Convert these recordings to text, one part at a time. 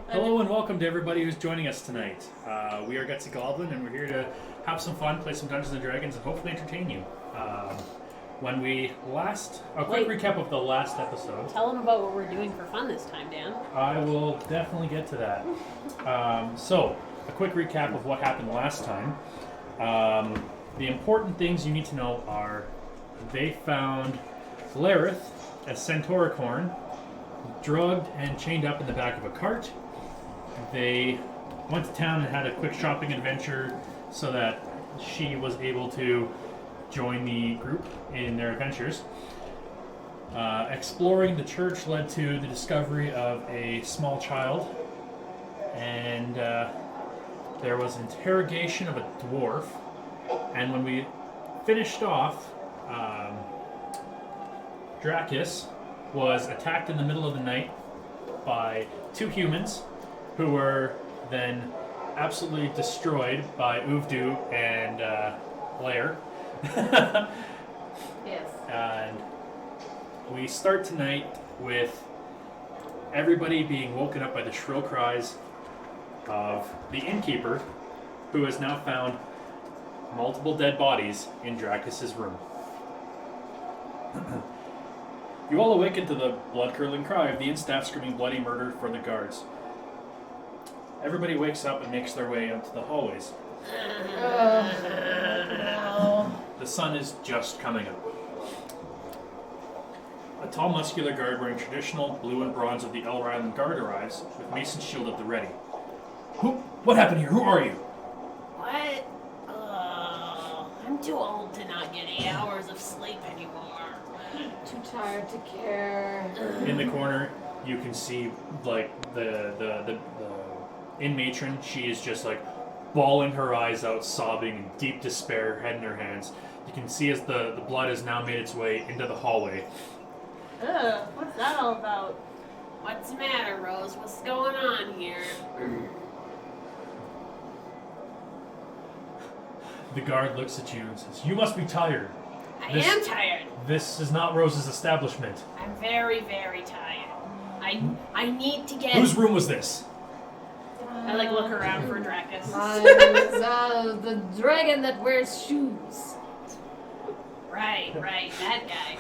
Hello and welcome to everybody who's joining us tonight. We are Gutsy Goblin and we're here to have some fun, play some Dungeons & Dragons, and hopefully entertain you. A quick recap of the last episode. Tell them about what we're doing for fun this time, Dan. I will definitely get to that. So, a quick recap of what happened last time. The important things you need to know are they found Lareth, a centauricorn, drugged and chained up in the back of a cart. They went to town and had a quick shopping adventure so that she was able to join the group in their adventures. Exploring the church led to the discovery of a small child, and there was interrogation of a dwarf. And when we finished off, Dracus was attacked in the middle of the night by two humans who were then absolutely destroyed by Uvdu and Lair. Yes. And we start tonight with everybody being woken up by the shrill cries of the innkeeper, who has now found multiple dead bodies in Dracus's room. You all awaken to the blood-curdling cry of the inn staff screaming bloody murder for the guards. Everybody wakes up and makes their way out to the hallways. The sun is just coming up. A tall, muscular guard wearing traditional blue and bronze of the Elder Island Guard arrives with Mason's shield at the ready. What happened here? Who are you? What? I'm too old to not get 8 hours of sleep anymore. Too tired to care. In the corner, you can see like the inn matron. She is just like bawling her eyes out, sobbing in deep despair, head in her hands. You can see as the blood has now made its way into the hallway. Ugh, what's that all about? What's the matter, Rose? What's going on here? The guard looks at you and says, "You must be tired. I am tired. This is not Rose's establishment." I'm very, very tired. I need to get... Whose room was this? I look around for Dracus. The dragon that wears shoes. Right, that guy.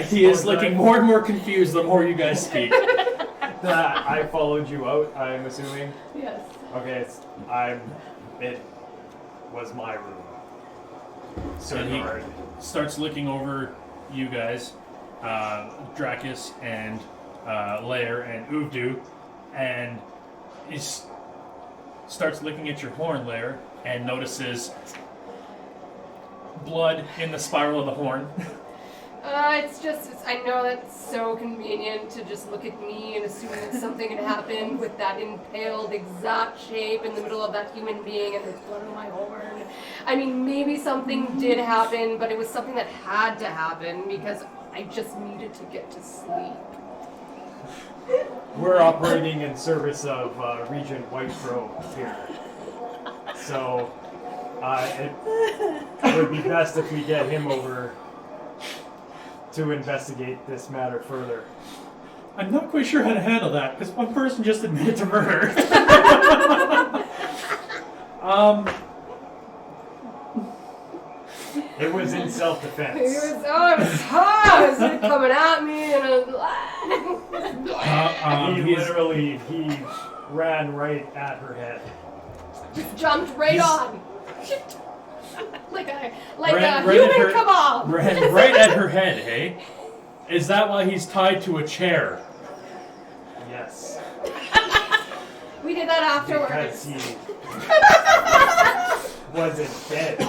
He is looking more and more confused the more you guys speak. I followed you out, I'm assuming. Yes. Okay, it was my room. So And he hard. starts looking over you guys, Dracus and Lair and Uvdu, and he starts looking at your horn, Lair, and notices blood in the spiral of the horn. I know that's so convenient to just look at me and assume that something had happened with that impaled exact shape in the middle of that human being and there's blood on my horn. I mean, maybe something did happen, but it was something that had to happen because I just needed to get to sleep. We're operating in service of Regent Whitebrow here. So, it would be best if we get him over to investigate this matter further. I'm not quite sure how to handle that, because one person just admitted to murder. It was in self-defense. It was coming at me and I was He ran right at her head. just jumped right on. like a Ran human at her- kebab. Ran right at her head, hey? Is that why he's tied to a chair? Yes. We did that Because afterwards. he wasn't dead.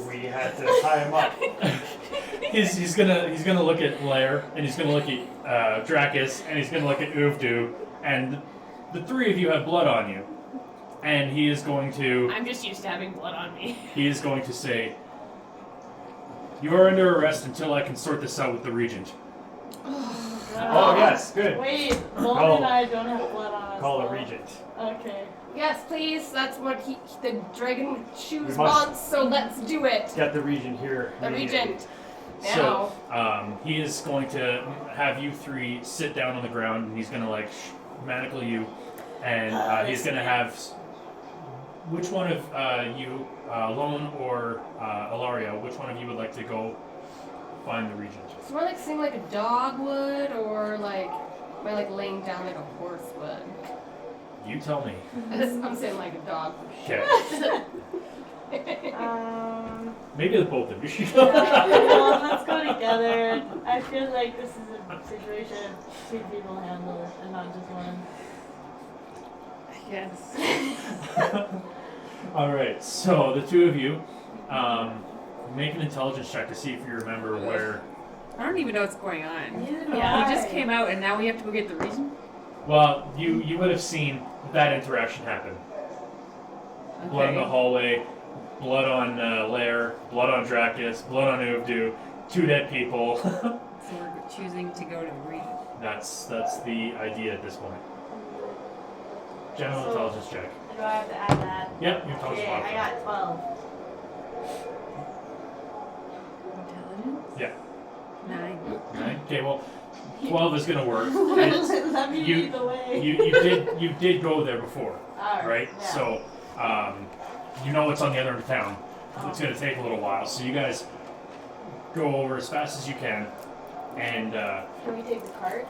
We had to tie him up. He's gonna look at Lair, and he's gonna look at Dracus, and he's gonna look at Uvdu, and the three of you have blood on you. And he is going to I'm just used to having blood on me. say, "You are under arrest until I can sort this out with the Regent." Oh, yes, good. Wait, Molly and I don't have blood on us. Call a though. regent. Okay. Yes, please. That's what the dragon shoes We must- wants. So let's do it. Get the regent here. The immediately. regent. Now. So he is going to have you three sit down on the ground, and he's going to like manacle you, and he's going to have which one of you, Lone or Ilaria, which one of you would like to go find the regent? So more like sing like a dog would, or like am I like laying down like a horse would? You tell me. I'm saying like a dog. Okay. Maybe the both of you should go. Yeah, well, let's go together. I feel like this is a situation two people handle it and not just one. Yes. Alright, so the two of you make an intelligence check to see if you remember where. I don't even know what's going on. Neither do Yeah, I. we just came out and now we have to go get the reason. Well, you would have seen that interaction happen. Blood in the hallway, blood on Lair, blood on Dracus, blood on Uvdu, 2 dead people. So we're choosing to go to the reason. That's the idea at this point. General So- intelligence check. Do I have to add that? Yep, your intelligence Okay, I modifier. got 12. Intelligence? Yeah. 9. 9? Okay, well, 12 is gonna work. It's- Let me you- lead the way. you did go there before, Alright, right? yeah. So you know it's on the other end of town. It's gonna take a little while, so you guys go over as fast as you can, and Can we take the cart?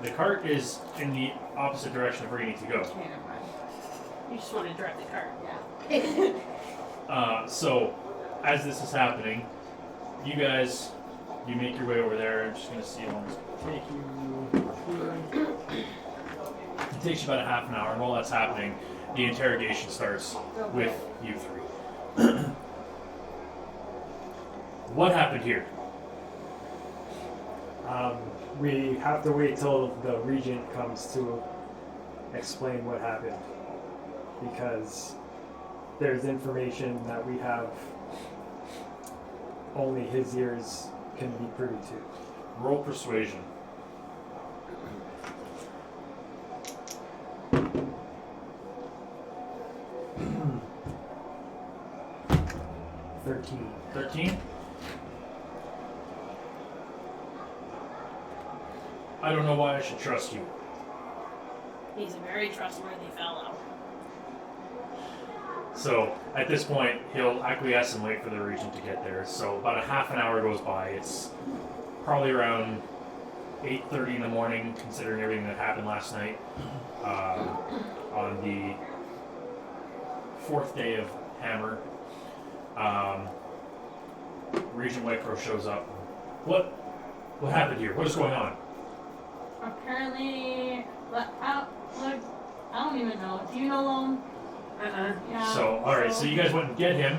the cart is in the opposite direction of where you need to go. Okay, never mind. You just want to drive the cart, yeah. So as this is happening, you guys, you make your way over there. I'm just gonna see how long it's gonna take you. It takes you about a half an hour, and while that's happening, the interrogation starts with you three. What happened here? We have to wait till the regent comes to explain what happened, because there's information that we have only his ears can be privy to. Roll persuasion. "13." 13? I don't know why I should trust you. He's a very trustworthy fellow. So at this point, he'll acquiesce and wait for the regent to get there. So about a half an hour goes by. It's probably around 8:30 in the morning, considering everything that happened last night. On the 4th day of Hammer, Regent Whitecrow shows up. What happened here? What is going on? Apparently, but I don't even know. Do you know Lone? Yeah. So, alright, so you guys went and get him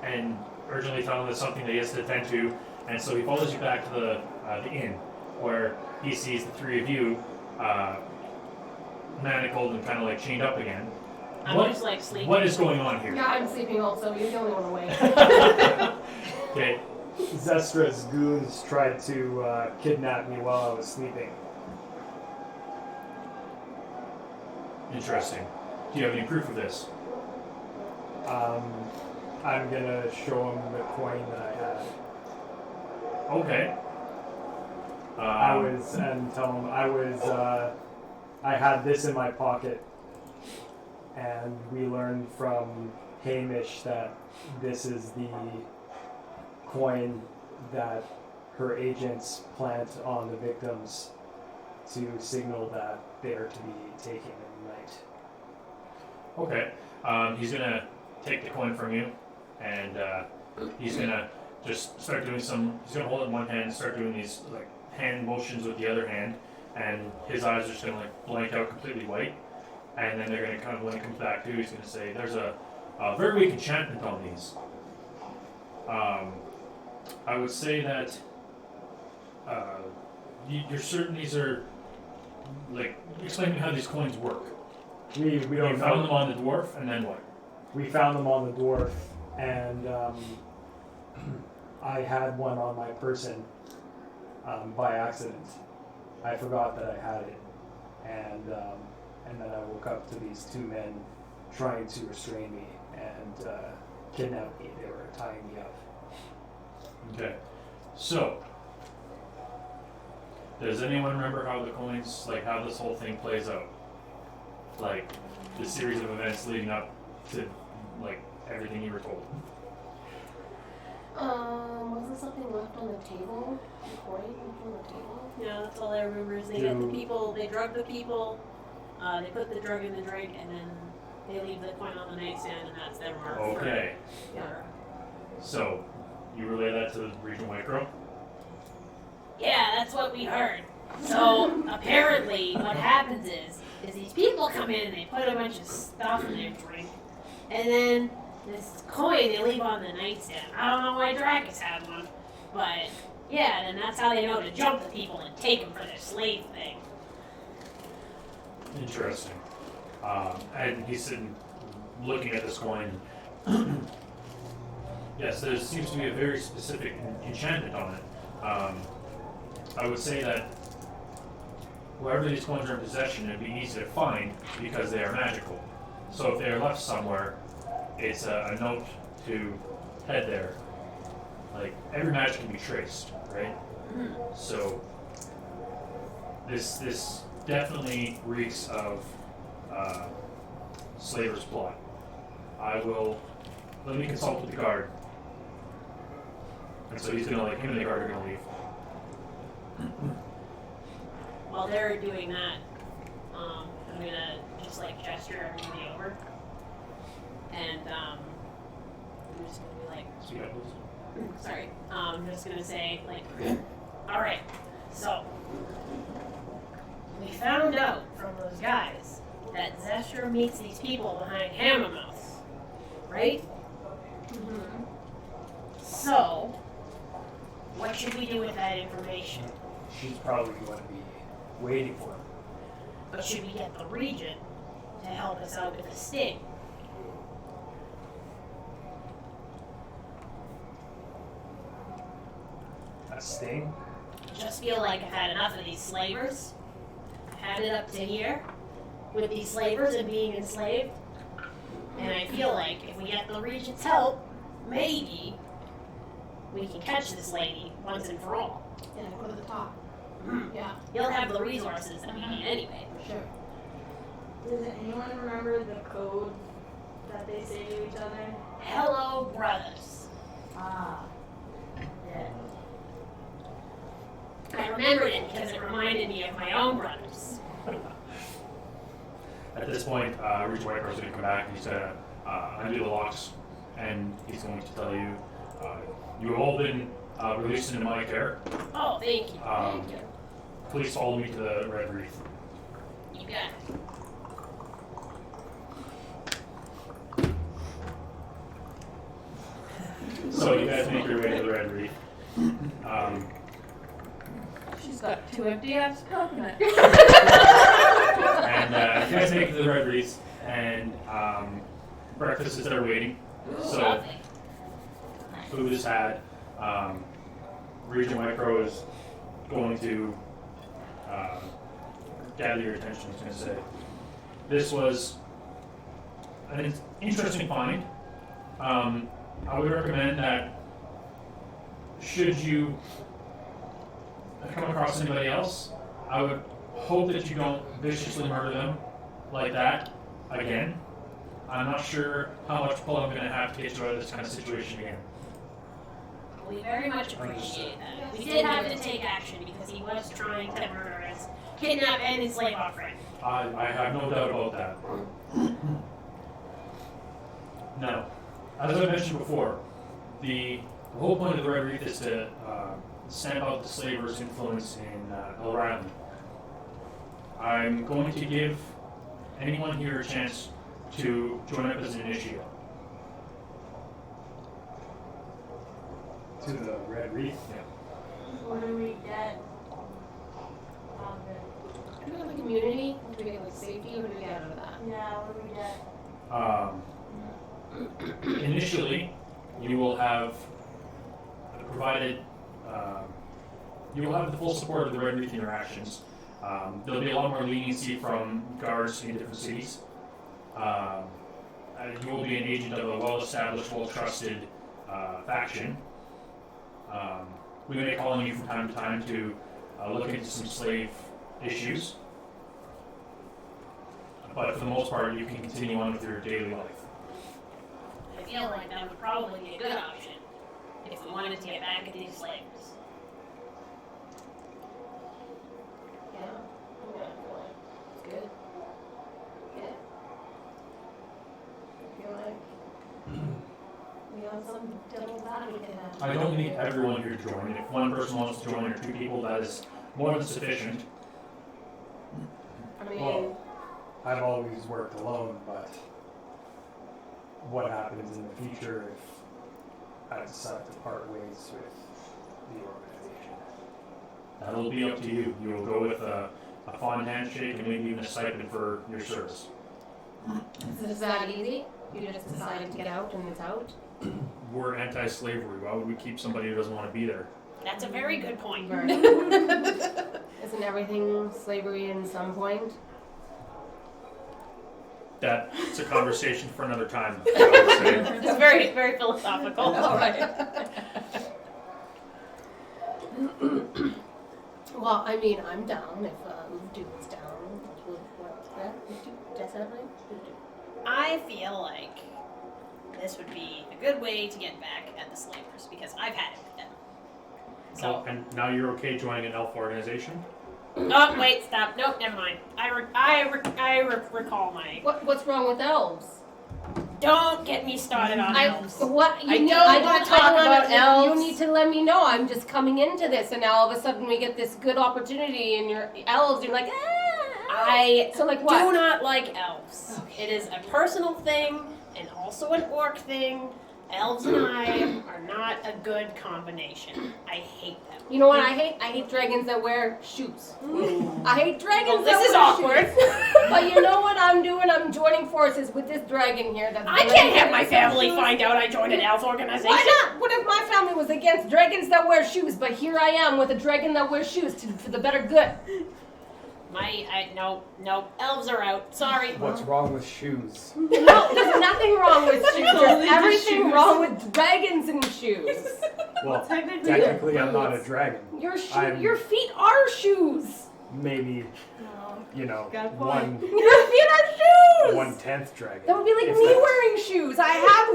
and urgently tell him there's something that he has to attend to, and so he follows you back to the inn, where he sees the three of you manacled and kind of like chained up again. I'm just like sleeping. What is going on here? Yeah, I'm sleeping also. You're the only one awake. Okay, Zestra's goons tried to kidnap me while I was sleeping. interesting. Do you have any proof of this? I'm gonna show him the coin that I had. Okay. And tell him I had this in my pocket, and we learned from Hamish that this is the coin that her agents plant on the victims to signal that they are to be taken in the night. Okay. He's gonna take the coin from you, and he's gonna just start doing some. He's gonna hold it in one hand, and start doing these like hand motions with the other hand, and his eyes are just gonna like blank out completely white, and then they're gonna kind of when it comes back to, he's gonna say, "There's a very weak enchantment on these." I would say that you're certain these are like explain to me how these coins work. We You don't found know. them on the dwarf, and then what? We found them on the dwarf, and I had one on my person by accident. I forgot that I had it, and then I woke up to these two men trying to restrain me and kidnap me. They were tying me up. Okay. So, does anyone remember how the coins, like how this whole thing plays out? Like the series of events leading up to like everything you were told. Wasn't something left on the table? A coin left on the table? Yeah, that's all I remember is they had the people, they drug the people, they put the drug in the drink, and then they leave the coin on the nightstand, and that's their mark. Okay. Yeah. So, you relay that to the regional micro? Yeah, that's what we heard. So apparently, what happens is these people come in and they put a bunch of stuff in their drink, and then this coin they leave on the nightstand. I don't know why Dracus had one, but yeah, then that's how they know to jump the people and take them for their slave thing. Interesting. And he's sitting looking at this coin. Yes, there seems to be a very specific enchantment on it. I would say that wherever these coins are in possession, it'd be easy to find because they are magical. So if they are left somewhere, it's a note to head there. Like, every magic can be traced, right? So this definitely reeks of Slaver's plot. Let me consult with the guard. And so he's gonna, like, him and the guard are gonna leave. While they're doing that, I'm gonna just like gesture everybody over, and I'm just gonna be like, Speak up, please. sorry, I'm just gonna say like, all right, so we found out from those guys that Zestra meets these people behind Hammermouth, right? Mm-hmm. So, what should we do with that information? She's probably going to be waiting for him. But should we get the Regent to help us out with the sting? A sting? Just feel like I've had enough of these slavers. I've had it up to here with these slavers and being enslaved. And I feel like if we get the Regent's help, maybe we can catch this lady once and for all. Yeah, go to the top. Yeah, He'll have the resources that we need anyway. for sure. Does anyone remember the code that they say to each other? Hello, brothers. Ah. Yeah. I remembered it because it reminded me of my own brothers. At this point, Regional Micro is going to come back and he's going to undo the locks, and he's going to tell you, you have all been released into my care. Oh, thank you. Thank you. Please follow me to the Red Wreath. You got it. So you guys make your way to the Red Wreath. She's got 2 empty ass coconuts. And you guys make it to the Red Wreath, and breakfast is there waiting. So Lovely. food is had. Regional Micro is going to gather your attention. I was going to say this was an interesting find. I would recommend that should you come across anybody else, I would hope that you don't viciously murder them like that again. I'm not sure how much pull I'm going to have to get you out of this kind of situation again. We very much appreciate that. We did have to take action because he was trying to murder us, kidnap and enslave our friend. I have no doubt about that. Now, as I mentioned before, the whole point of the Red Wreath is to stamp out the slavers' influence in O'Reilly. I'm going to give anyone here a chance to join up as an initiate. To the Red Wreath? Yeah. What do we get out of it? Do we have like immunity? Do we get like safety? What do we get out of that? Yeah, what do we get? Initially, you will have provided, you will have the full support of the Red Wreath interactions. There'll be a lot more leniency from guards in different cities. You will be an agent of a well-established, well-trusted faction. we may call on you from time to time to look into some slave issues. But for the most part, you can continue on with your daily life. I feel like that would probably be a good option if we wanted to get back at these slaves. Yeah. It's good. Yeah. I feel like we have some devil's advocate. I don't need everyone here to join. If one person wants to join or 2 people, that is more than sufficient. I mean, Well, I've always worked alone, but what happens in the future if I decide to part ways with the organization? That'll be up to you. You will go with a fond handshake and maybe even a stipend for your service. is that easy? You just decided to get out and it's out? We're anti-slavery. Why would we keep somebody who doesn't want to be there? That's a very good point. Isn't everything slavery in some point? That's a conversation for another time, I would say. It's very, very philosophical. All right. Well, I mean, I'm down if Dude's down. Definitely. I feel like this would be a good way to get back at the slavers because I've had it with them. So, And now you're okay joining an elf organization? oh wait, stop. Nope, never mind. I recall my. What's wrong with elves? Don't get me started on elves. What? I don't wanna talk about elves. You need to let me know. I'm just coming into this, and now all of a sudden we get this good opportunity, and you're elves. You're like, I So like what? do not like elves. It is a personal thing and also an orc thing. Elves and I are not a good combination. I hate them. You know what I hate? I hate dragons that wear shoes. I hate dragons Well, that this is wear awkward. shoes. But you know what I'm doing? I'm joining forces with this dragon here. That's I can't have my family find out I joined an elf organization. Why not? What if my family was against dragons that wear shoes, but here I am with a dragon that wears shoes for the better good? No, elves are out. Sorry. What's wrong with shoes? No, there's nothing wrong with shoes. Only There's just everything shoes. wrong with dragons and shoes. Well, Technically, technically I'm not a dragon. I'm- Your feet are shoes. Maybe, you know, Got a point. Your feet are shoes. 1/10 dragon. That would be like If me that- wearing shoes. I have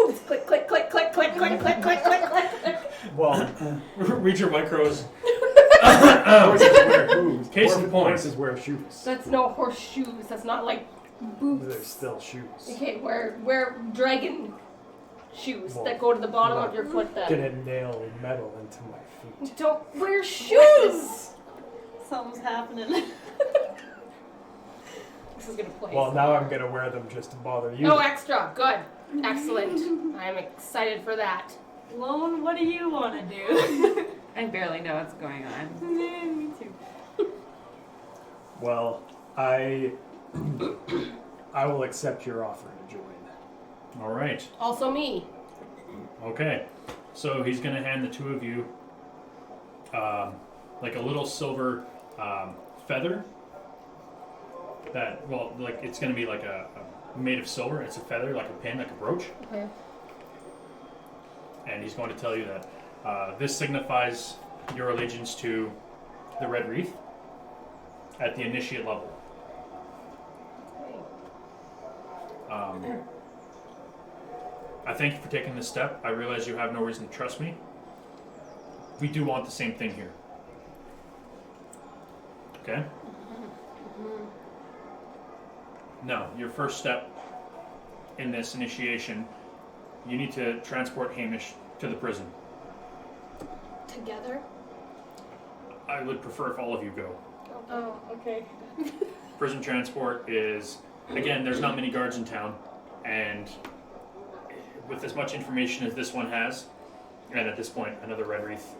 hooves. Click, click, click, click, click, click, click, click, click, click. Well, Read your micros. horses wear hooves. Case in point. Horses wear shoes. That's no horseshoes. That's not like boots. They're still shoes. Okay, wear dragon shoes Well, that go to the bottom not of your foot then. Gonna nail metal into my feet. Don't wear shoes! something's happening. This is gonna play. Well, now I'm gonna wear them just to bother you. Oh, extra. Good. Excellent. I'm excited for that. Lone, what do you want to do? I barely know what's going on. Yeah, me too. Well, I will accept your offer to join. All right. Also me. Okay. So he's going to hand the 2 of you like a little silver feather that, well, like it's going to be like a made of silver. It's a feather, like a pin, like a brooch. Okay. And he's going to tell you that this signifies your allegiance to the Red Wreath at the initiate level. I thank you for taking this step. I realize you have no reason to trust me. We do want the same thing here. Okay? Now, your first step in this initiation, you need to transport Hamish to the prison. Together? I would prefer if all of you go. Oh, okay. Prison transport is, again, there's not many guards in town, and with as much information as this one has, and at this point another Red Wreath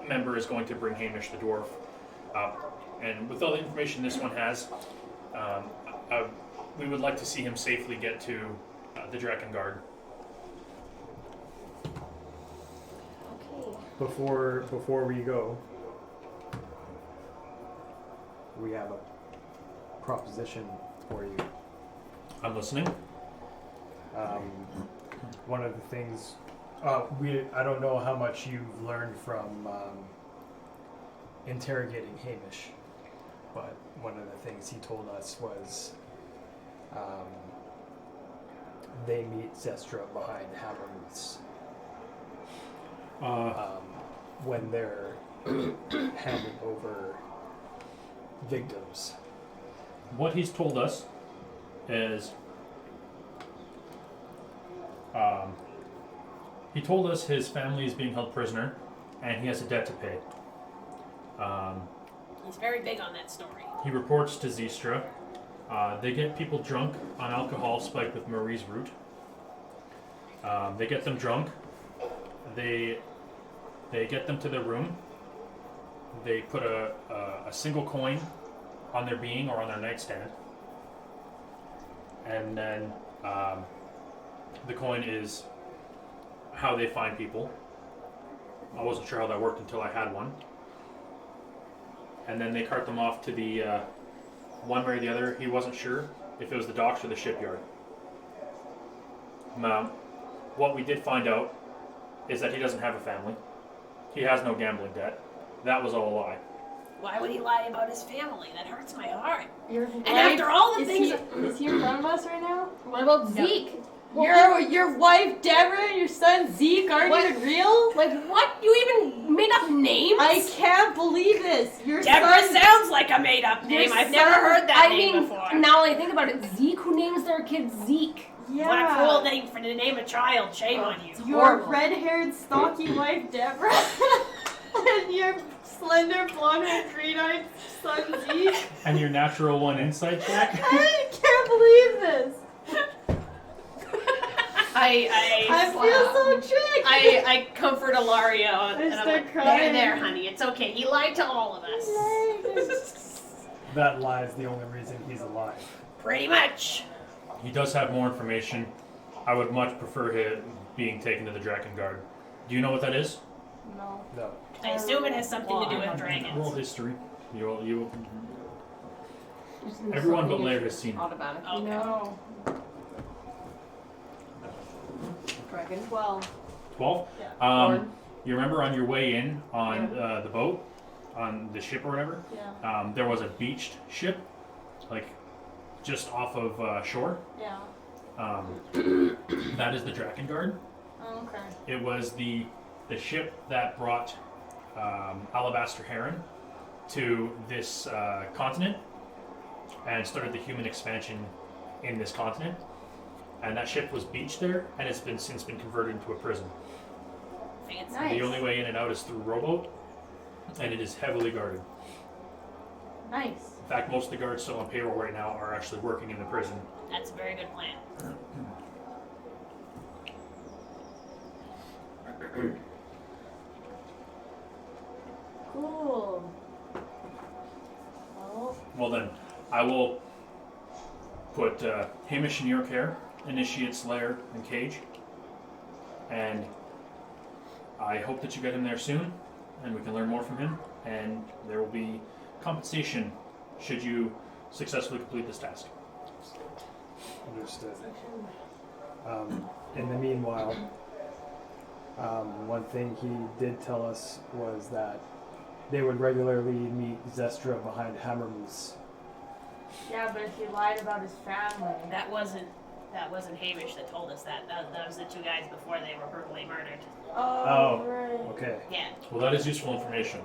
member is going to bring Hamish the dwarf up, and with all the information this one has, we would like to see him safely get to the Drakengard. Okay. Before we go, we have a proposition for you. I'm listening. One of the things I don't know how much you've learned from interrogating Hamish, but one of the things he told us was they meet Zestra behind Hammermuth's when they're handing over victims. What he's told us is he told us his family is being held prisoner and he has a debt to pay. He's very big on that story. He reports to Zestra. They get people drunk on alcohol spiked with Marie's root. They get them drunk. They get them to their room. They put a single coin on their being or on their nightstand. And then the coin is how they find people. I wasn't sure how that worked until I had one. And then they cart them off to the one way or the other. He wasn't sure if it was the docks or the shipyard. Now, what we did find out is that he doesn't have a family. He has no gambling debt. That was all a lie. Why would he lie about his family? That hurts my heart. And after all the things... Is he in front of us right now? What about Zeke? Your wife Deborah and your son Zeke aren't even real? Like what? You even made up names? I can't believe this. Your Deborah son... sounds like a made-up name. I've never heard that name before. Now I think about it, Zeke, who names their kid Zeke? Yeah. What a cruel name for to name a child. Shame on you. Your red-haired, stocky wife Deborah and your slender, blonde-haired, green-eyed son Zeke. And your natural one insight check? I can't believe this. I feel so tricked. I comfort Ilaria I and I'm start like, crying. there, honey. It's okay. He lied to all of us. That lie is the only reason he's alive. Pretty much. He does have more information. I would much prefer him being taken to the Drakengard. Do you know what that is? No. No. I assume it has something to do with Roll dragons. history. Everyone but Lair has seen it. Automatic. Okay. No. Dragon. 12. 12? Yeah. You remember on your way in on the boat, on the ship or whatever, Yeah. there was a beached ship, like just off of shore. Yeah. That is the Drakengard. Oh, okay. It was the ship that brought Alabaster Heron to this continent and started the human expansion in this continent. And that ship was beached there, and it's since been converted into a prison. Fancy. Nice. The only way in and out is through rowboat, and it is heavily guarded. Nice. In fact, most of the guards still on payroll right now are actually working in the prison. That's a very good plan. Cool. Well, Well then, I will put Hamish in your care, initiate Slayer and Cage, and I hope that you get him there soon, and we can learn more from him, and there will be compensation should you successfully complete this task. Understood. In the meanwhile, one thing he did tell us was that they would regularly meet Zestra behind Hammermoose. yeah, but if he lied about his family. That wasn't Hamish that told us that. That was the two guys before they were brutally murdered. Oh, right. Okay. Yeah. Well, that is useful information.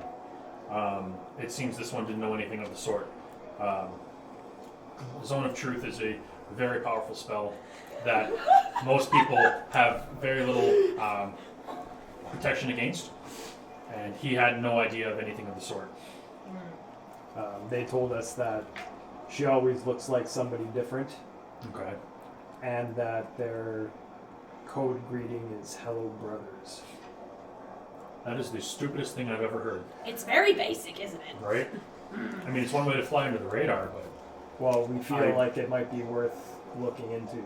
It seems this one didn't know anything of the sort. Zone of Truth is a very powerful spell that most people have very little protection against, and he had no idea of anything of the sort. They told us that she always looks like somebody different, Okay. and that their code greeting is "Hello, brothers." That is the stupidest thing I've ever heard. It's very basic, isn't it? Right? I mean, it's one way to fly under the radar, but Well, we feel I- like it might be worth looking into.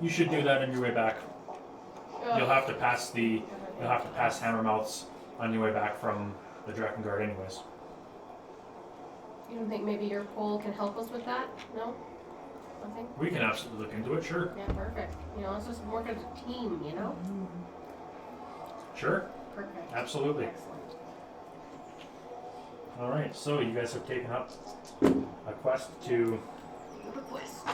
you should do that on your way back. You'll have to pass Hammermouths on your way back from the Drakengard anyways. You don't think maybe your pole can help us with that? No? something? We can absolutely look into it, sure. Yeah, perfect. Let's just work as a team, Sure, Perfect. absolutely. Excellent. Alright, so you guys have taken up a quest to Request.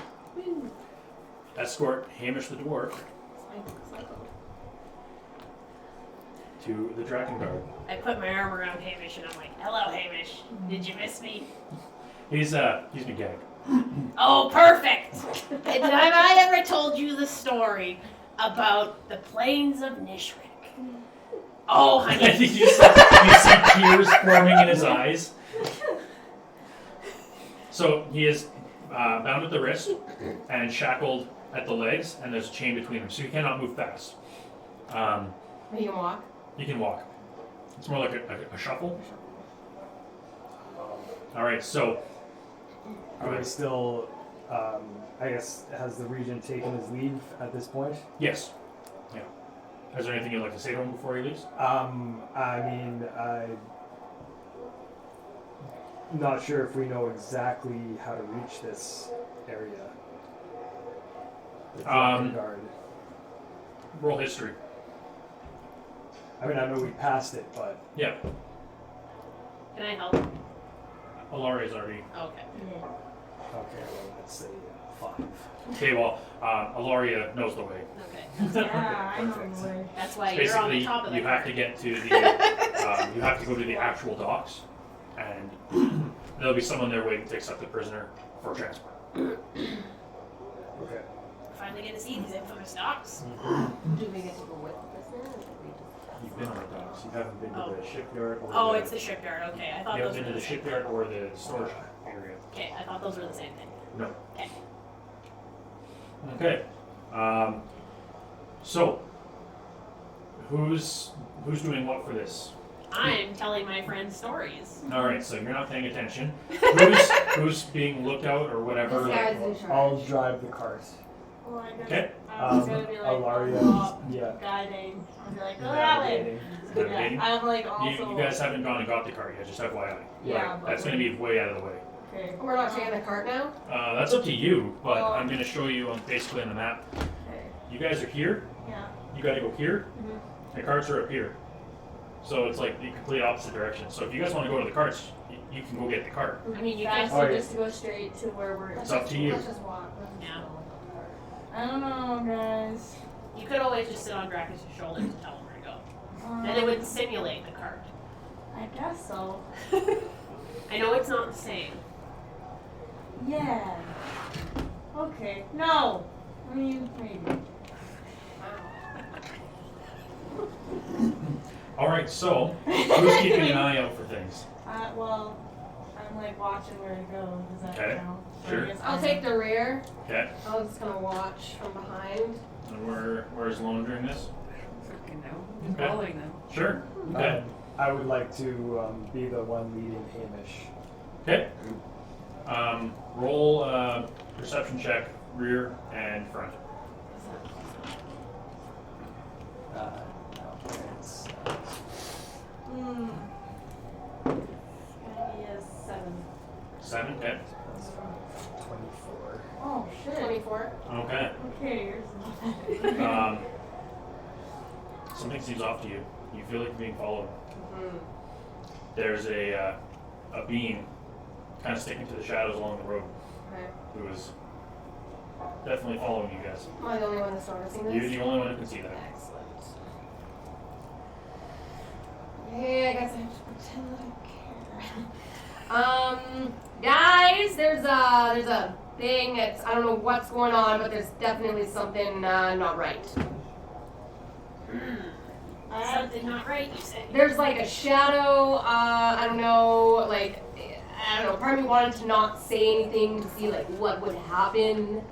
escort Hamish the Dwarf to the Dragon Guard. I put my arm around Hamish and I'm like, "Hello, Hamish. Did you miss me?" He's been gagged. Oh, perfect. And have I ever told you the story about the plains of Nishrik? Oh, I honey. think you see tears forming in his eyes. So he is bound at the wrist and shackled at the legs, and there's a chain between them, so he cannot move fast. You can walk. You can walk. It's more like a shuffle. All right, so Are we still, I guess, has the regent taken his leave at this point? yes, yeah. Is there anything you'd like to say to him before he leaves? I'm not sure if we know exactly how to reach this area. The Dragon Guard. Roll history. I mean, I know we passed it, but Yeah, Can I help? Alaria's already. Okay. okay, well, let's say 5. Okay, well, Alaria knows the way. Okay. Yeah, I know the way. That's why you're on Basically, the top of the you have cart. to get to the. You have to go to the actual docks, and there'll be someone there waiting to accept the prisoner for transport. Okay. Finally get to see these infamous docks. Do we get to go with the prisoner? You've been on the docks. You haven't been to Oh. the shipyard or Oh, the, it's the shipyard. Okay, I thought you those haven't were been to the the same shipyard or the storage area. Okay, I thought those were the same thing. No. Okay. Okay. So, who's doing what for this? I'm telling my friends stories. All right, so you're not paying attention. Who's being looked out or whatever? This Like, guy's in charge. I'll drive the cart. Well, I guess okay. I was gonna be like Alaria, yeah. guiding. I'd be like, go that way. Navigating. Navigating? Yeah, I'm like also. You guys haven't gone and got the cart yet, just FYI. Yeah, but That's going to be way out of the way. Okay. We're not taking the cart now? That's up to you, but Well- I'm going to show you basically on the map. Okay. You guys are here. Yeah. You got to go here. Mhm. The carts are up here. So it's like the complete opposite direction. So if you guys want to go to the carts, you can go get the cart. I mean, you Guys, can. Oh, so yeah. just go straight to where we're. It's up to you. Let's just walk. Yeah. I don't know, guys. You could always just sit on Dracus' shoulders and tell him where to go. Then it would simulate the cart. I guess so. I know it's not the same. Yeah. Okay. No. I mean, maybe. All right, so who's keeping an eye out for things? Well, I'm like watching where to go. Does that Okay, count? So sure. I guess I'll I'm- take the rear. Okay. I'm just gonna watch from behind. And where's Lone during this? Freaking no. Okay. Following them. Sure. Okay. I would like to be the one leading Hamish. Okay. Roll perception check, rear and front. Okay, it's, Hmm. Gonna be a 7. 7. Okay. that's 24. Oh shit. 24. Okay. Okay, yours. Something seems off to you. You feel like you're being followed. Mm-hmm. There's a being kind of sticking to the shadows along the road Okay. who is definitely following you guys. Am I the only one that's noticing this? You're the only one who can see that. Excellent. Hey, I guess I have to pretend that I care. Guys, there's a thing that's, I don't know what's going on, but there's definitely something not right. Something not right, you say. There's like a shadow, I don't know, part of me wanted to not say anything to see like what would happen.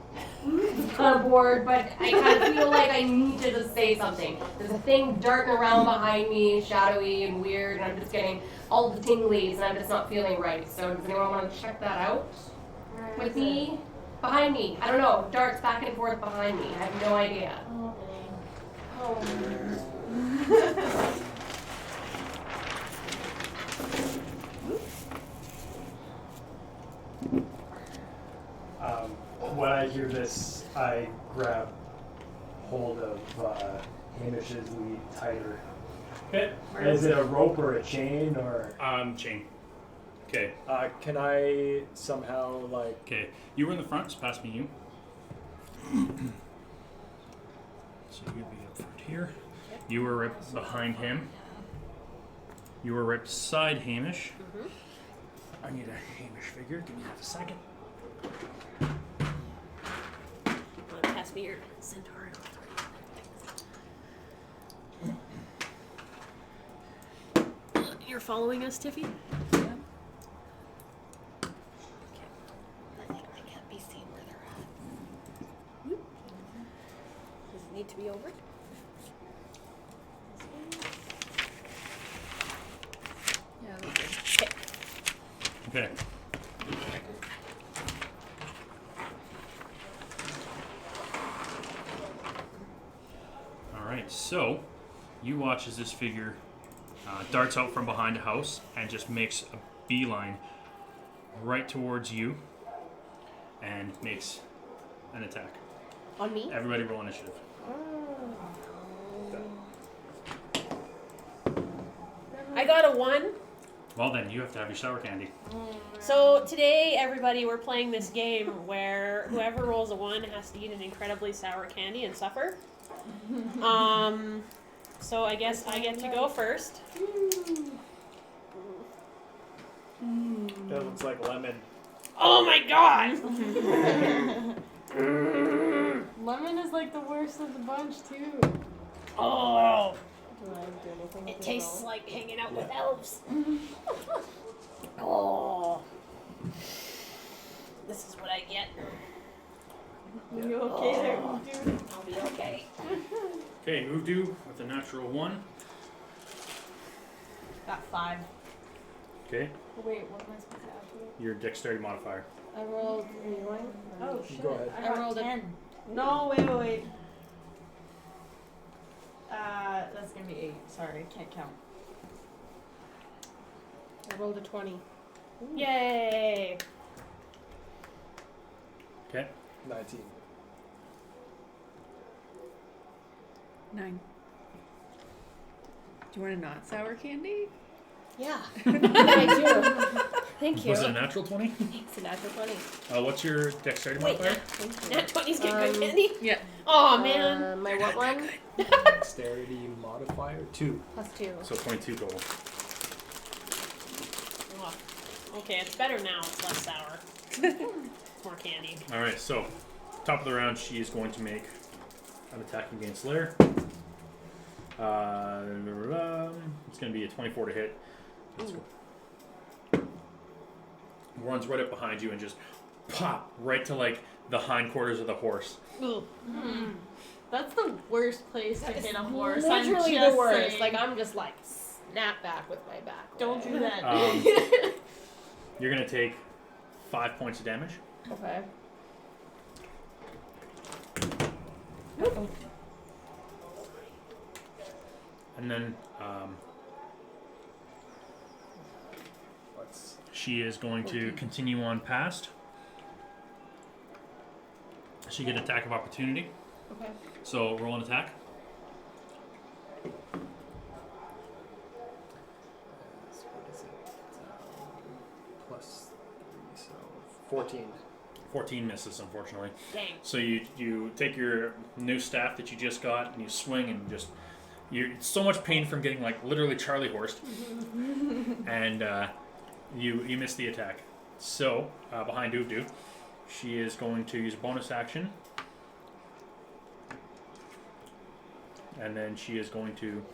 It's kind of bored, but I kind of feel like I need to just say something. There's a thing darting around behind me, shadowy and weird, and I'm just getting all the tinglies, and I'm just not feeling right. So does anyone want to check that out with me? Behind me. I don't know. Darts back and forth behind me. I have no idea. when I hear this, I grab hold of Hamish's lead tighter. Okay. Is it a rope or a chain or? Chain. Okay. Can I somehow like? Okay. You were in the front, so pass me you. So you'd be up front here. You were right behind him. You were right beside Hamish. I need a Hamish figure. Give me half a second. Want to pass me your centaur? You're following us, Tiffy? Yeah. I can't be seen where they're at. Does it need to be over? Yeah, that's good. Okay. Alright, so you watch as this figure darts out from behind a house and just makes a beeline right towards you and makes an attack. On me? Everybody roll initiative. I got a 1. Well then, you have to have your sour candy. So today, everybody, we're playing this game where whoever rolls a 1 has to eat an incredibly sour candy and suffer. So I guess I get to go first. That looks like lemon. Oh my god! Lemon is like the worst of the bunch too. Oh, Do I do anything with it this tastes roll? like hanging out with elves. Oh, this is what I get. You okay there, dude? I'll be okay. Okay, Udu with a natural 1. Got 5. Okay, Wait, what am I supposed to add to it? your dexterity modifier. I rolled. Are you going? Oh shit! Go ahead. I rolled 10. No, wait. That's gonna be 8. Sorry, can't count. I rolled a 20. Yay! Okay. 19. 9. Do you want a not sour candy? Yeah, I do. Thank you. Was it a natural 20? It's a natural 20. What's your dexterity Wait, modifier? Thank you. Nat 20's get good candy? Yeah. Oh man. My what one? Dexterity modifier 2. Plus 2. So 22 total. Oh, okay, it's better now. It's less sour. More candy. Alright, so top of the round, she is going to make an attack against Lair. It's going to be a 24 to hit. Runs right up behind you and just pop right to like the hindquarters of the horse. Ooh. That's the worst place to hit a horse. Literally I'm just the worst. saying. Like, I'm just like, snap back with my back. Don't do that. You're going to take 5 points of damage. Okay. And then she is going to continue on past. She get attack of opportunity. Okay. So roll an attack. What is it? Plus 3, so 14. 14 misses, unfortunately. Dang. So you take your new staff that you just got and you swing and just you're so much pain from getting like literally Charlie horsed, and you miss the attack. So behind Uvdu, she is going to use a bonus action, and then she is going to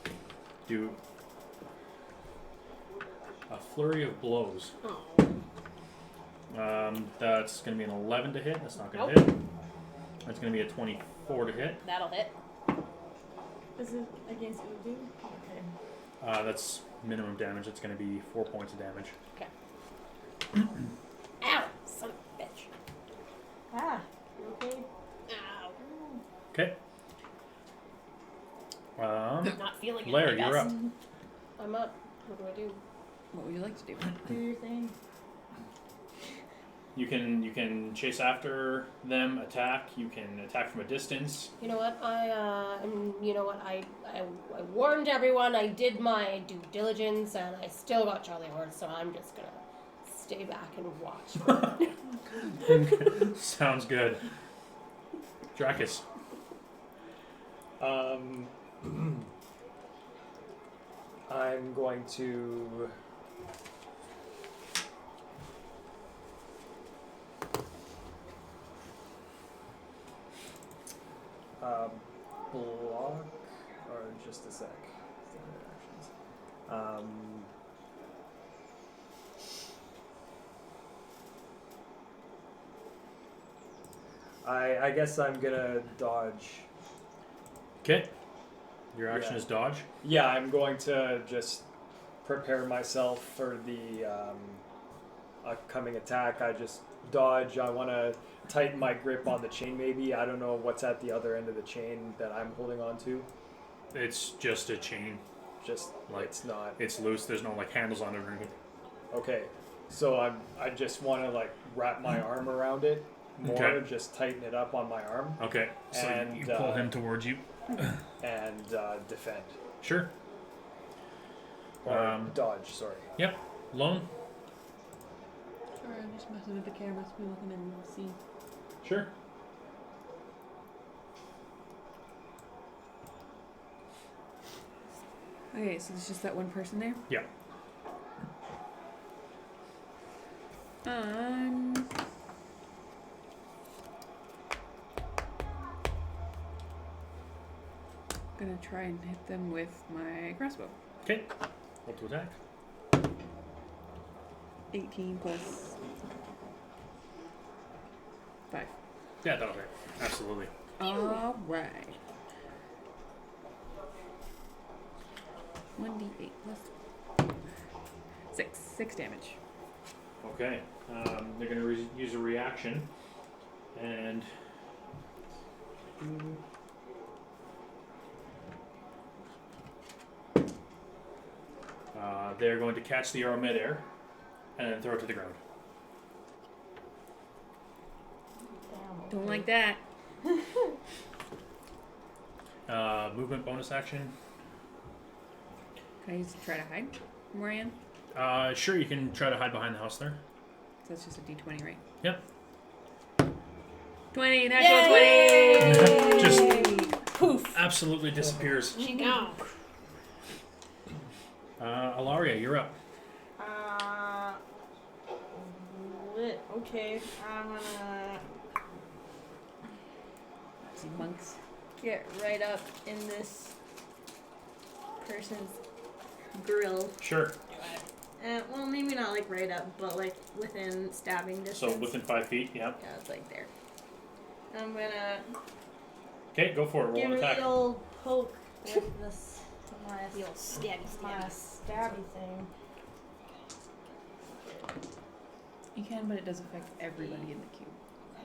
do a flurry of blows. Oh. That's going to be an 11 to hit. That's not going to Nope. hit. That's going to be a 24 to hit. That'll hit. Is it against Udu? Okay. That's minimum damage. It's going to be 4 points of damage. Ow! Son of a bitch. Ah, you okay? Ow. Okay. Not feeling it. Lair, I guess. you're up. I'm up. What do I do? What would you like to do? Do your thing. You can chase after them, attack. You can attack from a distance. You know what? I warned everyone. I did my due diligence, and I still got Charlie horse. So I'm just gonna stay back and watch. Sounds good. Dracus. I'm going to. Block, or just a sec. Standard actions. I guess I'm gonna dodge. Okay. Your action Yeah. is dodge. Yeah, I'm going to just prepare myself for the upcoming attack. I just dodge. I want to tighten my grip on the chain, maybe. I don't know what's at the other end of the chain that I'm holding on to. It's just a chain. Just Like- it's not. It's loose. There's no like handles on it or anything. Okay, so I just want to like wrap my arm around it more, Okay. just tighten it up on my arm Okay. So And, you pull him towards you. and defend. Sure. Or dodge, sorry. Yep. Lone. Sorry, I'm just messing with the camera so people can see. Sure. Okay, so there's just that one person there? Yeah. Gonna try and hit them with my crossbow. Okay. Roll to attack. 18 plus 5. Yeah, that'll hit. Absolutely. Alright. 1d8 plus 6. 6 damage. Okay. They're going to use a reaction, and they're going to catch the arrow midair and then throw it to the ground. Don't like that. Movement bonus action. Can I use to try to hide from where I am? Sure, you can try to hide behind the house there. So that's just a d20, right? Yep. 20! Natural 20! Just Poof. absolutely disappears. She gone. Alaria, you're up. Okay, I'm gonna See monks. get right up in this person's grill. Sure. Well, maybe not like right up, but like within stabbing distance. So within 5 feet, yeah. Yeah, it's like there. I'm gonna Okay, go for it. Roll give an her attack. the old poke with this The old stabby my stabby. stabby thing. You can, but it does affect everybody in the cube.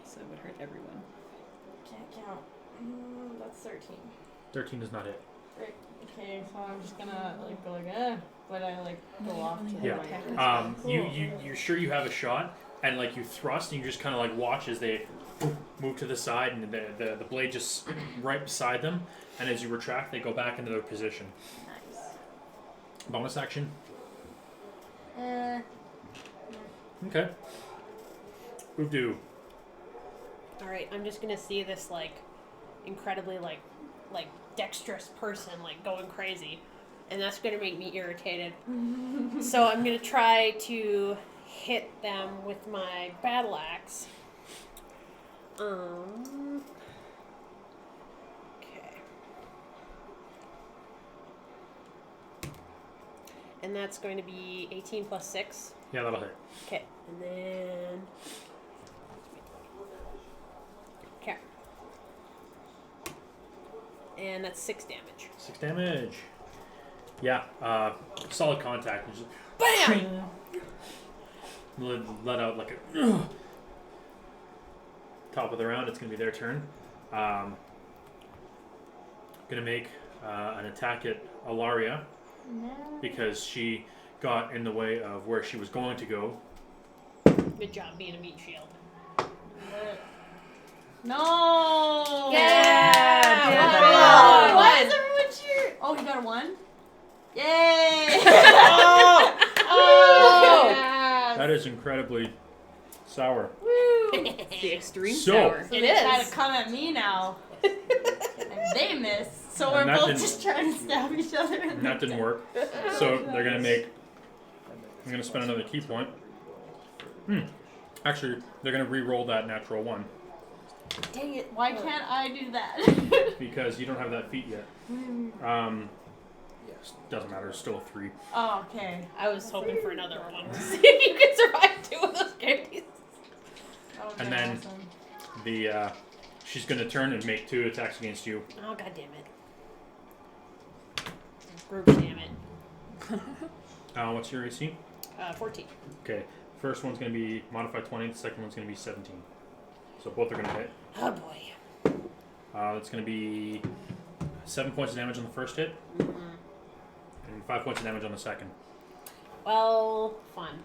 So it would hurt everyone. Can't count. That's 13. 13 does not hit. Right. Okay, so I'm just gonna like go like but I like go off to the Yeah. right. You're sure you have a shot, and like you thrust, and you just kind of like watch as they move to the side, and the blade just right beside them, and as you retract, they go back into their position. Nice. Bonus action. Uh, Okay. Udo. Alright, I'm just gonna see this like incredibly like dexterous person like going crazy. And that's gonna make me irritated. So I'm gonna try to hit them with my battle axe. Okay. And that's going to be 18 plus 6. Yeah, that'll hit. Okay, and then. Okay. And that's 6 damage. 6 damage. Yeah, solid contact. Just BAM! let out like a top of the round. It's gonna be their turn. Gonna make an attack at Alaria because she got in the way of where she was going to go. Good job being a meat shield. No! Yeah! Wow. Wow. Why is everyone cheering? Oh, you got a 1? Yay! Oh! Yes. That is incredibly sour. The extreme So- sour. So It they try is. to come at me now. And they miss. So we're And that both didn't- just trying to stab each other. in And the that didn't gut. work. So they're gonna make. I'm gonna spend another key point. Actually, they're gonna re-roll that natural 1 Dang it, why can't I do that? because you don't have that feat yet. Doesn't matter. It's still a 3. Oh, okay. I was hoping for another one to see if you could survive 2 of those candies. That would've And been then- awesome. The she's gonna turn and make 2 attacks against you. Oh, god damn it. Group damn it. What's your AC? 14. Okay. First one's gonna be modified 20. The second one's gonna be 17. So both are gonna hit. Oh boy. That's gonna be 7 points of damage on the first hit, and 5 points of damage on the second. Well, fun.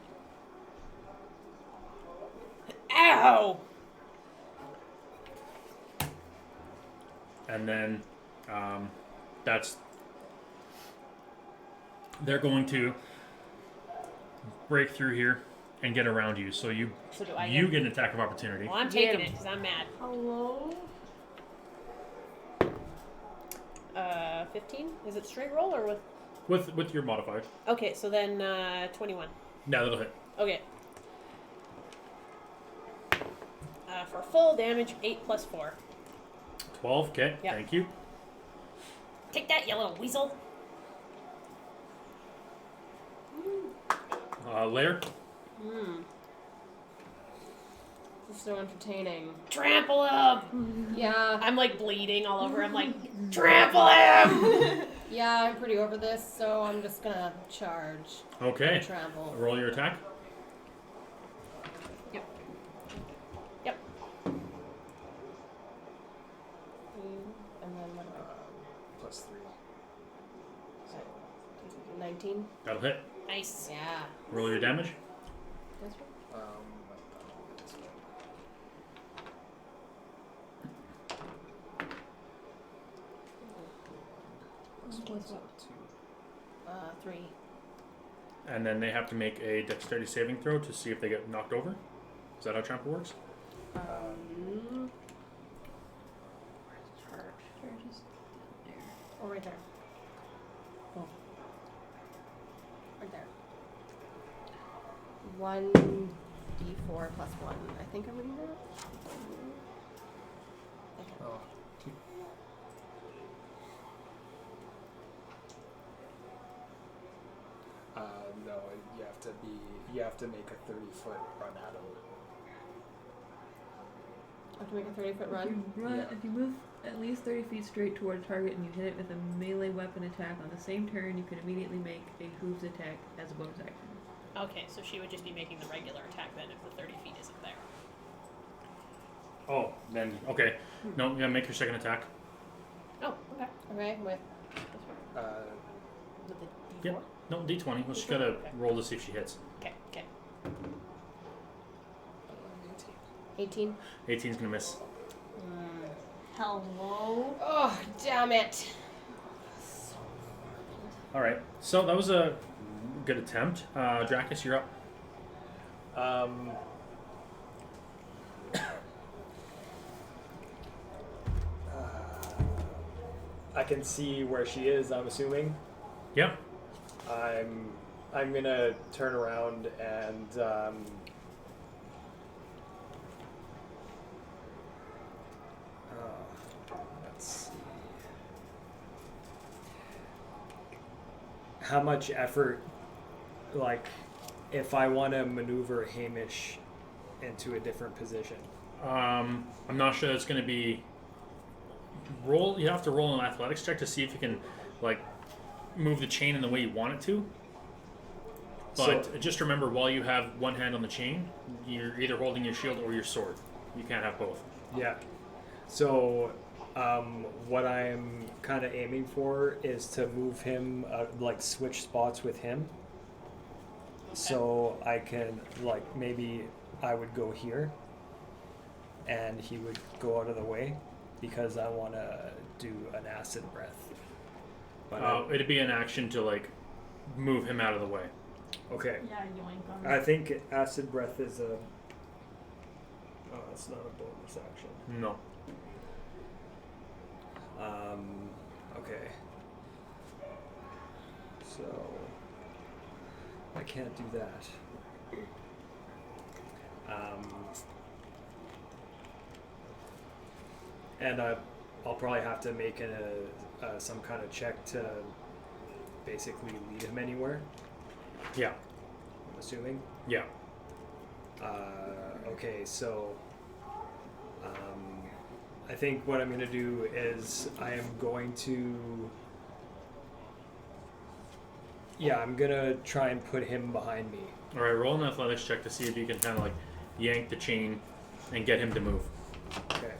Ow! And then that's they're going to break through here and get around you. So you So do I get an attack of opportunity. Well, I'm taking it because I'm mad. Hello? 15? Is it straight roll or with? With your modifier. Okay, so then 21. No, that'll hit. Okay. For full damage, 8 plus 4. 12. Okay. Yep. Thank you. Take that, you little weasel. Lair. This is so entertaining. Trample him! Yeah. I'm like bleeding all over. I'm like, trample him! Yeah, I'm pretty over this, so I'm just gonna charge. Okay. Trample. Roll your attack. Yep. And then what do +3. I 19? That'll hit. Nice. Yeah. Roll your damage. That's right. +2. 3. And then they have to make a dexterity saving throw to see if they get knocked over. Is that how trample works? Oh, right there. Oh. Right there. 1d4 plus 1. I think I'm reading that. Okay. Oh. No, you have to make a 30-foot run at him. I have to make a 30-foot run. If you move at least 30 feet straight toward a target and you hit it with a melee weapon attack on the same turn, you can immediately make a hooves attack as a bonus action. Okay, so she would just be making the regular attack then if the 30 feet isn't there. Oh, then okay. No, yeah, make your second attack. Oh, okay. Okay, with With the D4? Yep. No, D20. Well, she's got to roll to see if she hits. Okay, okay. 18. 18's gonna miss. Hello? Oh, damn it. All right. So that was a good attempt. Dracus, you're up. I can see where she is, I'm assuming. Yep. I'm gonna turn around and let's see. How much effort, like, if I want to maneuver Hamish into a different position? I'm not sure it's going to be roll. You have to roll an athletics check to see if you can, like, move the chain in the way you want it to. But So- just remember, while you have one hand on the chain, you're either holding your shield or your sword. You can't have both. Yeah. So, what I'm kind of aiming for is to move him, like switch spots with him, so I can like maybe I would go here, and he would go out of the way because I want to do an acid breath. But It'd be an action to like move him out of the way. okay. Yeah, yoink on I think acid breath is a. Oh, it's not a bonus action. No. Okay. So I can't do that. And I'll probably have to make some kind of check to basically lead him anywhere. Yeah. I'm assuming. Yeah. Okay, so I think what I'm going to do is I am going to. Yeah, I'm going to try and put him behind me. All right. Roll an athletics check to see if you can kind of like yank the chain and get him to move. Okay.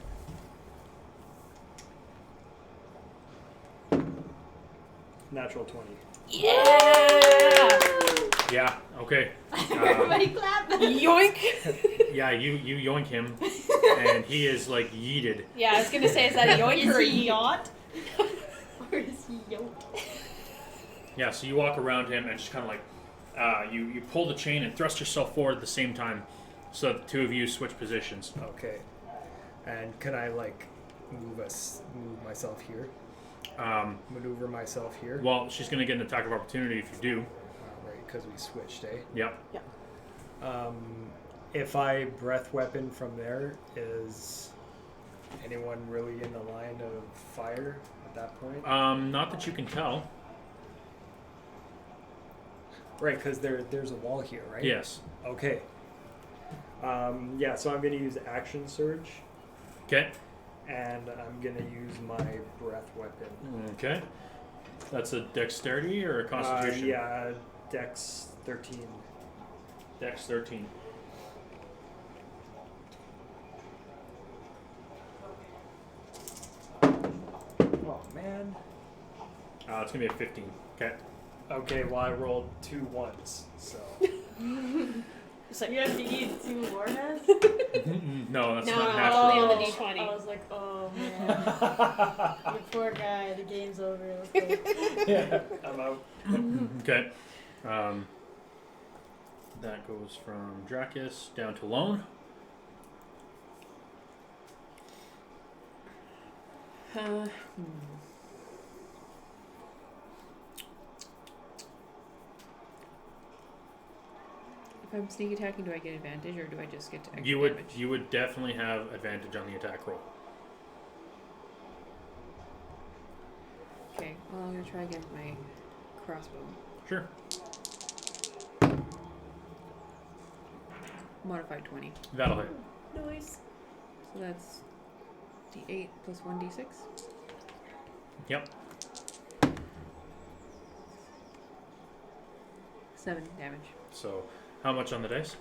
Natural 20. Yeah! Yeah. Okay. Everybody clap. Yoink! Yeah. You yoink him, and he is like yeeted. Yeah, I was gonna say, is that a yoink or a Is he yeet? yacht? Or is he yoked? Yeah. So you walk around him and just kind of like you pull the chain and thrust yourself forward at the same time, so that the two of you switch positions. Okay. And can I like move myself here? Maneuver myself here? Well, she's gonna get an attack of opportunity if you do. Right, because we switched, eh? Yep. If I breath weapon from there, is anyone really in the line of fire at that point? Not that you can tell. Right, because there's a wall here, right? Yes. Okay. Yeah, so I'm going to use action surge, Okay. and I'm going to use my breath weapon. Okay. That's a dexterity or a constitution? Yeah, Dex 13. Dex 13. Oh man. It's gonna be a 15. Okay. Okay, well I rolled 2 1s, so. So, You have to eat 2 warheads? No, that's no, not only natural. on the I D20. was like, oh man. You poor guy, the game's over. Let's go. Yeah, I'm out. Okay. That goes from Dracus down to Lone. If I'm sneak attacking, do I get advantage or do I just get to extra You would damage? you would definitely have advantage on the attack roll. Okay, well I'm gonna try again with my crossbow. Sure. Modified 20. That'll hit. Nice. So that's D8 plus 1d6. Yep. 7 damage. So how much on the dice?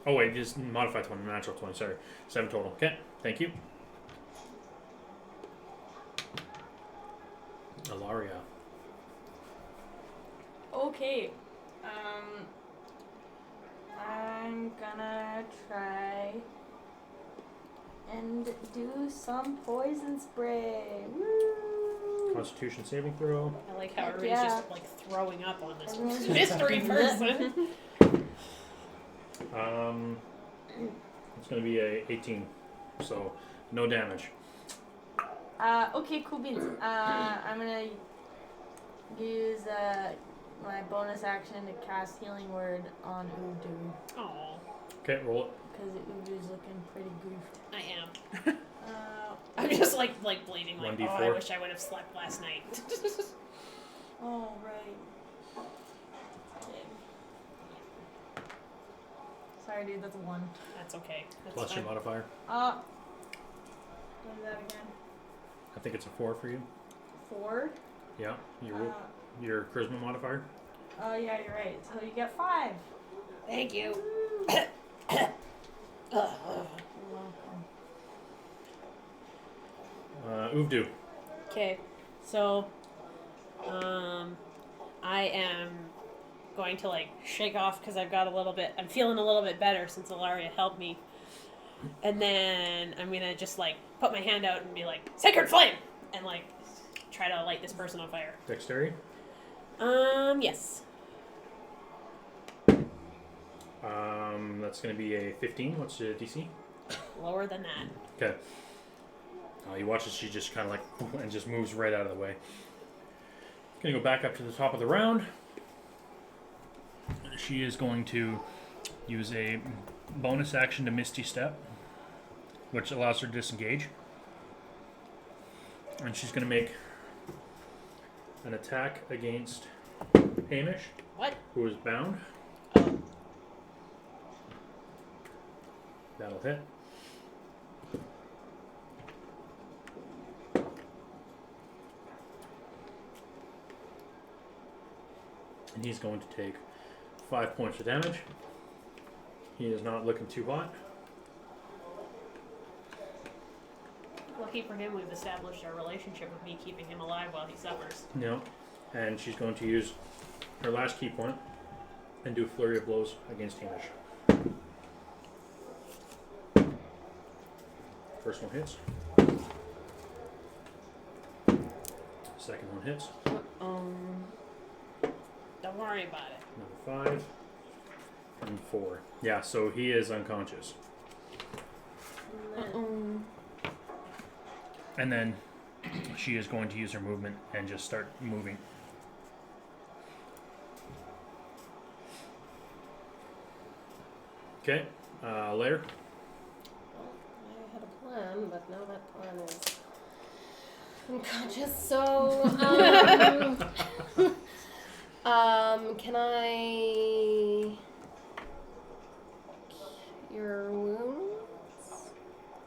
Oh wait, just modified 20, natural 20, sorry. 7 total. Okay, thank you. Ilaria. Okay. I'm gonna try and do some poison spray. Woo! Constitution saving throw. I like how Heck everybody's yeah. just like throwing up on this Everyone's mystery person. It's going to be a 18, so no damage. Okay, cool beans. I'm gonna use my bonus action to cast Healing Word on Udu. Oh, Okay, roll it. Because Udu's looking pretty goofed. I am. I'm just like bleeding. Like, 1d4. oh, I wish I would have slept last night. Oh, right. Okay. Sorry, dude, that's a 1. That's okay. That's Plus your fine. modifier. What is that again? I think it's a 4 for you. 4? Yeah, your charisma modifier. Oh, yeah, you're right. So you get 5. Thank you. You're welcome. Uvdu. Okay, so I am going to like shake off because I'm feeling a little bit better since Ilaria helped me. And then I'm gonna just like put my hand out and be like, Sacred Flame! And like try to light this person on fire. Dexterity. Yes. That's going to be a 15. What's the DC? Lower than that. Okay. You watch as she just kind of like and just moves right out of the way. Going to go back up to the top of the round. She is going to use a bonus action to Misty Step, which allows her to disengage. And she's going to make an attack against Hamish, What? who is bound. That'll hit. And he's going to take 5 points of damage. He is not looking too hot. Lucky for him, we've established our relationship with me keeping him alive while he suffers. No. And she's going to use her last key point and do a flurry of blows against Hamish. First one hits. Second one hits. Don't worry about it. Number 5 and 4. Yeah, so he is unconscious. And then she is going to use her movement and just start moving. Okay, Lair. I had a plan, but now that plan is unconscious. So, can I cure wounds?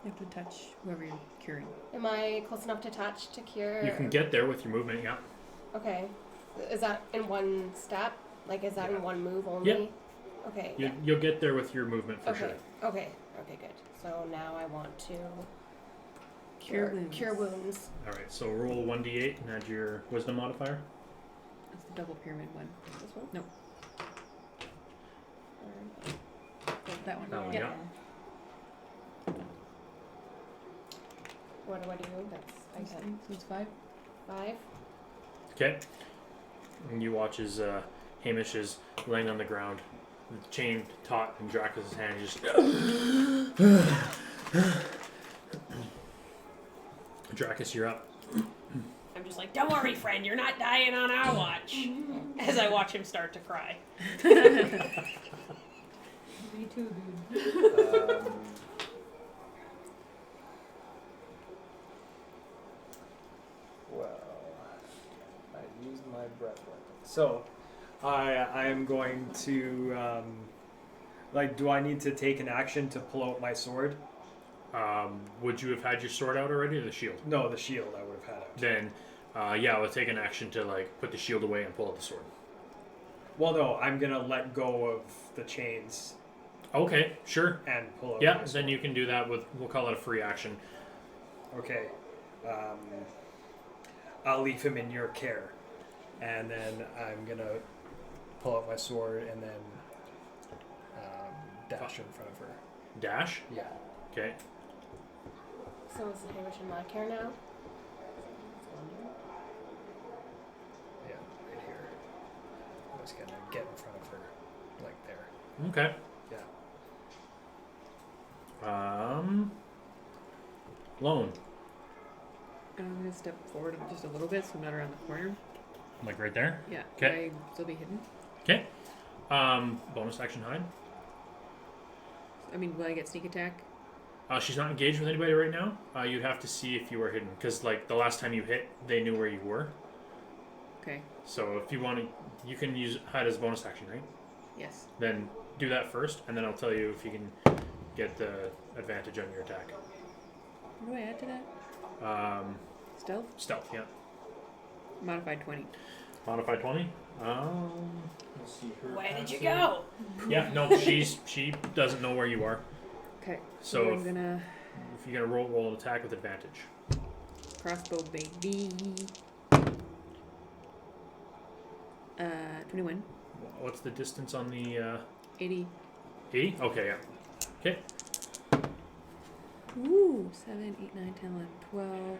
You have to touch whoever you're curing. Am I close enough to touch to cure? You can get there with your movement, yeah. Okay. Is that in one step? Like, is that in one move only? Yep. Okay. You'll get there with your movement for sure. Okay. Okay, good. So now I want to Cure wounds. Cure wounds. Alright, so roll 1d8 and add your wisdom modifier. That's the double pyramid one. This one? No. That one. That one, Yeah. yeah. What do I do? That's So it's 5. 5. Okay. And you watch as Hamish is laying on the ground, the chain taut in Dracus' hand, just Dracus, you're up. I'm just like, don't worry, friend, you're not dying on our watch. As I watch him start to cry. Me too, dude. Well, I used my breath weapon. So, I am going to, do I need to take an action to pull out my sword? Would you have had your sword out already, or the shield? No, the shield I would have had out. Then, yeah, we'll take an action to put the shield away and pull out the sword. Well, no, I'm gonna let go of the chains Okay, sure. and pull out Yeah, my then sword. you can do that with, we'll call it a free action. Okay. I'll leave him in your care. And then I'm gonna pull out my sword and then dash in front of her. Dash? Yeah. Okay. So is Hamish in my care now? Yeah, right here. I'm just gonna get in front of her, like there. Okay. Yeah. Lone. And I'm gonna step forward just a little bit, so I'm not around the corner. Like right there? Yeah. 'Kay. Can I still be hidden? Okay. Bonus action hide. I mean, will I get sneak attack? She's not engaged with anybody right now. You'd have to see if you were hidden, because the last time you hit, they knew where you were. Okay. So if you want to, you can use hide as a bonus action, right? Yes. Then do that first, and then I'll tell you if you can get the advantage on your attack. What do I add to that? Stealth? Stealth, yeah. Modified 20. Modified 20. Let's see her. Where did you passive. go? Yeah, no, she doesn't know where you are. Okay. So I'm gonna if you're gonna roll an attack with advantage. crossbow baby. 21. What's the distance on the 80. 80? Okay, yeah. Okay. Ooh, 7, 8, 9, 10, 11, 12,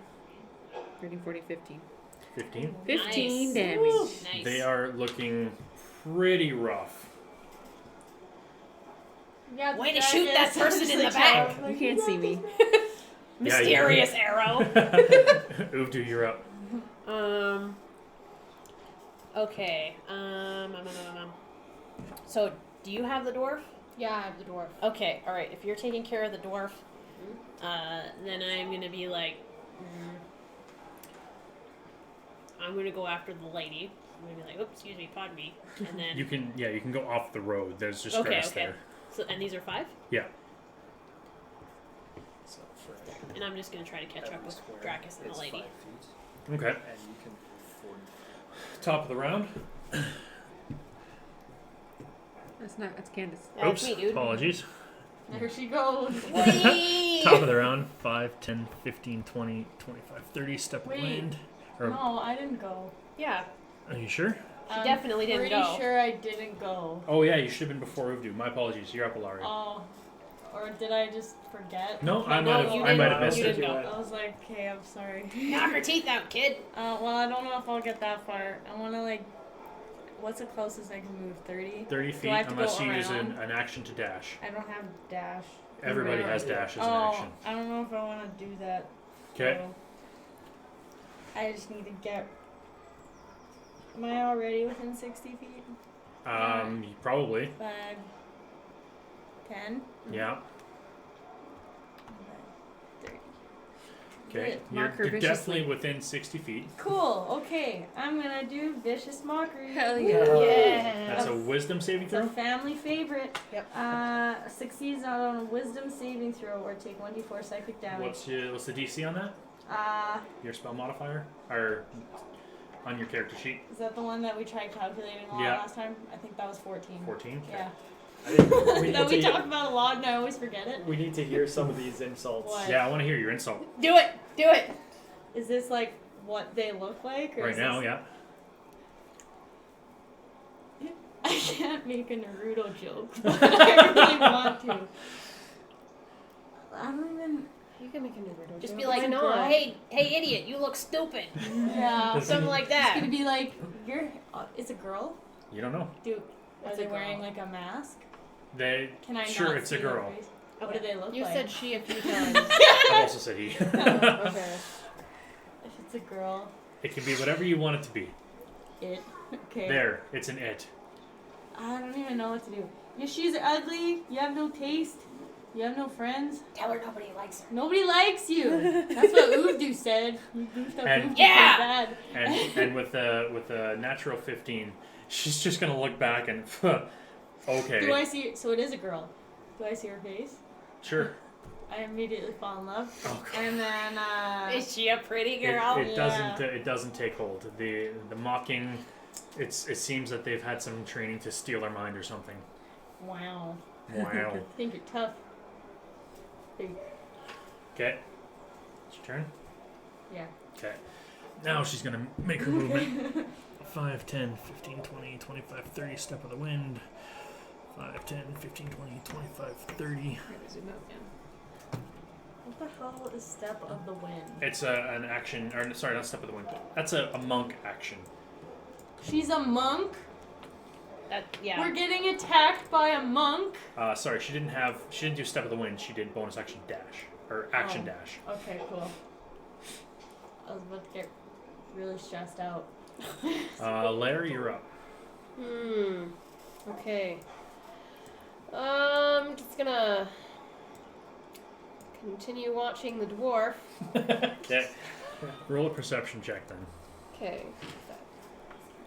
13, 14, 15. 15. 15 Nice. damage. Woo, nice. They are looking pretty rough. Yeah, Way to shoot that dragon. person in the back. You can't see me. Mysterious arrow. Uvdu, you're up. Okay. So, do you have the dwarf? Yeah, I have the dwarf. Okay, alright. If you're taking care of the dwarf, then I'm gonna be like, I'm gonna go after the lady. I'm gonna be like, oops, excuse me, pardon me. And then, You can go off the road. There's just Okay, grass okay. there. so, and these are 5? Yeah. So for And I'm just gonna try to catch every up with square, Dracus and the it's lady. 5 feet, Okay. and you can move 40. Top of the round. That's Candace. That's Oops. me, dude. Apologies. There she goes. Whee! Top of the round. 5, 10, 15, 20, 25, 30. Step of Wait. wind. Or, No, I didn't go. Yeah, Are you sure? she definitely didn't pretty go. sure I didn't go. Oh, yeah, you should have been before Uvdu. My apologies. You're up, Ilaria. Oh. Or did I just forget? No, Okay, I might have. you I might have didn't- missed you it. didn't go. I was like, okay, I'm sorry. Knock her teeth out, kid. Well, I don't know if I'll get that far. I want to, like, what's the closest I can move? 30? 30 feet, I have to unless go you use around? an action to dash. I don't have dash. Everybody Right. has dash as an Oh, action. I don't know if I want to do that. Okay. So I just need to get. Am I already within 60 feet? Probably. 5, 10, Yeah. 30. Okay. Good. You're, Mark her you're viciously. definitely within 60 feet. Cool. Okay, I'm gonna do vicious mockery. Hell Woo. yeah. Yeah. That's a wisdom saving It's a throw. family favorite. Yep. Succeeds not on a wisdom saving throw or take 1d4 psychic damage. What's the DC on that? Is Your spell modifier? Or on your character sheet? that the one that we tried calculating a lot Yeah. last time? I think that was 14. 14? Okay. Yeah. I think we That we need to talk about a lot and I always forget it. we need to hear some of these insults. What? Yeah, I want to hear your insult. Do it. Do it. Is this like what they look like? Or Right is now, this... yeah. I can't make a Naruto joke, but I really want to. I don't even. You can make a Naruto Just joke. be like, Why not? hey, idiot, you look stupid. Yeah. Something like It's that. gonna be like, you're. It's a girl? You don't know. Dude, are It's they a girl. wearing like a mask? They. Can I Sure, not it's a see their girl. face? What do they look You like? said she a few times. I've also said he. Okay. If it's a girl, It can be whatever you want it to be. it. Okay. There, it's an it. I don't even know what to do. Your shoes are ugly. You have no taste. You have no friends. Tell her nobody likes her. Nobody likes you. That's what Uvdu said. You goofed up And- Uvdu Yeah! bad. And with a natural 15, she's just gonna look back and okay. Do I see? So it is a girl. Do I see her face? Sure. I immediately fall in love. Oh, God. And then Is she a pretty It, girl? it Yeah. doesn't it doesn't take hold. The mocking, it seems that they've had some training to steal our mind or something. wow. Wow. I think you're tough. Okay. It's your turn. Yeah. Okay. Now she's gonna make her movement. 5, 10, 15, 20, 25, 30. Step of the wind. 5, 10, 15, 20, 25, 30. What the hell is Step of the Wind? It's an action, or sorry, not step of the wind. That's a monk action. She's a monk. Yeah. We're getting attacked by a monk. Sorry, she didn't do step of the wind. She did bonus action dash or action Oh. dash. Okay, cool. I was about to get really stressed out. Larry, you're up. Okay. Just gonna continue watching the dwarf. Okay. Roll a perception check then. Okay.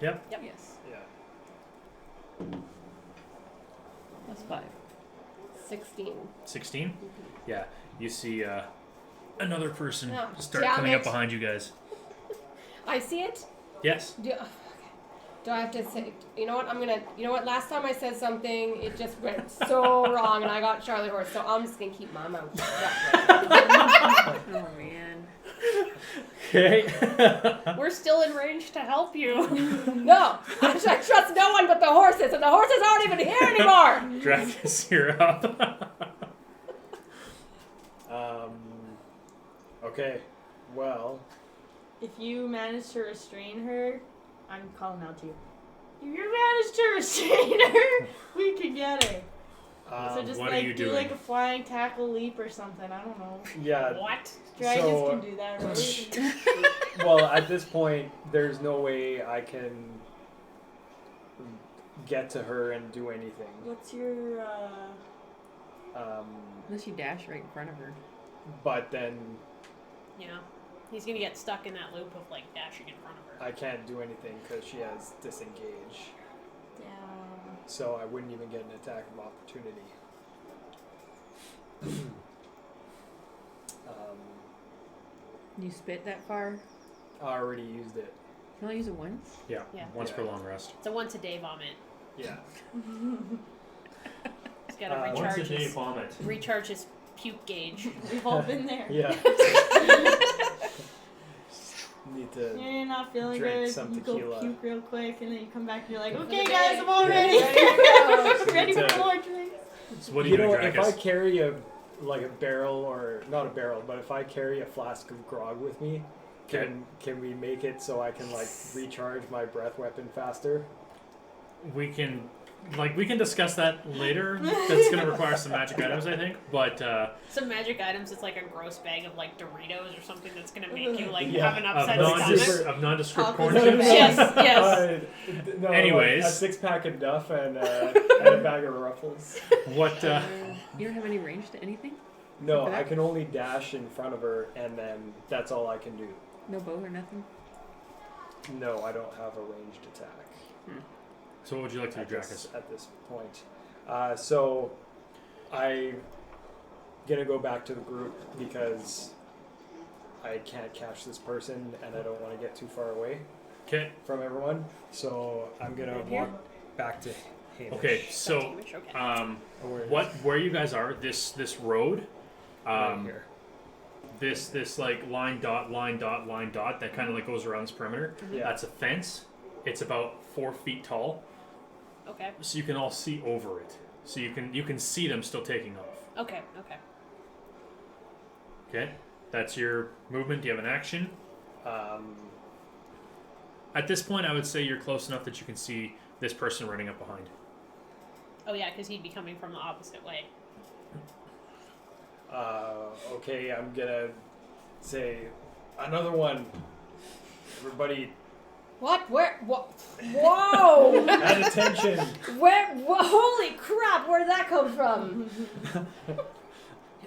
Yep. Yes. Yeah. That's 5. 16. 16. Yeah. You see another person Oh, start damn coming up it. behind you guys. I see it. Yes. Do I have to say? You know what? You know what? Last time I said something, it just went so wrong, and I got Charlie horse. So I'm just gonna keep my mouth shut. Oh man. Okay. We're still in range to help you. No, I trust no one but the horses, and the horses aren't even here anymore. Drakus, you're up. Okay. Well, If you manage to restrain her, I'm calling out to you. If you manage to restrain her, we can get her. So just what are you like do doing? like a flying tackle leap or something. I don't know. yeah. What? Dragons So- can do that, right? Well, at this point, there's no way I can get to her and do anything. What's your Unless you dash right in front of her. But then Yeah. He's gonna get stuck in that loop of like dashing in front of her. I can't do anything because she has disengage. damn. So I wouldn't even get an attack of opportunity. You spit that far? You I already used it. can only use it once? Yeah, Yeah. once Yeah. per long rest. It's a once a day vomit. Yeah. He's gotta Once a Once a recharge day his vomit. recharge his puke gauge. We've all been there. Yeah. Need to. You're not feeling Drink good. some You tequila. go puke real quick, and then you come back and you're like, For okay, the guys, day. I'm all ready. Ready Need for to- more drinks. So what do You you do, know, if I Drakus? carry a barrel, or not a barrel, but if I carry a flask of grog with me, can we make it so I can like recharge my breath weapon faster? We can discuss that later. That's gonna require some magic items, I think. But Some magic items. It's like a gross bag of like Doritos or something that's gonna make you like Yeah. have an of, upset nondescript, stomach. of nondescript Opposite corn of chips. Yes, yes. No, Anyways. like a 6-pack of Duff and a bag of Ruffles. What? You don't have any range to anything? No, For that? I can only dash in front of her, and then that's all I can do. No bow or nothing? No, I don't have a ranged attack So what would you like to do, at Drakus? this point. So I'm gonna go back to the group because I can't catch this person, and I don't want to get too far away Okay. from everyone. So I'm gonna Right here? walk back to Hamish. Okay. So Okay. where you guys are, this road, Right here. this like line dot that kind of like goes around this perimeter. Yeah. That's a fence. It's about 4 feet tall, Okay. so you can all see over it. So you can see them still taking off. Okay. Okay. Okay. That's your movement. Do you have an action? Um, At this point, I would say you're close enough that you can see this person running up behind. Oh yeah, because he'd be coming from the opposite way. okay, I'm gonna say another one. Everybody, What? Where? What? Whoa! at attention. Holy crap! Where did that come from?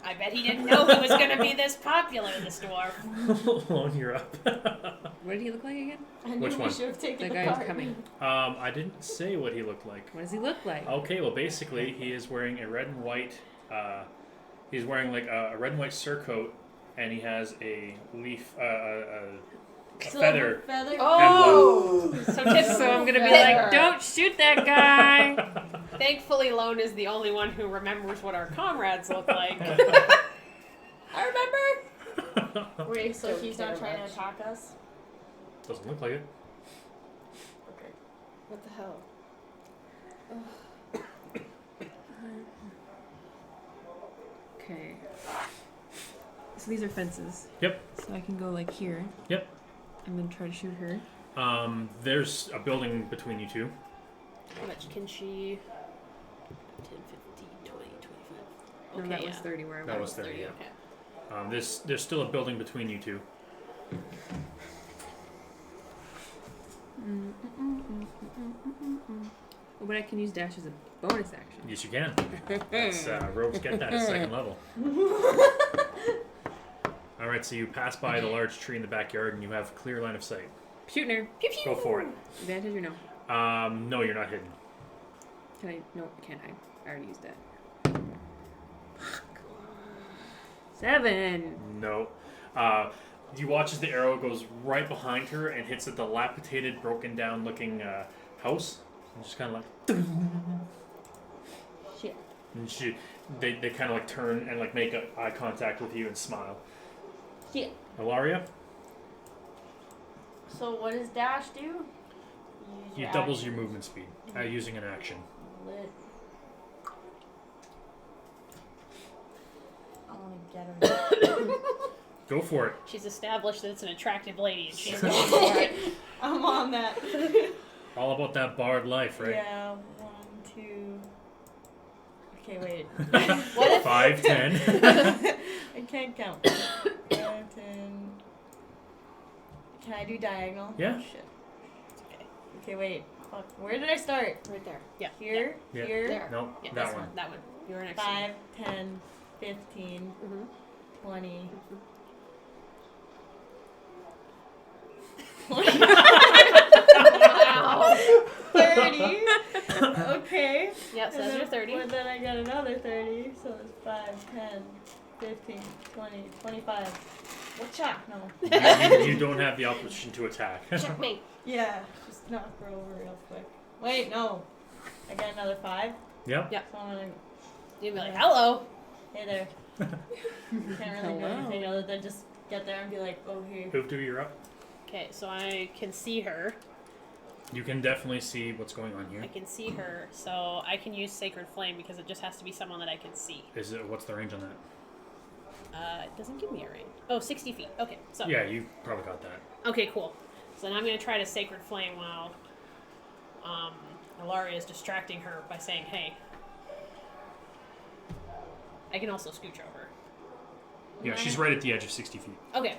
I bet he didn't know he was gonna be this popular, this dwarf. Lone, you're up. What did he look like again? I knew Which we one? should have taken The the guy who's card. coming. I didn't say what he looked like. What does he look like? Okay, well, basically, he is wearing a red and white. He's wearing like a red and white surcoat, and he has a leaf, a feather. Feather. Oh! So typically, So I'm gonna be Feather. like, don't shoot that guy! thankfully, Lone is the only one who remembers what our comrades look like. I remember. Wait, so Don't he's care not trying much. to attack us? Doesn't look like it. Okay. What the hell? Okay. So these are fences. Yep. So I can go like here. Yep. And then try to shoot her. There's a building between you two. How much can she? 10, 15, 20, 25. No, Okay, that yeah. was 30 where I That was. was 30, yeah. Okay. There's still a building between you two. Oh, but I can use dash as a bonus action. Yes, you can. That's, rogues get that at second level. All right, so you pass by the large tree in the backyard, and you have clear line of sight. Shooting her. Pew pew. Go for it. Advantage or no? No, you're not hidden. Can I? No, I can't hide. I already used that. 7. No. You watch as the arrow goes right behind her and hits a dilapidated, broken down looking house. And just kind of like. Shit. And they kind of like turn and like make eye contact with you and smile. Shit. Ilaria? So what does dash do? Use It doubles your movement speed using an action. Lit. I want to get her. Go for it. She's established that it's an attractive lady, and she's going for it. I'm on that. All about that barred life, right? Yeah, 1, 2. Okay, wait. What if 5, 10. I can't count. 5, 10. Can I do diagonal? Yeah. Oh, shit. Okay, wait. Fuck. Where did I start? Right there. Yeah. Here? Yeah. Here? There. No, Yeah, that this one. That one. You were next. to me. 5, 10, 15, Mhm. 20. Wow. 30. Okay. Yep, so that's your 30. Well, then I got another 30. So it's 5, 10, 15, 20, 25. What shot? No. You don't have the option to attack. Checkmate. Yeah. Just knock her over real quick. Wait, no. I got another 5. Yep. Yep. So I'm gonna. You'd be like, hello. Hey there. Can't really do anything other than just get there and be like, oh, here. Hoofdu, you're up. Okay, so I can see her. You can definitely see what's going on I here. can see her, so I can use Sacred Flame because it just has to be someone that I can see. What's the range on that? It doesn't give me a range. Oh, 60 feet. Okay, so. Yeah, you probably got that. Okay, cool. So then I'm going to try to Sacred Flame while Ilaria is distracting her by saying, hey. I can also scooch over. Yeah, she's right at the edge of 60 feet. Okay.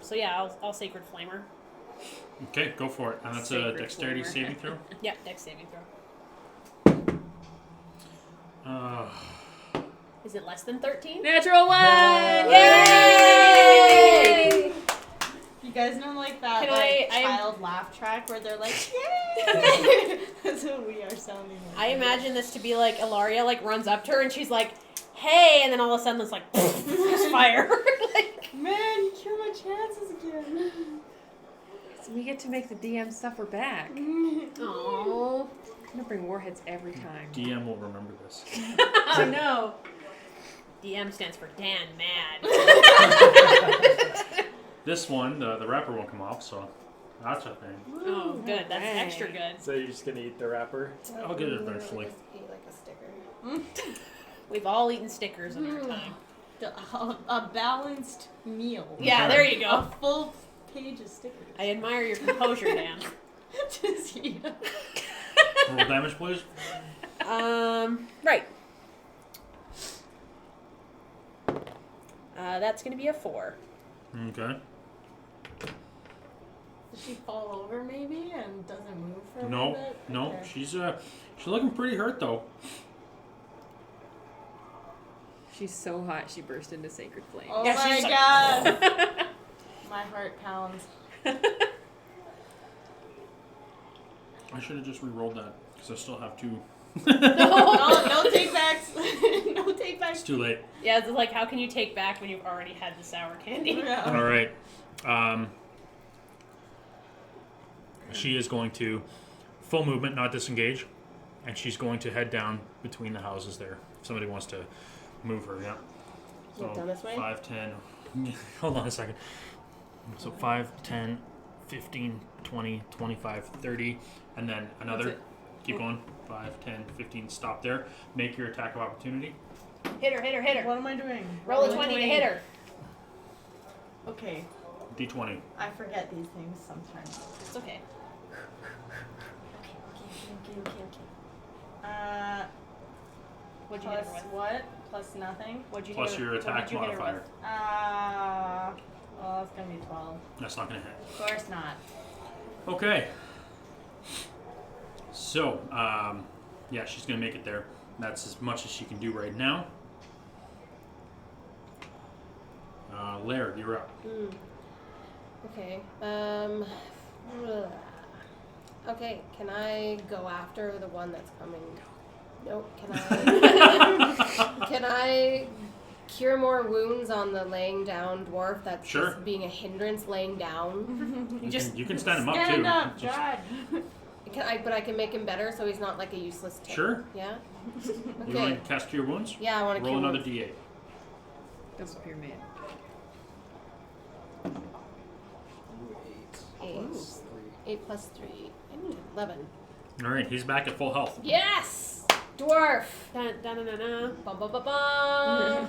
So yeah, I'll Sacred Flame her. Okay, go for it. And that's a Sacred dexterity Flamer. saving throw. Yeah, Dex saving throw. Is it less than 13? Natural 1! Yay! You guys know like that Can like I- child laugh track where they're like, yay! That's what we are sounding like. I imagine this to be like Ilaria like runs up to her and she's like, hey, and then all of a sudden it's like fire. Like, Man, you killed my chances again. So we get to make the DM suffer back. oh. I'm gonna bring warheads every time. DM will remember this. Oh no! DM stands for Dan Mad. This one, the wrapper won't come off, so that's a thing. Oh, good. That's Alright. extra good. So you're just gonna eat the wrapper? I'll get it eventually. Just eat like a sticker. We've all eaten stickers in our time. A balanced meal. Yeah, there you A go. full page of stickers. I admire your composure, Dan. Just eat them. Roll damage, please. Right. That's gonna be a 4. Okay. Does she fall over maybe and doesn't move for a No, little bit? no, Okay. she's looking pretty hurt though. She's so hot she burst into sacred flame. Oh Yeah, my she's like- god. My heart pounds. I should have just re-rolled that because I still have 2. No take backs. No take It's backs. too late. Yeah, it's like, how can you take back when you've already had the sour candy? Yeah. All right. She is going to full movement, not disengage, and she's going to head down between the houses there. If somebody wants to move her, yeah. Look down this way? 5, 10. Hold on a second. So 5, 10, 15, 20, 25, 30, and then another. That's it. Keep going. 5, 10, 15. Stop there. Make your attack of opportunity. Hit her, hit her, hit her. What am I doing? Roll a 20 to hit her. Okay. D20. I forget these things sometimes. It's okay. What'd you hit Plus her with? what? Plus nothing? What'd you Plus hit her, your what attack did you hit her modifier. with? Well, that's gonna be 12. That's not going to hit. Of course not. Okay. So, yeah, she's going to make it there. That's as much as she can do right now. Laird, you're up. Okay. Okay, can I go after the one that's coming? Nope. Can I? Can I cure more wounds on the laying down dwarf that's Sure. just being a hindrance laying down? You can stand him up Stand too. up, Just- God. But I can make him better so he's not like a useless tick. Sure. Yeah? You Okay. want to cast Cure Wounds? Yeah, I want to Roll cure another wounds. D8. Disappear man. 8. plus 3. 8 plus 3. 11. All right, he's back at full health. Yes! Dwarf! Dun, dun, dun, dun, dun. Bum, bum, bum, bum.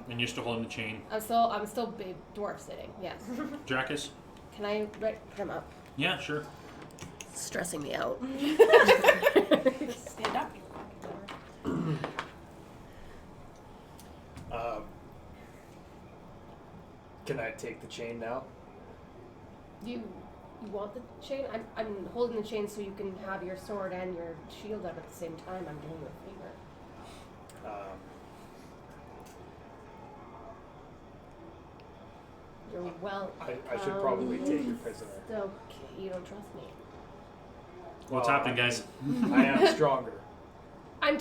And you're still holding the chain. I'm still big dwarf sitting, yes. Jackus? Can I put him up? Yeah, sure. It's stressing me out. Stand up. Can I take the chain now? You want the chain? I'm holding the chain so you can have your sword and your shield up at the same time. I'm doing you a favor. You're well. I should probably take your prisoner. Okay, you don't trust me. What's Well, happening, guys? I am stronger. I'm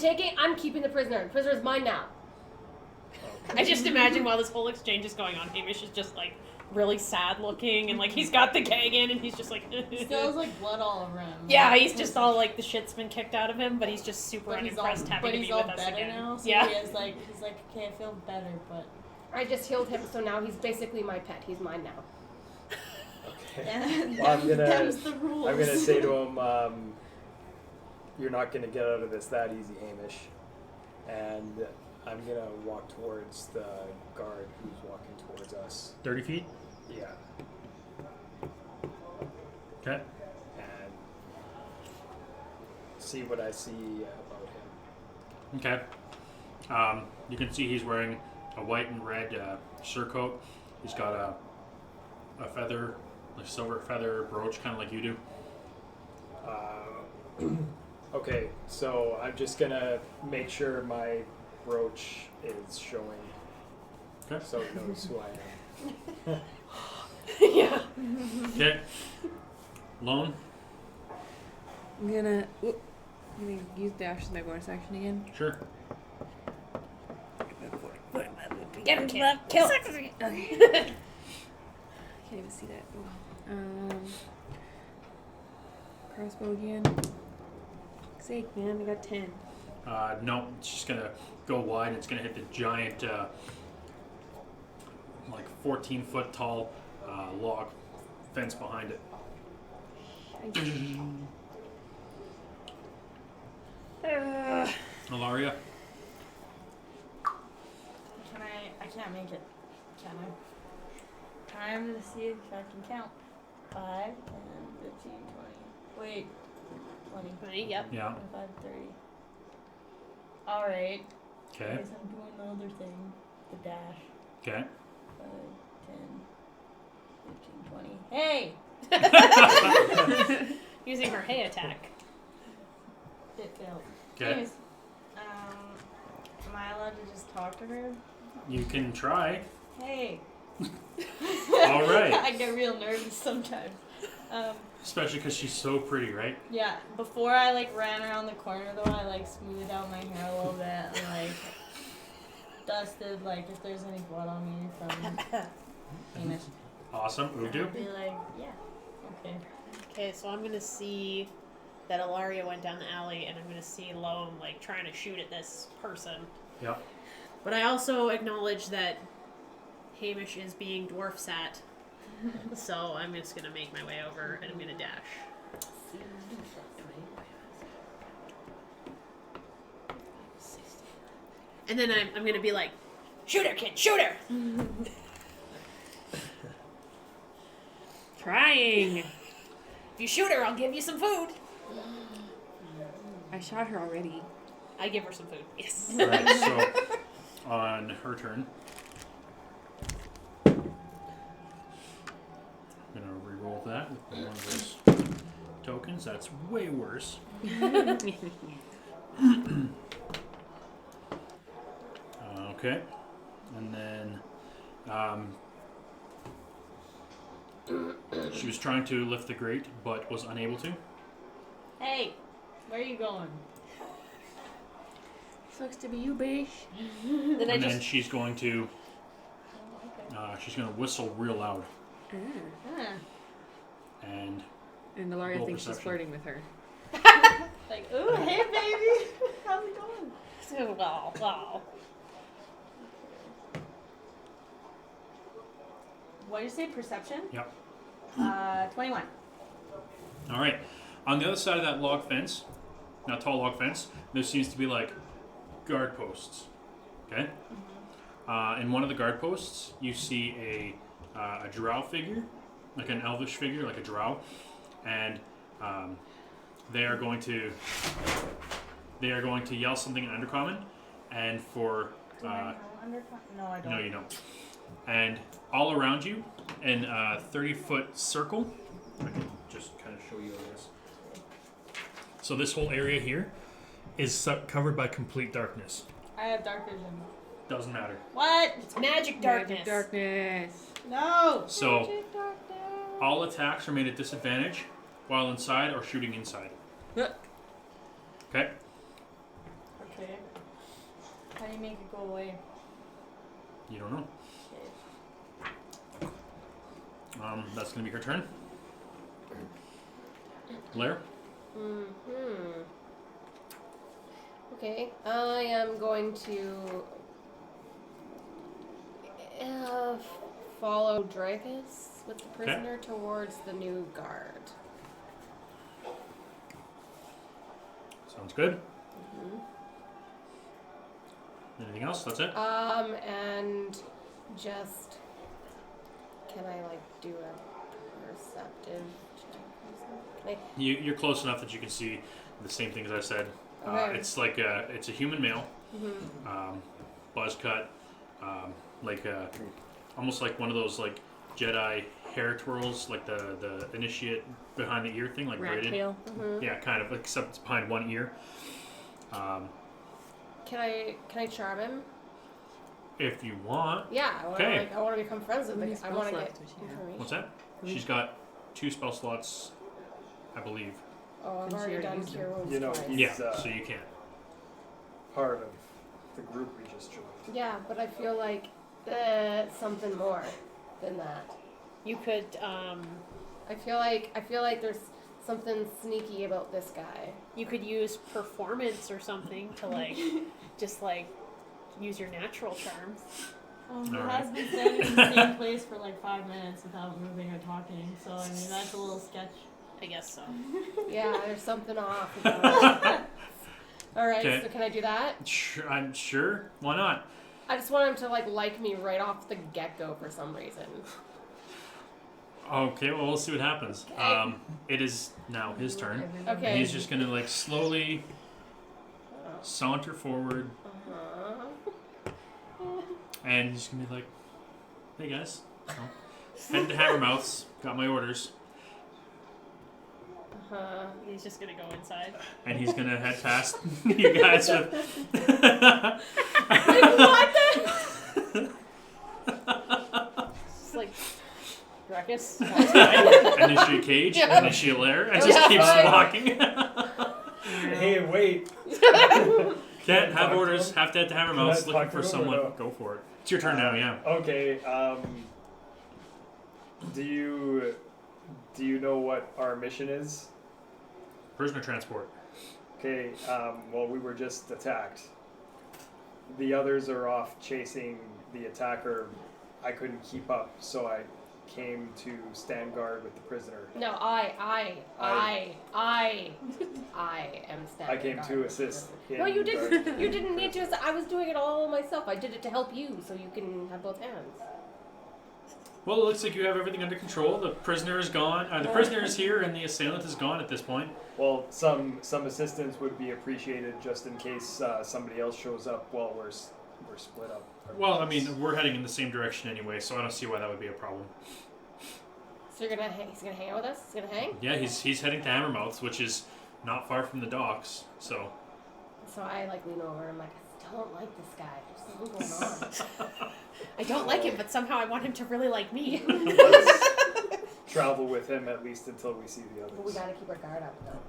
keeping the prisoner. The prisoner is mine now. I just imagine while this whole exchange is going on, Hamish is just like really sad looking and like he's got the gag in and he's just like Smells like blood all around. yeah, he's just all like the shit's been kicked out of him, but he's just super But he's all, unimpressed happy but to he's be all with us better again. now. So Yeah. he's like, okay, I feel better, but I just healed him, so now he's basically my pet. He's mine now. Okay. Well, them's the rules. I'm gonna say to him, "You're not gonna get out of this that easy, Hamish." And I'm gonna walk towards the guard who's walking towards us. 30 feet? Yeah. Okay. And see what I see about him. Okay. You can see he's wearing a white and red surcoat. He's got a feather, a silver feather brooch, kind of like you do. Okay, so I'm just gonna make sure my brooch is showing, Okay. so it knows who I am. Yeah. Okay. Lone? I'm gonna use dash as my bonus action again. Sure. Get him, kid. Kill him. Okay. Can't even see that. Crossbow again. Sake, man, I got 10. No, it's just gonna go wide and it's gonna hit the giant, like 14-foot tall log fence behind it. Ilaria? I can't make it. Can I? I'm gonna see if I can count. 5, 10, 15, 20. Wait. 20. Yep. Yeah. 25, 30. Alright. Okay. Guess I'm doing the other thing. The dash. Okay. 5, 10, 15, 20. Hey! Using her hay attack. It failed. Okay. Anyways, am I allowed to just talk to her? You can try. Hey. All right. I get real nervous sometimes. Especially because she's so pretty, right? Yeah, before I ran around the corner though, I smoothed out my hair a little bit and dusted if there's any blood on me from Hamish. Awesome. Udo? I'd be like, yeah, okay. Okay, so I'm gonna see that Ilaria went down the alley, and I'm gonna see Lone trying to shoot at this person. Yep. But I also acknowledge that Hamish is being dwarf sat, so I'm just gonna make my way over and I'm gonna dash. And then I'm gonna be like, shoot her, kid, shoot her! Trying! If you shoot her, I'll give you some food. I shot her already. I give her some food. Yes. Alright, so on her turn, I'm gonna re-roll that with one of those tokens. That's way worse. Okay, and then she was trying to lift the grate, but was unable to. Hey, where are you going? Sucks to be you, bitch. Then I And then just she's going to whistle real loud, and And Ilaria Roll thinks she's perception. flirting with her. Ooh, hey baby, how's it going? wow. What did you say? Perception? Yep. 21. All right. On the other side of that log fence, that tall log fence, there seems to be like guard posts. Okay. In one of the guard posts, you see a drow figure, like an elvish figure, like a drow, and they are going to yell something in Undercommon, and for No, I don't. no, you don't. And all around you, in a 30-foot circle, I can just kind of show you this. So this whole area here is covered by complete darkness. I have dark vision. Doesn't matter. What? It's magic darkness. Darkness. No. So Magic darkness. all attacks are made at disadvantage while inside or shooting inside. Okay? Okay. How do you make it go away? You don't know. That's going to be her turn. Blair? Okay, I am going to follow Dracus with the prisoner towards the new guard. Sounds good. Anything else? That's it? And just can I do a perceptive check or something? You're close enough that you can see the same things I said. Okay. It's like it's a human male, buzz cut, almost like one of those like Jedi hair twirls, like the initiate behind the ear thing, like Rat braided. tail. Yeah, kind of, except it's behind one ear. Can I charm him? If you want. Yeah, I Okay. want to become friends with How many him. I want to spell get slots does she have? information. What's that? She's got 2 spell slots, I believe. Oh, I've And she already already done used cure them. wounds You know, twice. He's, Yeah, so you can't. part of the group we just joined. Yeah, but I feel like something more than that. You could, I feel like there's something sneaky about this guy. you could use performance or something to just use your natural charms. He Alright. has been standing in the same place for 5 minutes without moving or talking, so I mean that's a little sketch. I guess so. Yeah, there's something off about it. All right, Okay. so can I do that? I'm sure. Why not? I just want him to like me right off the get-go for some reason. Okay, well, we'll see what happens. Okay. It is now his turn. Okay. And he's just going to slowly saunter forward, and he's going to be like, hey guys, head to Hammermouth's, got my orders. He's just gonna go inside. And he's going to head past you guys with... It's like Dracus. Initiate cage, initiate lair, and just keeps walking. Hey, wait. Can't have Talk to orders, him? have to head to Can I Hammermouth's, looking talk to for him or someone. no? Go for it. It's your turn now, yeah. Okay. Do you know what our mission is? Prisoner transport. Okay. Well, we were just attacked. The others are off chasing the attacker. I couldn't keep up, so I came to stand guard with the prisoner. No, I am standing. I came guard. to assist. No, you didn't. guarding You the didn't need to. prisoner. I was doing it all myself. I did it to help you, so you can have both hands. Well, it looks like you have everything under control. The prisoner is gone. The prisoner is here, and the assailant is gone at this point. Well, some assistance would be appreciated just in case somebody else shows up while we're split up. Well, I mean, we're heading in the same direction anyway, so I don't see why that would be a problem. So you're gonna he's gonna hang out with us. He's gonna hang. Yeah, he's heading to Hammermouth's, which is not far from the docks. So So I lean over and I'm like, I don't like this guy. There's something going on. I don't like him, but somehow I want him to really like me. Let's travel with him at least until we see the others. But we gotta keep our guard up though.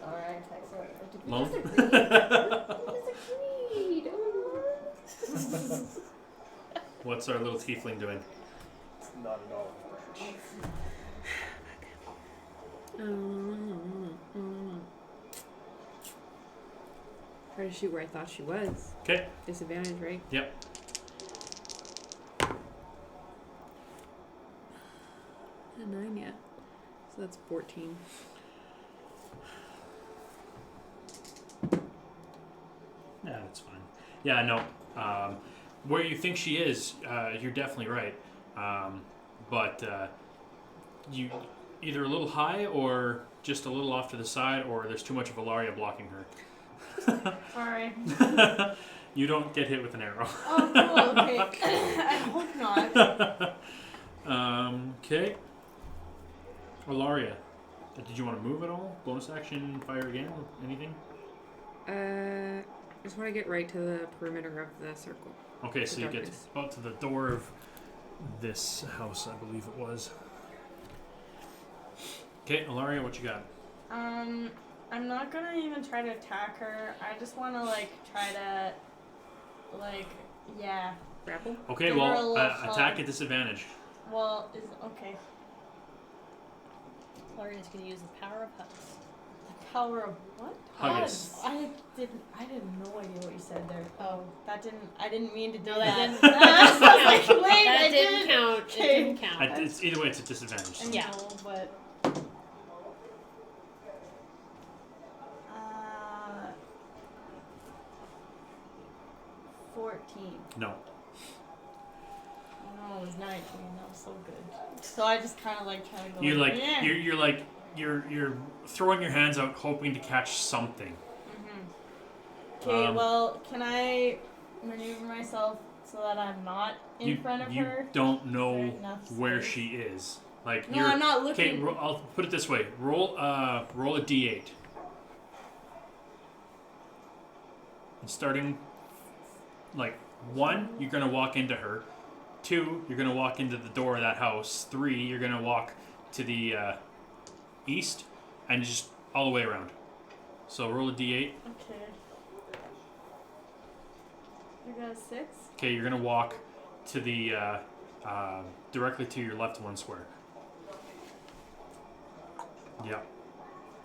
All right. Excellent. Lone? We disagreed. what's our little tiefling doing? Not at all. Try to shoot where I thought she was. Okay. Disadvantage, right? Yep. So that's 14. Yeah, that's fine. Yeah, no. Where you think she is, you're definitely right. But you either a little high or just a little off to the side, or there's too much of Ilaria blocking her. Sorry. You don't get hit with an arrow. Oh, cool. Okay. I hope not. Okay. Ilaria, did you want to move at all? Bonus action, fire again, anything? I just want to get right to the perimeter of the circle. Okay, so you get darkness. about to the door of this house, I believe it was. Okay, Ilaria, what you got? I'm not gonna even try to attack her. I just wanna try to Grapple? Okay, Give her a well, little attack hug. at disadvantage. Well, is okay. Gloria's gonna use the power of hugs. The power of what? Huggis. I didn't no idea what you said there. Oh, I didn't mean to do No, that. that didn't. I was like, wait, That I didn't count. It Okay. didn't count. It's, either way, it's a disadvantage. So. Yeah. No, but 14. No. No, it was 19. That was so good. So I just kind of try to go. You're like yeah. you're throwing your hands out, hoping to catch something. Okay, well, can I maneuver myself so that I'm not in front of you her? don't know Is there enough where space? she is. Like No, you're. I'm not Okay, looking. I'll put it this way: roll a d8. And starting, 1, you're gonna walk into her. 2, you're gonna walk into the door of that house. 3, you're gonna walk to the east, and just all the way around. So roll a d8. Okay. I got a 6. Okay, you're gonna walk to the directly to your left 1 square. Yeah.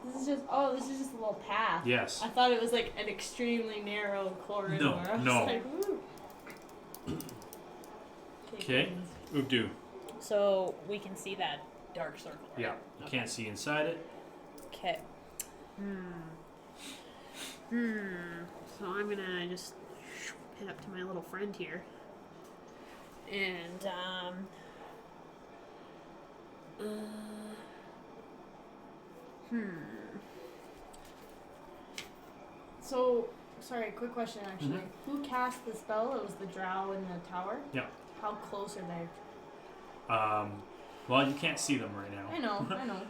This is just a little path. Yes. I thought it was an extremely narrow corridor. No, I was no. like, ooh. Okay. Ubdu. So we can see that dark circle. Right? Yeah. You can't see inside it. Okay. So I'm gonna just head up to my little friend here. And So, sorry, quick question actually. Who cast the spell? It was the drow in the tower? Yeah. How close are they? Well, you can't see them right now. I know.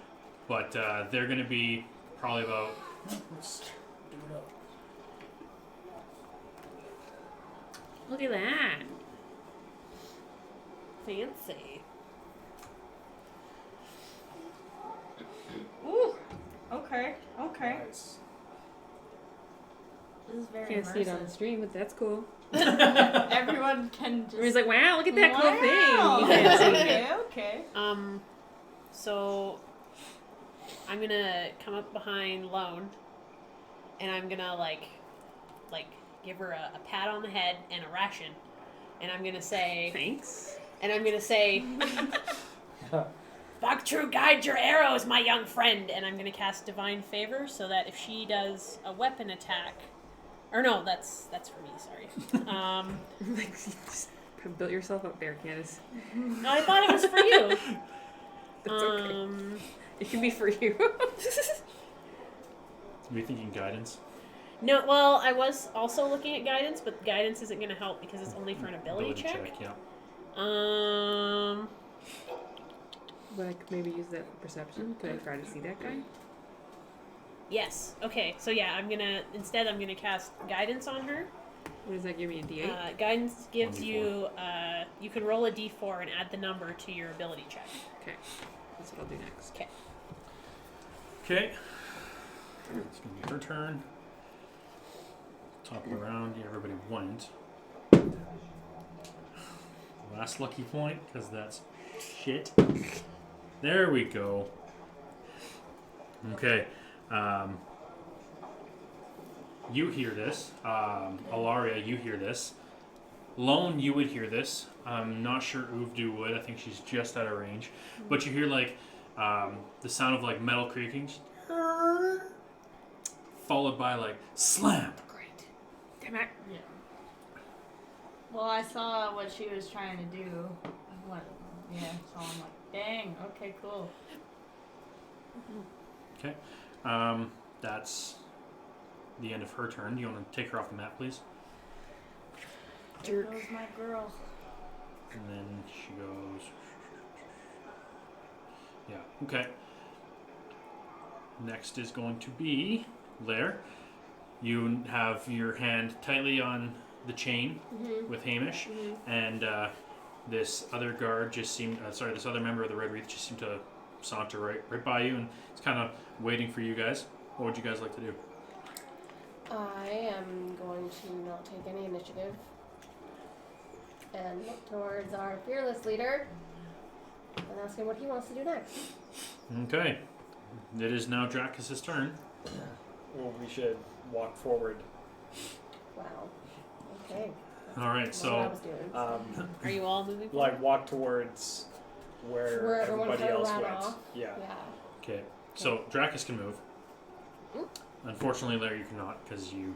But they're gonna be probably about. look at that. Fancy. Ooh. Okay. Nice. This is very Can't see it on the immersive. stream, but that's cool. Everyone can just. Everyone's like, wow, look at that cool thing. Wow. You can't see it. Okay. So I'm gonna come up behind Lone, and I'm gonna give her a pat on the head and a ration, and I'm gonna say, Thanks. "Fuck true, guide your arrows, my young friend," and I'm gonna cast Divine Favor so that if she does a weapon attack, or no, that's for me. Sorry. Like, you just built yourself up there, Candace. No, I thought it was for you. That's okay. It can be for you. Are you thinking guidance? No, well, I was also looking at guidance, but guidance isn't going to help because it's only for an ability check. Yeah. But I could maybe use that for perception. Could I try to see that guy? Yes. Okay. So yeah, I'm gonna cast guidance on her. What does that give me, a D8? Guidance gives 1d4. you you can roll a d4 and add the number to your ability check. Okay. That's what I'll do next. Okay. Okay. It's gonna be her turn. Topple around. Yeah, everybody went. Last lucky point, because that's shit. There we go. Okay. You hear this. Ilaria, you hear this. Lone, you would hear this. I'm not sure Uvdu would. I think she's just out of range. But you hear the sound of like metal creaking, followed by like slam. Great. Damn it. Yeah. Well, I saw what she was trying to do. What? Yeah. So I'm like, dang. Okay. Cool. That's the end of her turn. Do you want to take her off the map, please? There goes my girl. And then she goes. Yeah. Okay. Next is going to be Lair. You have your hand tightly on the chain with Hamish, and this other guard just seemed. This other member of the Red Wreath just seemed to saunter right by you, and it's kind of waiting for you guys. What would you guys like to do? I am going to not take any initiative and look towards our fearless leader and ask him what he wants to do next. Okay. It is now Dracus' turn. Well, we should walk forward. Wow. Okay. All right, That's what I so was doing. Are you all moving forward? Like walk towards where everyone everybody kinda else ran went. off. Yeah. Yeah. okay. So Dracus can move. Mm. Unfortunately, Larry, you cannot because you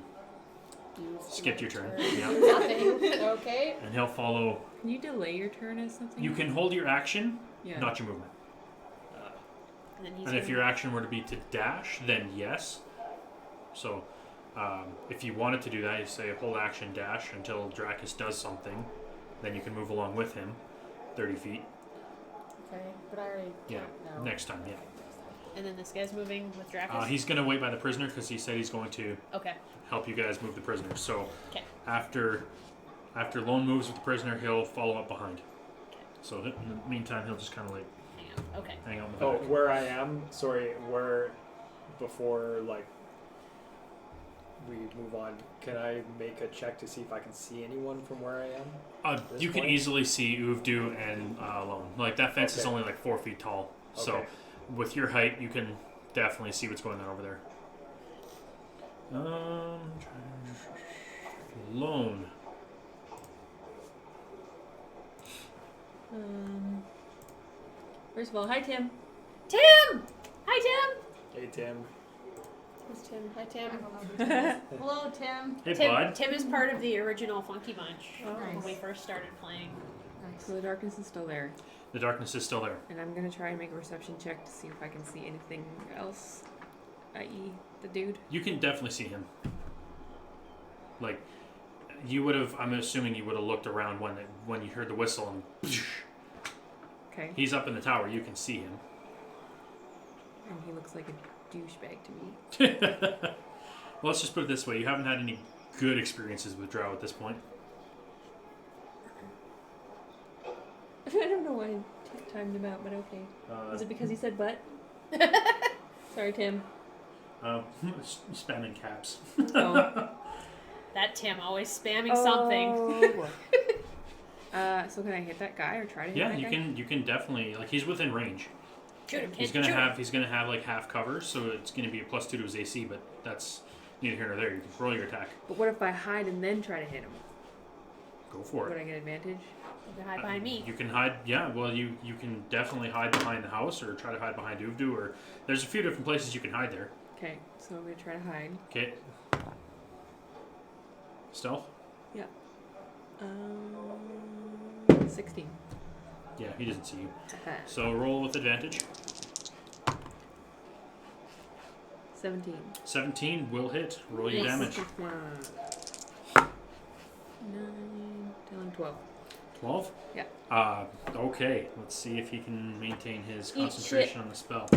Used skipped my your turn. turn. Yeah. Nothing. Okay. And he'll follow. Can you delay your turn as something? You can hold your action, Yeah. not your movement. And then he's And if gonna- your action were to be to dash, then yes. So, if you wanted to do that, you say hold action dash until Dracus does something, then you can move along with him, 30 feet. Okay. But I already Yeah. can't now. Next time, yeah. And then this guy's moving with Dracus? He's gonna wait by the prisoner because he said he's going to Okay. help you guys move the prisoner. So, 'Kay. after Lone moves with the prisoner, he'll follow up behind. So in the meantime, he'll just kind of like Hang on. Okay. hang out in the Oh, back. where I am. Sorry, where before like we move on, can I make a check to see if I can see anyone from where I am? This You can point? easily see Uvdu and Lone. Like that fence is Okay. only like 4 feet tall. So Okay. with your height, you can definitely see what's going on over there. Lone. First of all, hi Tim. Tim! Hi, Hey Tim. Who's Tim? Hi, Tim. Hello, Tim. Hey, Tim! bud. Tim is part of the original Funky Bunch when Nice. we first started playing. So the darkness is still there, The darkness is still there. and I'm gonna try and make a perception check to see if I can see anything else, i.e., the dude. You can definitely see him. Like, you would have. I'm assuming you would have looked around when you heard the whistle and. Okay. He's up in the tower. You can see him. And he looks like a douchebag to me. Well, let's just put it this way: you haven't had any good experiences with Drow at this point. I don't know why I timed him out, but okay. Was it because he said butt? Sorry, Tim. Spamming caps. Oh. That Tim always spamming something. So can I hit that guy or try to hit Yeah, that you guy? can. You can definitely like he's within range. Shoot him, He's kid. gonna Shoot him. have like half cover, so it's gonna be a +2 to his AC. But that's neither here nor there. You can roll your attack. But what if I hide and then try to hit him? Go for Would it. I get advantage? You can hide behind me. You can hide. Yeah, well, you can definitely hide behind the house or try to hide behind Uvdu, or there's a few different places you can hide there. Okay, so I'm gonna try to hide. Okay. Stealth. 16. Yeah, he doesn't see you. So roll with advantage. 17. 17 will hit. Roll your Yes. damage. 9, 10, 12. 12? Yeah. Okay. Let's see if he can maintain his Eat concentration on the spell.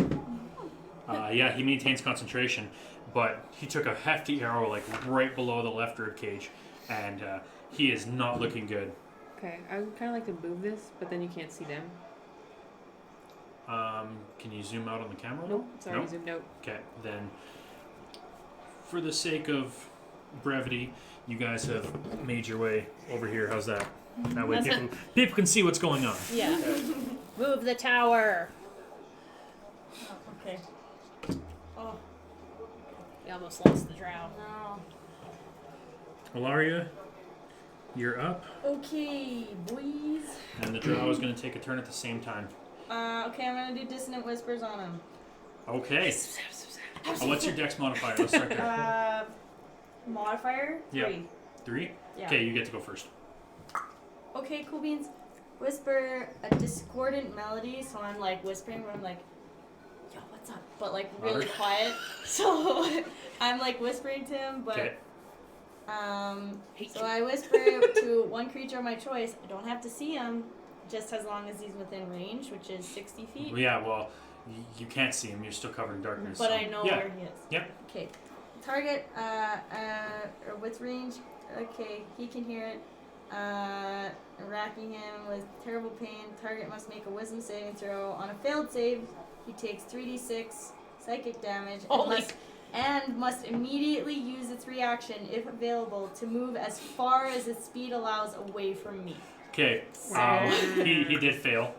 Yeah, he maintains concentration, but he took a hefty arrow like right below the left rib cage, and he is not looking good. Okay, I would kind of like to move this, but then you can't see them. Can you zoom out on the camera? Nope, sorry, Nope. zoomed out. Okay, then for the sake of brevity, you guys have made your way over here. How's that? That way That's people can see what's going on. Yeah. Move the tower. Okay. Oh, We almost lost the drow. no. Ilaria, you're up, Okay, boys. and the drow is going to take a turn at the same time. Okay, I'm gonna do dissonant whispers on him. Okay. What's your dex modifier? Let's start there. Modifier? Yeah. 3. 3? Yeah. Okay, you get to go first. Okay, cool beans. Whisper a discordant melody, so I'm like whispering, but I'm like, yo, what's up? But like really Louder. quiet. So I'm like whispering to him, but Okay. so I whisper to one creature of my choice. I don't have to see him, just as long as he's within range, which is 60 feet. Well, yeah, well, you can't see him. You're still covered in darkness. But so. I know Yeah. where he is. Yep. Okay. Target, or with range. Okay, he can hear it. Racking him with terrible pain. Target must make a wisdom saving throw. On a failed save, he takes 3d6 psychic damage and must immediately use its reaction, if available, to move as far as its speed allows away from me. Okay. He did fail.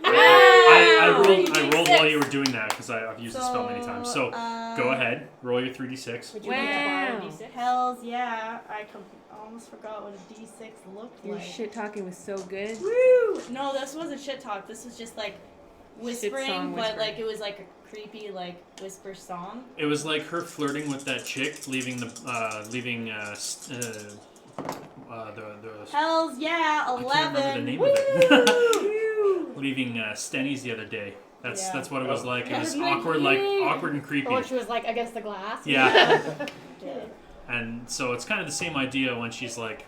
Wow. I rolled while you were doing that because I've used this spell many times. So go ahead, roll your 3d6. Would you Wow. like to borrow a D6? Hells yeah! I almost forgot what a d6 looked Your like. shit talking was so good. Woo! No, this wasn't shit talk. This was just like whispering, song but whispering. like it was like a creepy like whisper song. It was like her flirting with that chick, leaving the Hells yeah! I can't remember the 11. name Woo! of it. Leaving Stenny's the other day. Yeah. That's what it was like. It was That's awkward, my like name. awkward and creepy. Or she was like against the glass. Yeah. Yeah. And so it's kind of the same idea when she's like,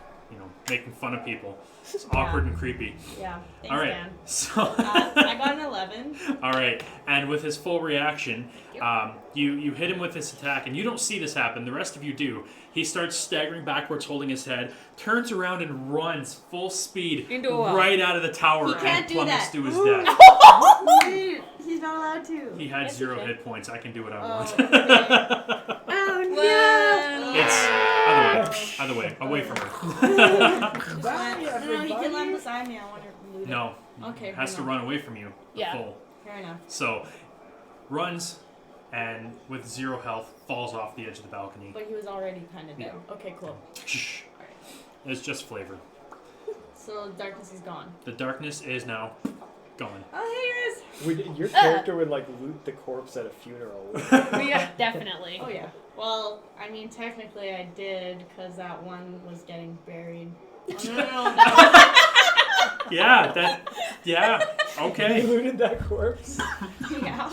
making fun of people. It's awkward and creepy. Yeah. Thanks, All right. Dan. So. I got an 11. All right, and with his full reaction, you hit him with this attack, and you don't see this happen. The rest of you do. He starts staggering backwards, holding his head, turns around and runs full speed Into a wall. right out of the tower He and can't do plummets that. to his death. Dude, he's not allowed to. He had Yes, he 0 can. hit points. I can do what I Oh, want. okay. Oh It's other way, away from her. No, he can land beside me. I want to loot it. No, Okay, has to bring run away from you. the Yeah. full. Fair enough. So, runs, and with 0 health, falls off the edge of the balcony. But he was already kind of dead. Okay, cool. Shh. It's just flavor. So darkness is gone. The darkness is now gone. Oh, here he is. Your character would like loot the corpse at a funeral. Yeah, definitely. Oh yeah. Well, I mean, technically I did, because that one was getting buried. Oh, no. Yeah, okay. You looted that corpse? Yeah.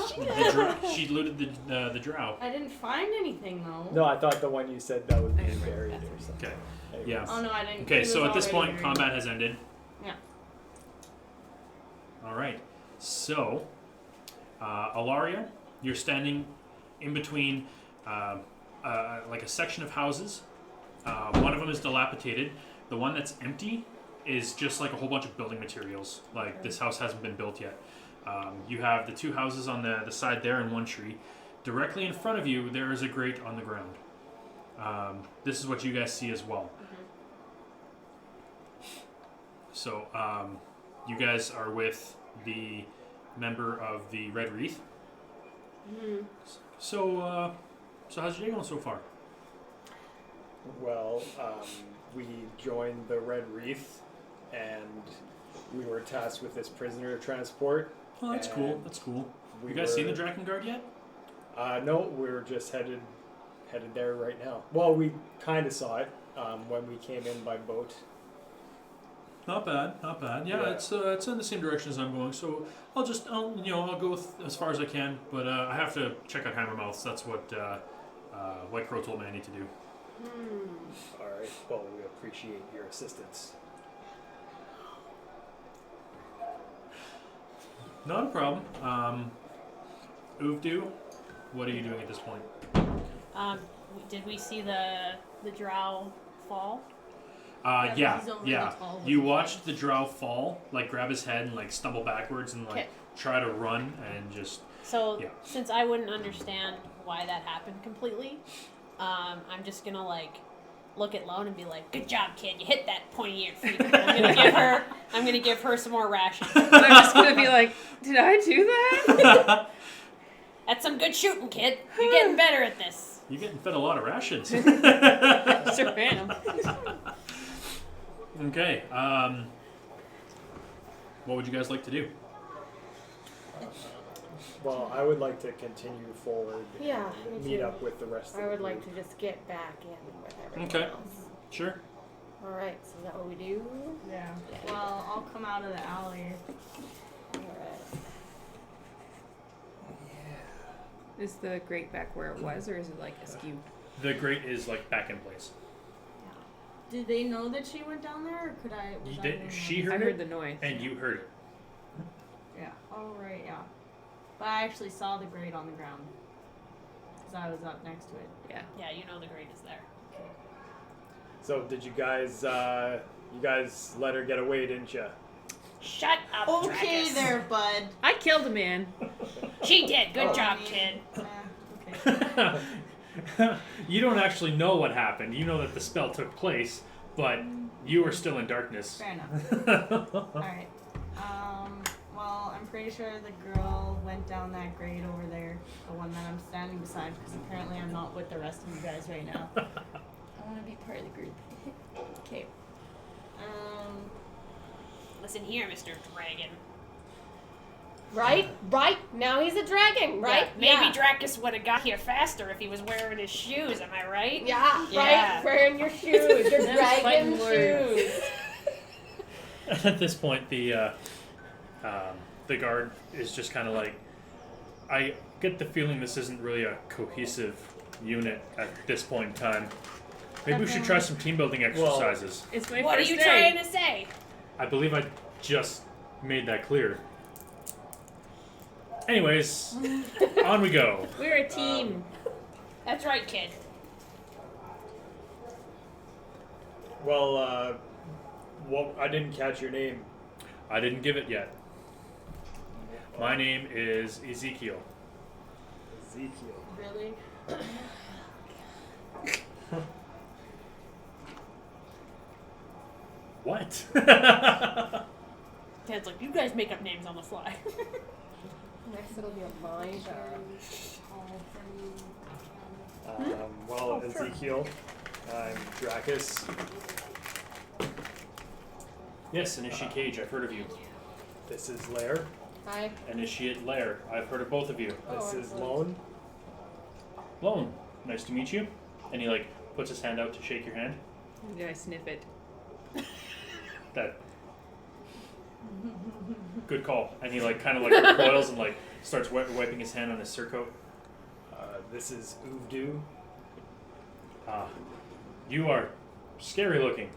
She looted the drow. I didn't find anything though. No, I thought the one you said that was being buried or something. Okay, Anyways. yeah. Oh no, I didn't. Okay, he so was at this already point, buried. combat has ended. Yeah. Alright, so, Alaria, you're standing in between like a section of houses. One of them is dilapidated. The one that's empty is just like a whole bunch of building materials. Like, this house hasn't been built yet. You have the 2 houses on the side there and 1 tree. Directly in front of you, there is a grate on the ground. This is what you guys see as well. So, you guys are with the member of the Red Wreath. So how's your day going so far? Well, we joined the Red Wreath, and we were tasked with this prisoner transport. Oh, that's cool. That's cool. We You guys seen the were- Drakengard yet? No, we're just headed there right now. Well, we kind of saw it when we came in by boat. Not bad, not bad. Yeah, Yeah. it's in the same direction as I'm going. So I'll go as far as I can. But I have to check out Hammermouths. That's what White Crow told me I need to do. All right. Well, we appreciate your assistance. Not a problem. Uvdu, what are you doing at this point? Did we see the drow fall? Yeah, he's over the Yeah. tall You with watched the drow fall, like grab his head and like stumble backwards and like Okay. try to run and just. So Yeah. since I wouldn't understand why that happened completely, I'm just gonna like look at Lone and be like, "Good job, kid! You hit that pointy-eared freak." I'm gonna give her some more rations. I'm just gonna be like, did I do that? That's some good shooting, kid. You're getting better at this. You're getting fed a lot of rations. Sure am. Okay. What would you guys like to do? Well, I would like to continue forward. Yeah, and me meet too. up with the rest of I the would group. like to just get back in with everyone Okay. else. Sure. All right, so is that what we do? Yeah. Well, I'll come out of the alley. All right. Is the grate back where it was, or is it like askew? The grate is like back in place. Did they know that she went down there, or could I? Was I the only She one? I heard heard it, the noise. and you heard it. Yeah. Oh right. Yeah. But I actually saw the grate on the ground because I was up next to it. Yeah. Yeah, you know the grate is there. So did you guys let her get away, didn't you? Shut up, Okay, Dracus. there, bud. I killed a man. She did. Good Oh, job, I mean, kid. Okay. You don't actually know what happened. You know that the spell took place, but you were still in darkness. Fair enough. All right. Well, I'm pretty sure the girl went down that grate over there, the one that I'm standing beside, because apparently I'm not with the rest of you guys right now. I want to be part of the group. Okay. Listen here, Mr. Dragon. Right? Now he's a dragon, right? Yeah, maybe Dracus would have got here faster if he was wearing his shoes, am I right? Yeah, Yeah. right. Wearing your shoes, your dragon fighting words. shoes. At this point, the guard is just kind of like, I get the feeling this isn't really a cohesive unit at this point in time. Maybe we should try some team building exercises. It's my What are first you day. trying to say? I believe I just made that clear. Anyways, on we go. We're a team. That's right, kid. Well, I didn't catch your name. I didn't give it yet. My name is Ezekiel. Ezekiel. Really? What? Ted's like, you guys make up names on the fly. Next it'll be a my turn. Well, Ezekiel, I'm Dracus. Yes, Initiate Cage, I've heard of you. This is Lair. Hi. Initiate Lair, I've heard of both of you. This Oh, is excellent. Lone. Lone, nice to meet you. And he like puts his hand out to shake your hand. Did I sniff it? That good call. And he like kind of like recoils and like starts wiping his hand on his surcoat. This is Uvdu. Ah, you are scary looking.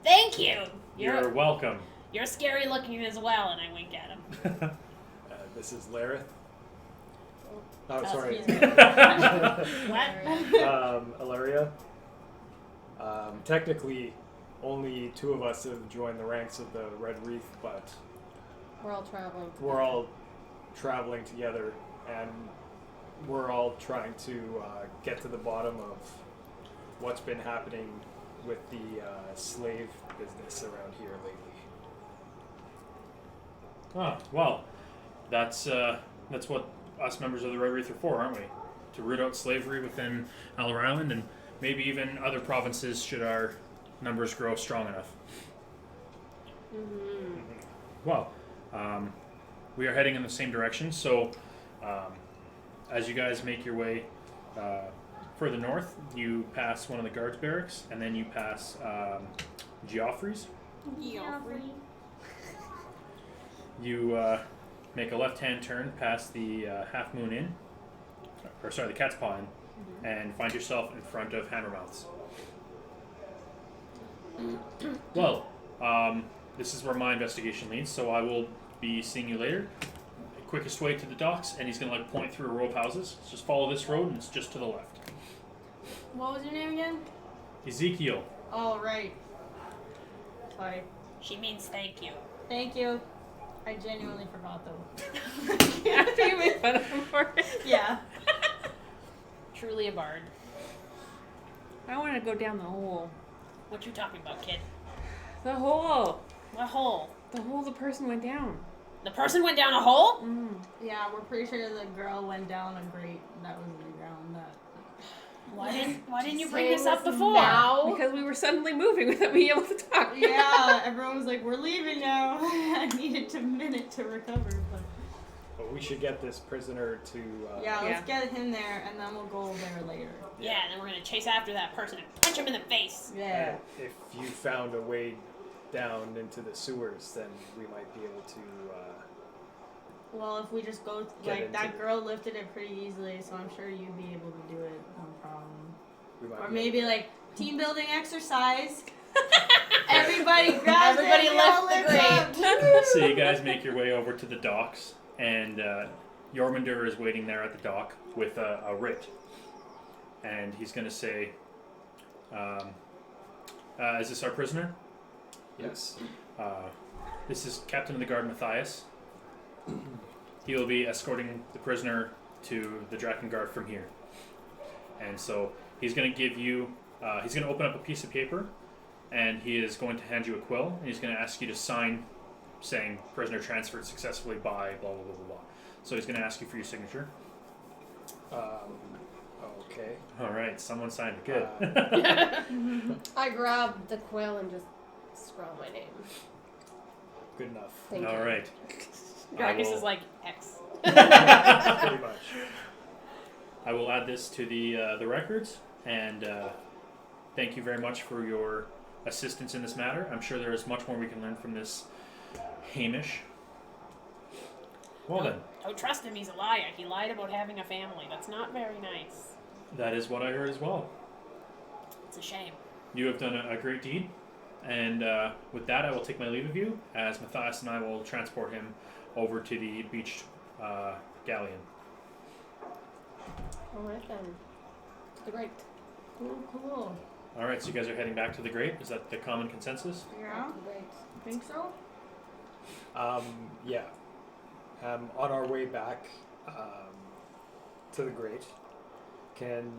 Thank you. You're welcome. You're scary looking as well, and I wink at him. This is Lareth. Oh, Oh, sorry. excuse What? Ilaria. Technically, only two of us have joined the ranks of the Red Wreath, but We're all traveling. we're all traveling together, and we're all trying to get to the bottom of what's been happening with the slave business around here lately. Ah, well, that's what us members of the Red Wreath are for, aren't we? To root out slavery within Aller Island and maybe even other provinces should our numbers grow strong enough. Mm-hmm. Well, we are heading in the same direction, so as you guys make your way further north, you pass one of the guards' barracks, and then you pass Geoffrey's. You make a left-hand turn past the Half Moon Inn, or sorry, the Cat's Paw Inn, and find yourself in front of Hammermouth's. Well, this is where my investigation leads, so I will be seeing you later. Quickest way to the docks, and he's gonna like point through a row of houses. Just follow this road, and it's just to the left. What was your name again? Ezekiel. Oh, right. Sorry. She means thank you. Thank you. I genuinely forgot though. After you made fun of him for it. Yeah. Truly a bard. I want to go down the hole. What you talking about, kid? The hole. What hole? The hole the person went down. The person went down a hole? Mm. Yeah, we're pretty sure the girl went down a grate that was in the ground. That. Why didn't you bring this Saying up before? Now? Because we were suddenly moving without being able to talk. Yeah, everyone was like, "We're leaving now." I needed a minute to recover, but But we should get this prisoner to. Yeah, let's get him there, and then we'll go there later. Yeah, and then we're gonna chase after that person and punch him in the face. Yeah. And if you found a way down into the sewers, then we might be able to. Well, if we just go, Get like, into that it. girl lifted it pretty easily, so I'm sure you'd be able to do it, no problem. We might Or be maybe, like, team building exercise. Everybody grabs Everybody it, we all lift the lift up. So you guys make your way over to the docks, and Jormundur is waiting there at the dock with a writ. And he's going to say, is this our prisoner? Yes. This is Captain of the Guard Matthias. He will be escorting the prisoner to the Drakengard from here. And so he's going to give you, he's going to open up a piece of paper, and he is going to hand you a quill, and he's going to ask you to sign saying prisoner transferred successfully by blah, blah, blah, blah, blah. So he's going to ask you for your signature. Okay. All right, someone signed it. Good. I grab the quill and just scrawl my name. Good enough. Thank you. All right. Dracus will- is like X. Pretty much. I will add this to the records, and thank you very much for your assistance in this matter. I'm sure there is much more we can learn from this Hamish. Well then, Don't trust him, he's a liar. He lied about having a family. That's not very nice. that is what I heard as well. It's a shame. You have done a great deed, and with that I will take my leave of you, as Matthias and I will transport him over to the beached galleon. Alright then. To the great. Cool. Alright, so you guys are heading back to the Great? Is that the common consensus? Yeah, To the great. think so? Yeah. On our way back to the Great, can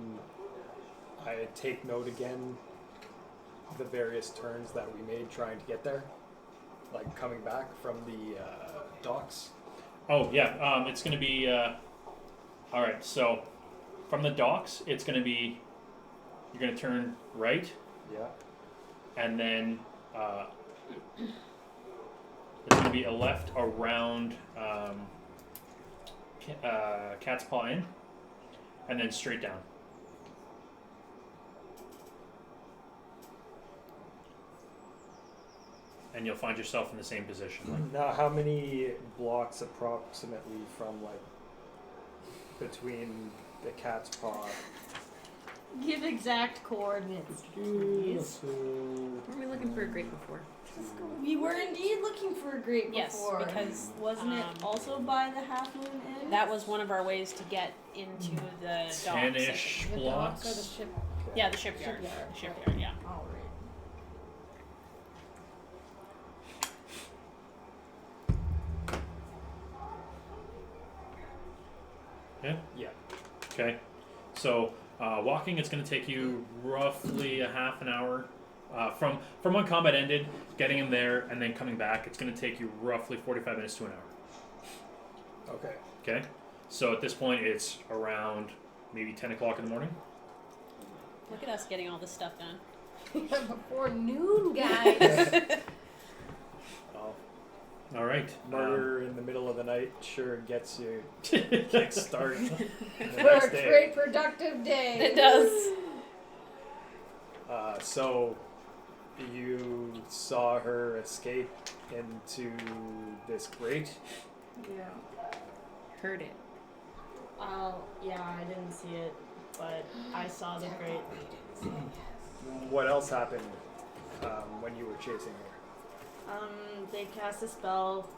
I take note again the various turns that we made trying to get there? Like coming back from the docks? Oh, yeah, it's going to be... Alright, so from the docks, it's going to be... You're going to turn right, Yeah. and then there's going to be a left around Cat's Paw Inn, and then straight down. And you'll find yourself in the same position. Now, how many blocks approximately from like between the Cat's Paw? Give exact coordinates, please. Weren't we looking for a grate before? We were indeed looking for a grate Yes, before. because, wasn't it also by the Half Moon Inn? That was one of our ways to get into the docks. I think. 10-ish The docks or the blocks. ship? Yeah, the shipyard. Shipyard. Shipyard, yeah. All right. Yeah. Okay, so walking, it's going to take you roughly a half an hour. From when combat ended, getting him there and then coming back, it's going to take you roughly 45 minutes to an hour. Okay. Okay, so at this point, it's around maybe 10 o'clock in the morning. Look at us getting all this stuff done. Before noon, guys. Well, All right. murder in the middle of the night sure gets you kick start the For next a day. great productive day. It does. So you saw her escape into this grate. Yeah. Heard it. Yeah, I didn't see it, but I saw the grate. What else happened when you were chasing her? They cast a spell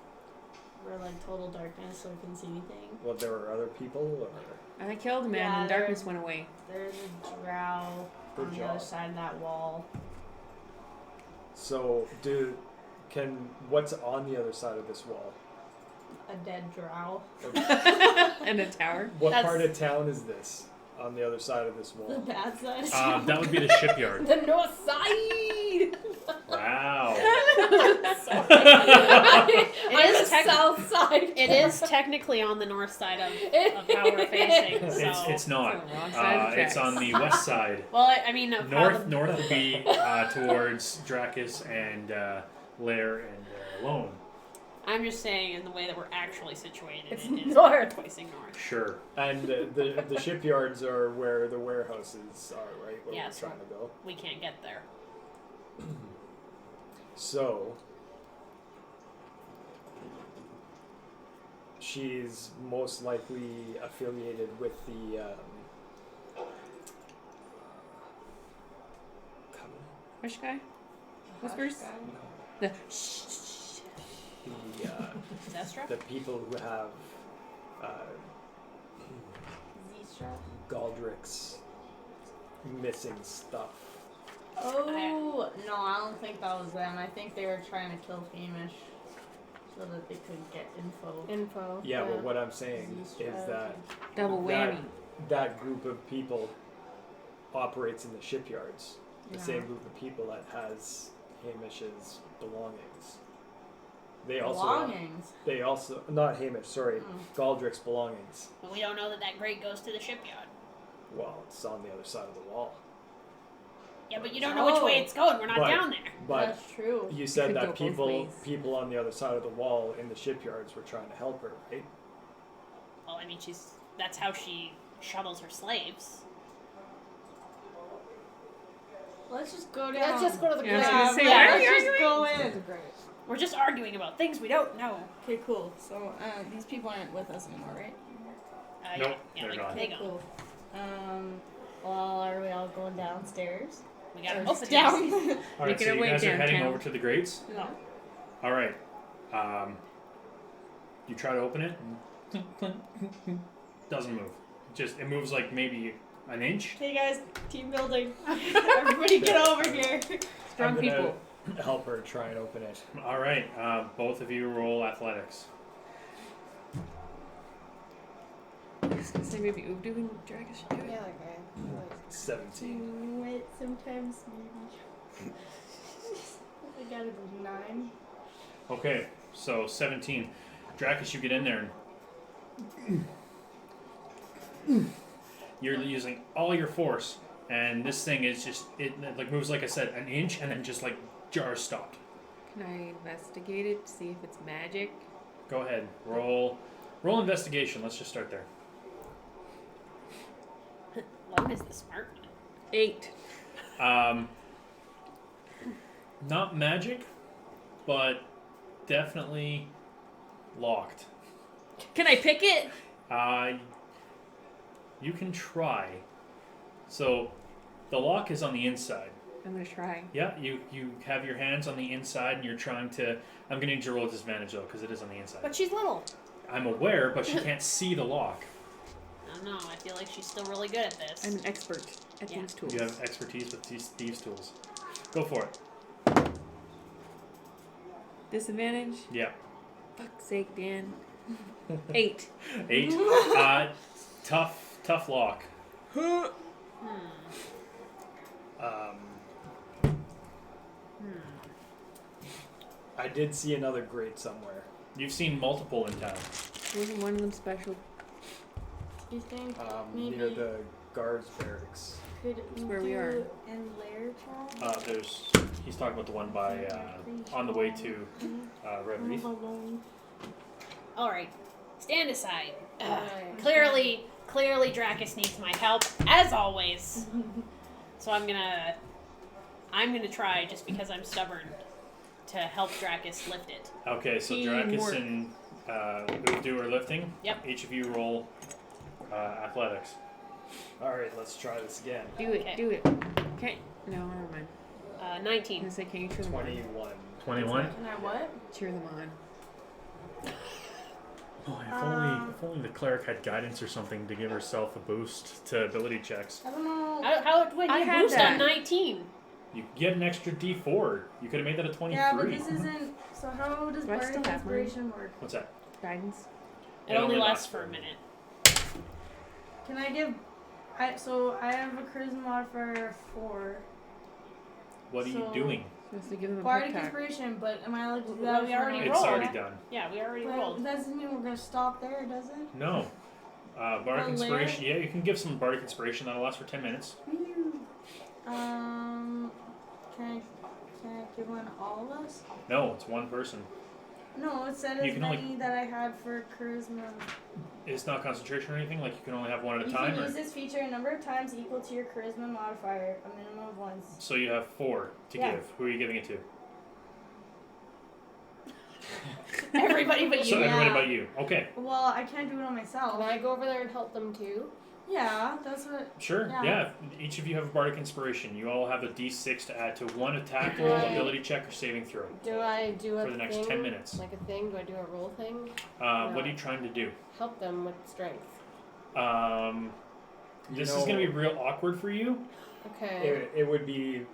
for like total darkness, so I couldn't see anything. Well, there were other people, or I killed a man Yeah, and there- darkness went away. There's a drow Good on the job. other side of that wall. so what's on the other side of this wall? A dead drow. And a tower. What That's- part of town is this on the other side of this The wall? bad side. That would be the shipyard. The north side. Wow. I'm the tech- south side. It is technically on the north side of how we're facing. So. It's not. It's on the wrong side of the It's on the west side. Well, I mean, of how the, North would be towards Dracus and Lair and Lone. I'm just saying, in the way that we're actually situated, It's it is north. facing north. Sure. And the shipyards are where the warehouses are, right? Where Yes. we're trying to go. We can't get there. So she's most likely affiliated with the Covenant. Which guy? Whispers? The Zestra? The people who have Galdrick's missing stuff. Oh no, I don't think that was them. I think they were trying to kill Hamish so that they could get info. Yeah, but what I'm saying is that double that, whammy. that group of people operates in the shipyards. The Yeah. same group of people that has Hamish's belongings. They also not Hamish, sorry, Galdrick's belongings. But we don't know that grate goes to the shipyard. Well, it's on the other side of the wall. Yeah, but you don't know which way it's going. We're not But- down there. But That's true. you said could that go both ways. people on the other side of the wall in the shipyards were trying to help her, right? Well, I mean, that's how she shuttles her slaves. Let's just go down. Let's just go to the Yeah, I was ground. gonna say, yeah, why are let's you just arguing? go in. Great. We're just arguing about things we don't know. Okay, cool. So these people aren't with us anymore, right? Nope, yeah, they're gone. they go. Cool. Well, are we all going downstairs? We gotta Or open down. All right, Making so our you way guys are heading downtown. over to the grates. No. All right. You try to open it. Doesn't move. It moves like maybe an inch. Hey guys, team building. Everybody get over here. Strong I'm gonna people. help her try and open it. All right. Both of you roll athletics. I was gonna say maybe Ubdu and Dragus should do it. Yeah, okay. 17. Wait, sometimes maybe. I got a 9. Okay, so 17. Dracus, you get in there and you're using all your force, and this thing is just it like moves, like I said, an inch, and then just like jars stopped. Can I investigate it to see if it's magic? Go ahead, roll investigation. Let's just start there. Lone is the smart one. 8. Not magic, but definitely locked. Can I pick it? You can try. So, the lock is on the inside. I'm gonna try. Yeah, you have your hands on the inside, and you're trying to. I'm gonna need you to roll disadvantage though, because it is on the inside. But she's little. I'm aware, but she can't see the lock. I don't know. I feel like she's still really good at this. I'm an expert at Yeah. these tools. You have expertise with these tools. Go for it. Disadvantage? Yeah. Fuck's sake, Dan. 8. 8. Tough lock. I did see another grate somewhere. You've seen multiple in town. Wasn't one of them special? Do you think Near maybe the guards barracks. could That's where we are. and lair trap? He's talking about the one by on the way to Reverie. All right, stand aside. Alright. Clearly, Dracus needs my help as always. So I'm gonna try, just because I'm stubborn, to help Dracus lift it. Okay, so Teamwork. Dracus and Ubdu are lifting. Yep. Each of you roll athletics. Alright, let's try this again. Do it, Okay. do it. Okay. No, never mind. I was 19. gonna say, can you cheer them on? 21. Can 21. I what? Cheer them on. Oh, if only the cleric had guidance or something to give herself a boost to ability checks. I don't know. How would I you had boost that. on 19? You get an extra D4. You could have made that a 23. Yeah, but this isn't. So how does Do I bardic still have mine? inspiration work? What's that? Guidance. It only lasts for a minute. Can I give? So I have a charisma modifier of 4. What are you So- doing? Supposed to give them a Bardic pep talk. inspiration, but am I allowed to do Well, that? we for already now? It's rolled. already done. Yeah, we already But rolled. that doesn't mean we're gonna stop there, does it? No. Bardic Well, inspiration. Yeah, you can give some bardic inspiration. That'll last for 10 minutes. Can I give one to all of us? No, it's one person. No, it said You as can only- many that I had for charisma. It's not concentration or anything. Like you can only have one at a You time. can Or? use this feature a number of times equal to your charisma modifier, a minimum of once. So you have 4 to Yeah. give. Who are you giving it to? Everybody but you. So everybody Yeah. but you. Okay. Well, I can't do it on myself. Can I go over there and help them too? Yeah, that's what. Sure. Yeah. Yeah. Each of you have a bardic inspiration. You all have a D6 to add to one attack roll, Right. ability check, or saving throw. Do I do a For the next thing? 10 minutes. Like a thing? Do I do a roll thing? What are you trying to do? Help them with strength. This is going to be real awkward for you Okay. It would be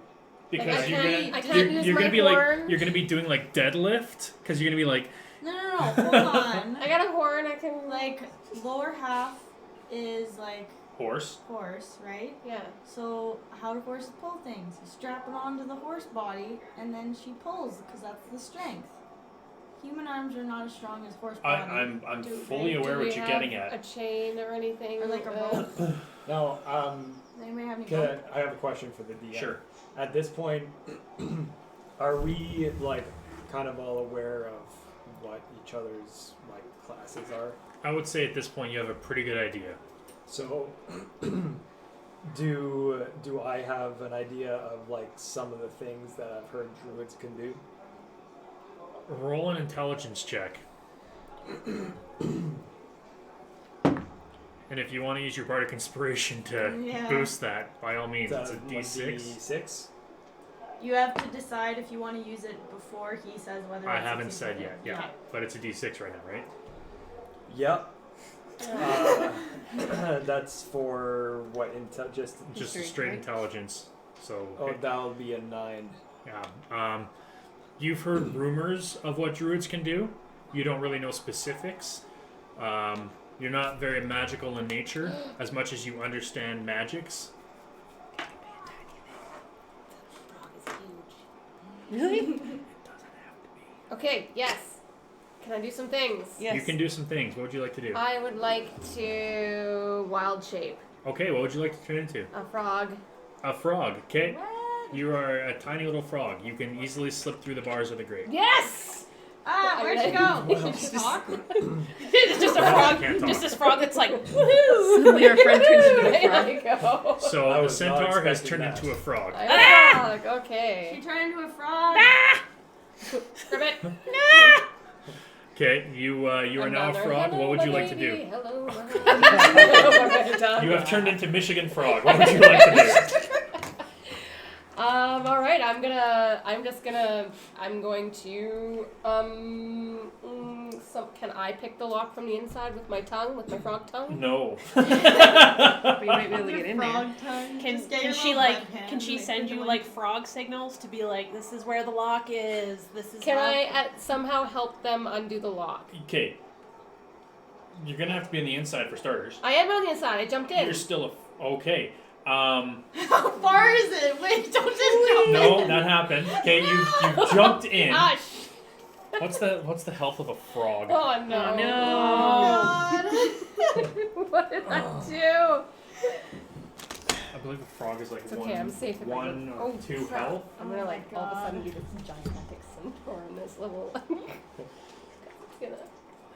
because I you're can't- gonna I can't use you're my gonna be horn. like you're gonna be doing like deadlift because you're gonna be like No, hold on. I got a horn. I can Like, lower half is like horse. horse, right? Yeah. So, how do horses pull things? You strap it onto the horse body, and then she pulls, because that's the strength. Human arms are not as strong as horse body. I'm Do fully they- aware do what we you're have getting A at. chain or anything? Or like a rope. now. Anybody have any I have a question for the DM. Sure. At this point, are we like kind of all aware of what each other's like classes are? I would say at this point you have a pretty good idea. So, do I have an idea of like some of the things that I've heard druids can do? Roll an intelligence check. And if you want to use your bardic inspiration to Yeah. boost that, by all means, it's a Like D6. D6. You have to decide if you want to use it before he says whether I it's haven't succeeded. said yet. Yeah, but it's a D6 right now, right? Yep. That's for what intel? Just Just a Straight, straight right? intelligence. So oh, that'll be a 9. yeah. You've heard rumors of what druids can do. You don't really know specifics. You're not very magical in nature as much as you understand magics. Really? Okay. Yes. Can I do some things? Yes. You can do some things. What would you like to do? I would like to wild shape Okay, what would you like to turn into? a frog. A frog, okay? You are a tiny little frog. You can easily slip through the bars of the grate. Yes. Ah, where'd you go? Did you talk? It's just a I frog. can't talk. Just this frog that's like, woohoo! Suddenly our friend turns into a There frog. you go. So I the was not centaur has expecting turned that. into a frog. I'm a frog. She Okay. turned into a frog. Ribbit. Okay, you are now a Another frog. What would you like to baby. do? Hello. You have turned into Michigan frog. What would you like to do? All right. I'm going to. Can I pick the lock from the inside with my tongue, with my frog tongue? No. But you might be able to get in there. Frog tongue. Can Just get can your she little like red hand can she and send make you the like frog signals to be like, this is where the lock is, this is Can how I somehow help them undo the lock? Okay. You're gonna have to be on the inside for starters. I am on the inside. I jumped in. You're still okay. How far is it? Wait, don't just jump No, in. that happened. Okay, you jumped in. Gosh. What's the health of a frog? Oh no. Oh, no. What did I do? I believe a frog is like It's okay, I'm safe if I one go- or oh, two crap. health. I'm gonna Oh like my all of a sudden God. do this gigantic centaur in this little. It's gonna-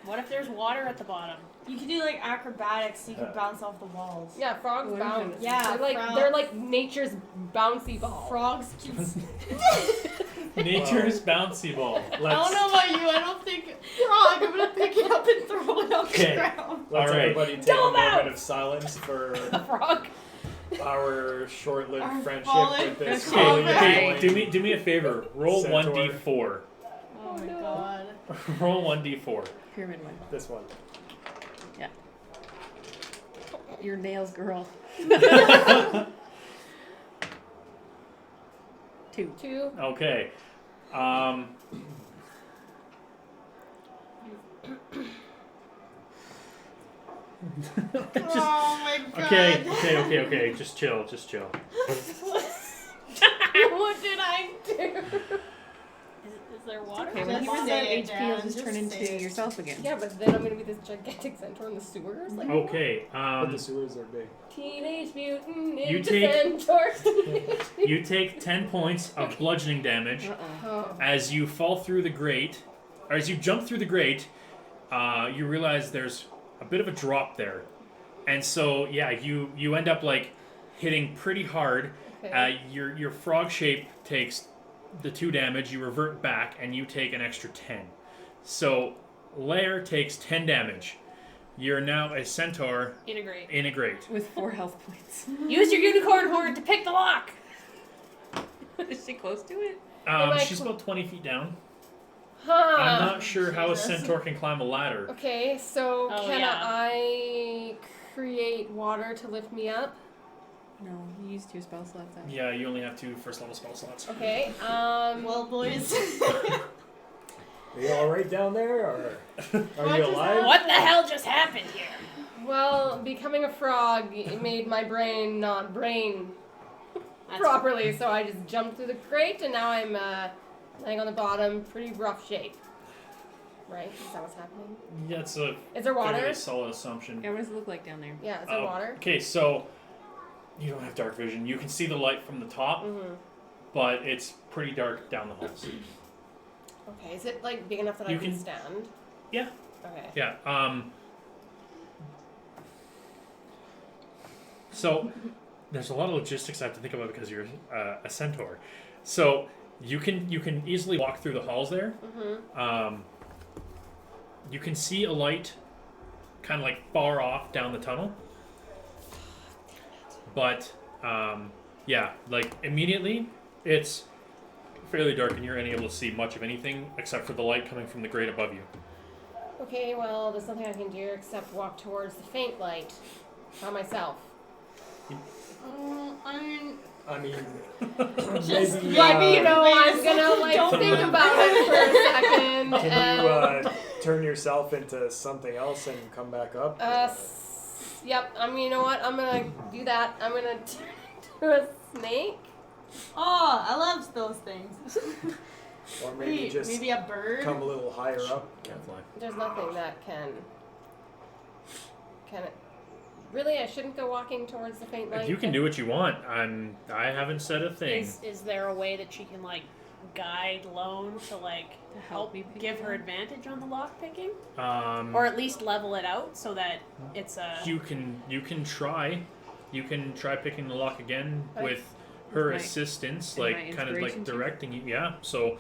What if there's water at the bottom? You can do like acrobatics so you can bounce off the walls. Yeah, frogs What is bounce. it? Yeah, they're like nature's bouncy ball. Frogs can. Nature's bouncy ball. I don't know about you. I don't think frog. I'm gonna pick it up and throw it on Okay. the ground. Let's All right. everybody take Double a moment bounce! of silence for A frog. our short-lived Our friendship fallen with this. frog. fully Okay, annoying- do me a favor. Roll Centaur. 1d4. Oh my no. god. Roll 1d4. Pyramid one. This one. Your nails, girl. 2. 2. Okay. Oh my god. Okay. Just chill. What did I do? Is there water? Okay, when Just he runs out say of it, HP, you'll Dan, just turn just say into it. yourself again. Yeah, but then I'm gonna be this gigantic centaur in the sewers. Like, Okay. But the sewers are big. Teenage Mutant You Ninja take- Centaur. You take 10 points of bludgeoning damage Uh-oh. Oh. as you fall through the grate as you jump through the grate, you realize there's a bit of a drop there, and so yeah, you end up like hitting pretty hard. Okay. Your frog shape takes the 2 damage. You revert back, and you take an extra 10. So Lair takes 10 damage. You're now a centaur Integrate. in a grate. With 4 health points. Use your unicorn horn to pick the lock. Is she close to it? Am I She's about 20 feet down. Huh. I'm not sure how a Jesus. centaur can climb a ladder. Okay, so Oh, can yeah. I create water to lift me up? No, you used 2 spell slots. Out. Yeah, you only have 2 first level spell slots. Okay. Well, boys. Are you all right down there, or are What you just alive? What the hell just happened here? Well, becoming a frog made my brain not brain That's properly, so I just jumped through the grate, and now I'm laying on the bottom, pretty rough shape. Right? Is that what's happening? Yeah, it's a Is there water? fairly solid assumption. Yeah, what does it look like down there? Yeah, is there water? Okay, so you don't have dark vision. You can see the light from the top, Mm-hmm. but it's pretty dark down the halls. Okay, is it like big enough that You I can can- stand? Yeah. Okay. Yeah. So there's a lot of logistics I have to think about because you're a centaur. So you can easily walk through the halls there. Mm-hmm. You can see a light, kind of like far off down the tunnel. But yeah, like immediately, it's fairly dark and you're unable to see much of anything except for the light coming from the grate above you. Okay, well, there's nothing I can do except walk towards the faint light by myself. I mean, I mean, Just- maybe, Yeah, but you know, Wait a I'm gonna second, like don't think do about it for a second. can you turn yourself into something else and come back up? Yep. I mean, you know what? I'm gonna do that. I'm gonna turn into a snake. oh, I love those things. Or maybe Wait, just maybe a bird. come a little higher up. Can't fly. There's nothing that can. Can it? Really, I shouldn't go walking towards the faint light. You can do what you want. I haven't said a thing. Is there a way that she can like guide Lone to like To help me pick give it her up? advantage on the lock picking, or at least level it out so that it's a you can try. You can try picking the lock again Okay. with her With my- assistance, and my like kind of like inspiration too? directing you. Yeah. So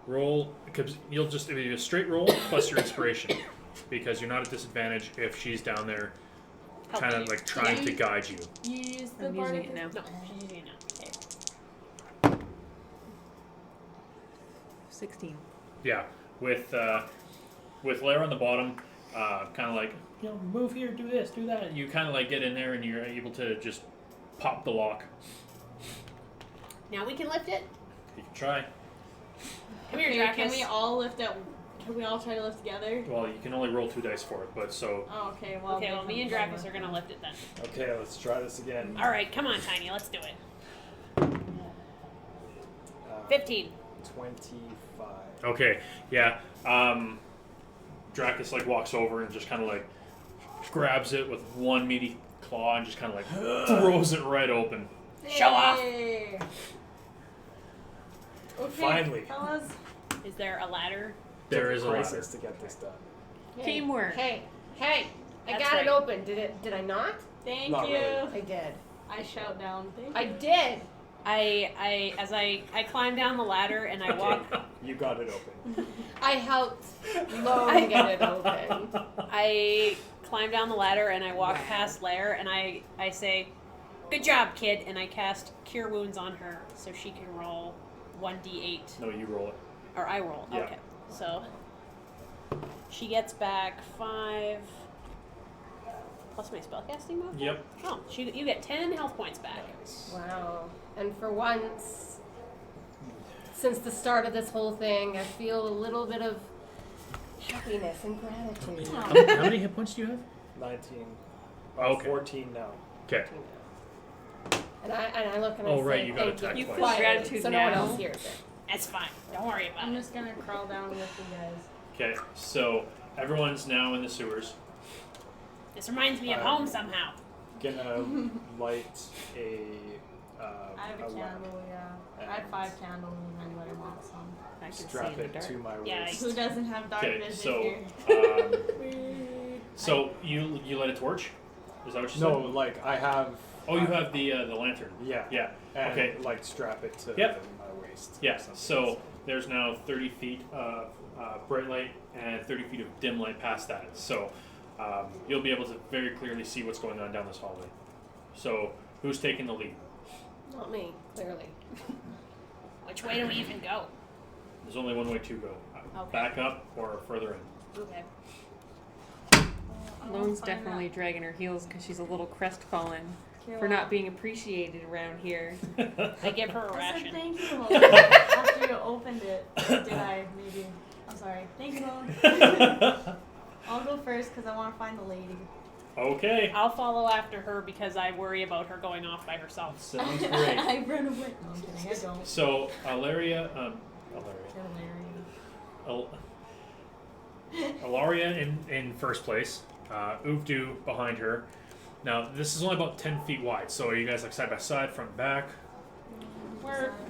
roll because it'll be a straight roll plus your inspiration because you're not at disadvantage if she's down there, help kind you. of like trying to guide you. You use the I'm using bardic it now. No, she's using it now. Okay. 16. Yeah, with Lair on the bottom, kind of like move here, do this, do that. You kind of like get in there and you're able to just pop the lock. Now we can lift it. You can try. Come here, Okay, Dracus. can we all lift it? Can we all try to lift together? Well, you can only roll 2 dice for it, but so Oh, okay. Well, Okay, well, me and Dracus are gonna lift it then. Okay, let's try this again. All right, come on, Tiny, let's do it. 15. 25. okay, yeah. Dracus like walks over and just kind of like grabs it with one meaty claw and just kind of like throws it right open. Show off. Yay. Okay, Finally. fellas. Is there a ladder? There is a ladder. crisis to get this done. Hey, Teamwork. Hey, I That's got right. it open. Did I not? Thank Not you. really. I did. I shout down. Thank I you. did. As I climb down the ladder and I walk You got it open. I helped Lone get it open. I climb down the ladder and I walk past Lair and I say, "Good job, kid," and I cast Cure Wounds on her so she can roll 1d8. No, you roll it. Or I roll. Yeah. Okay. So she gets back 5 plus my spellcasting mode. Yep. Oh, you get 10 health points back. Wow. And for once, since the start of this whole thing, I feel a little bit of happiness and gratitude. How many hit points do you have? 19. Okay. 14 now. Okay. And I look and I Oh, say, right, you got thank attacked you twice. quietly, Gratitude so no one now. else hears it. That's fine. Don't worry about I'm it. just gonna crawl down with you guys. Okay. So everyone's now in the sewers. This reminds me of home somehow. Gonna light a I have a candle, yeah. I have 5 candles if anybody wants some. I can Strap see in the it dark. to my Yeah, waist. Who doesn't have dark Okay, vision so here? so you light a torch? Is that what you No, said? like I have. Oh, you have the lantern. Yeah. Yeah. And Okay. like strap it to Yep. my waist. or Yeah. something. So there's now 30 feet of bright light and 30 feet of dim light past that. So you'll be able to very clearly see what's going on down this hallway. So who's taking the lead? Not me, clearly. Which way do we even go? There's only one way to go. Okay. Back up or further in. Okay. Lone's definitely dragging her heels because she's a little crestfallen Okay, for well, not being appreciated around here. I give her a I said ration. thank you after you opened it. Did I? Maybe. I'm sorry. Thank you, Lone. I'll go first because I want to find the lady. Okay. I'll follow after her because I worry about her going off by herself. Sounds great. I run away. No, I'm kidding. I don't. So Alaria, Alaria in first place. Uvdu behind her. Now this is only about 10 feet wide. So are you guys like side by side, front and back?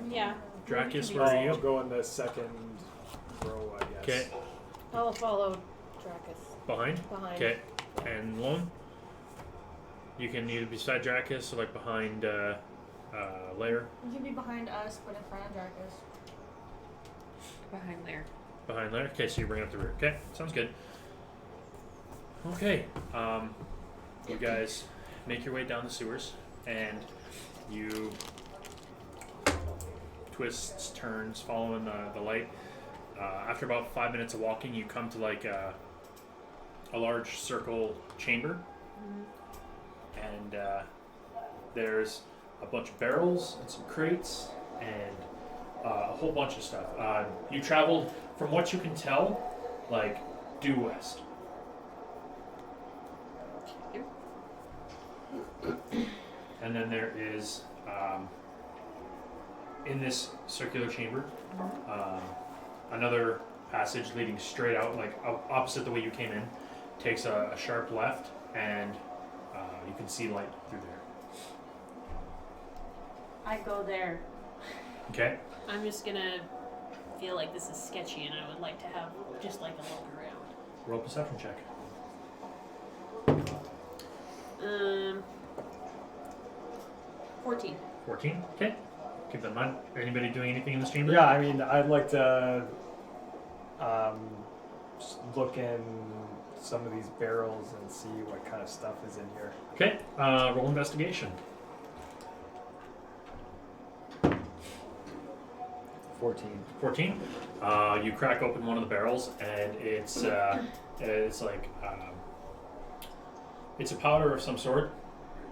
Yeah. Dracus, We can where are I'll you? go in the second row, I guess. Okay. I'll follow Dracus Behind. behind. Okay. And Lone. You can either be beside Dracus or like behind Lair. You can be behind us, but in front of Darkus. Behind there. Behind Lair. Okay, so you bring up the rear. Okay, sounds good. Okay. You guys make your way down the sewers and you twists, turns, following the light. After about 5 minutes of walking, you come to like a large circle chamber, and there's a bunch of barrels and some crates and a whole bunch of stuff. You traveled, from what you can tell, like due west. And then there is, in this circular chamber, another passage leading straight out, like opposite the way you came in, takes a sharp left, and you can see light through there. I go there. Okay? I'm just gonna feel like this is sketchy and I would like to have just like a look around. Roll perception check. 14. 14? Okay. Keep that in mind. Anybody doing anything in this chamber? Yeah, I mean, I'd like to just look in some of these barrels and see what kind of stuff is in here. Okay. Roll investigation. 14. You crack open one of the barrels, and it's like it's a powder of some sort.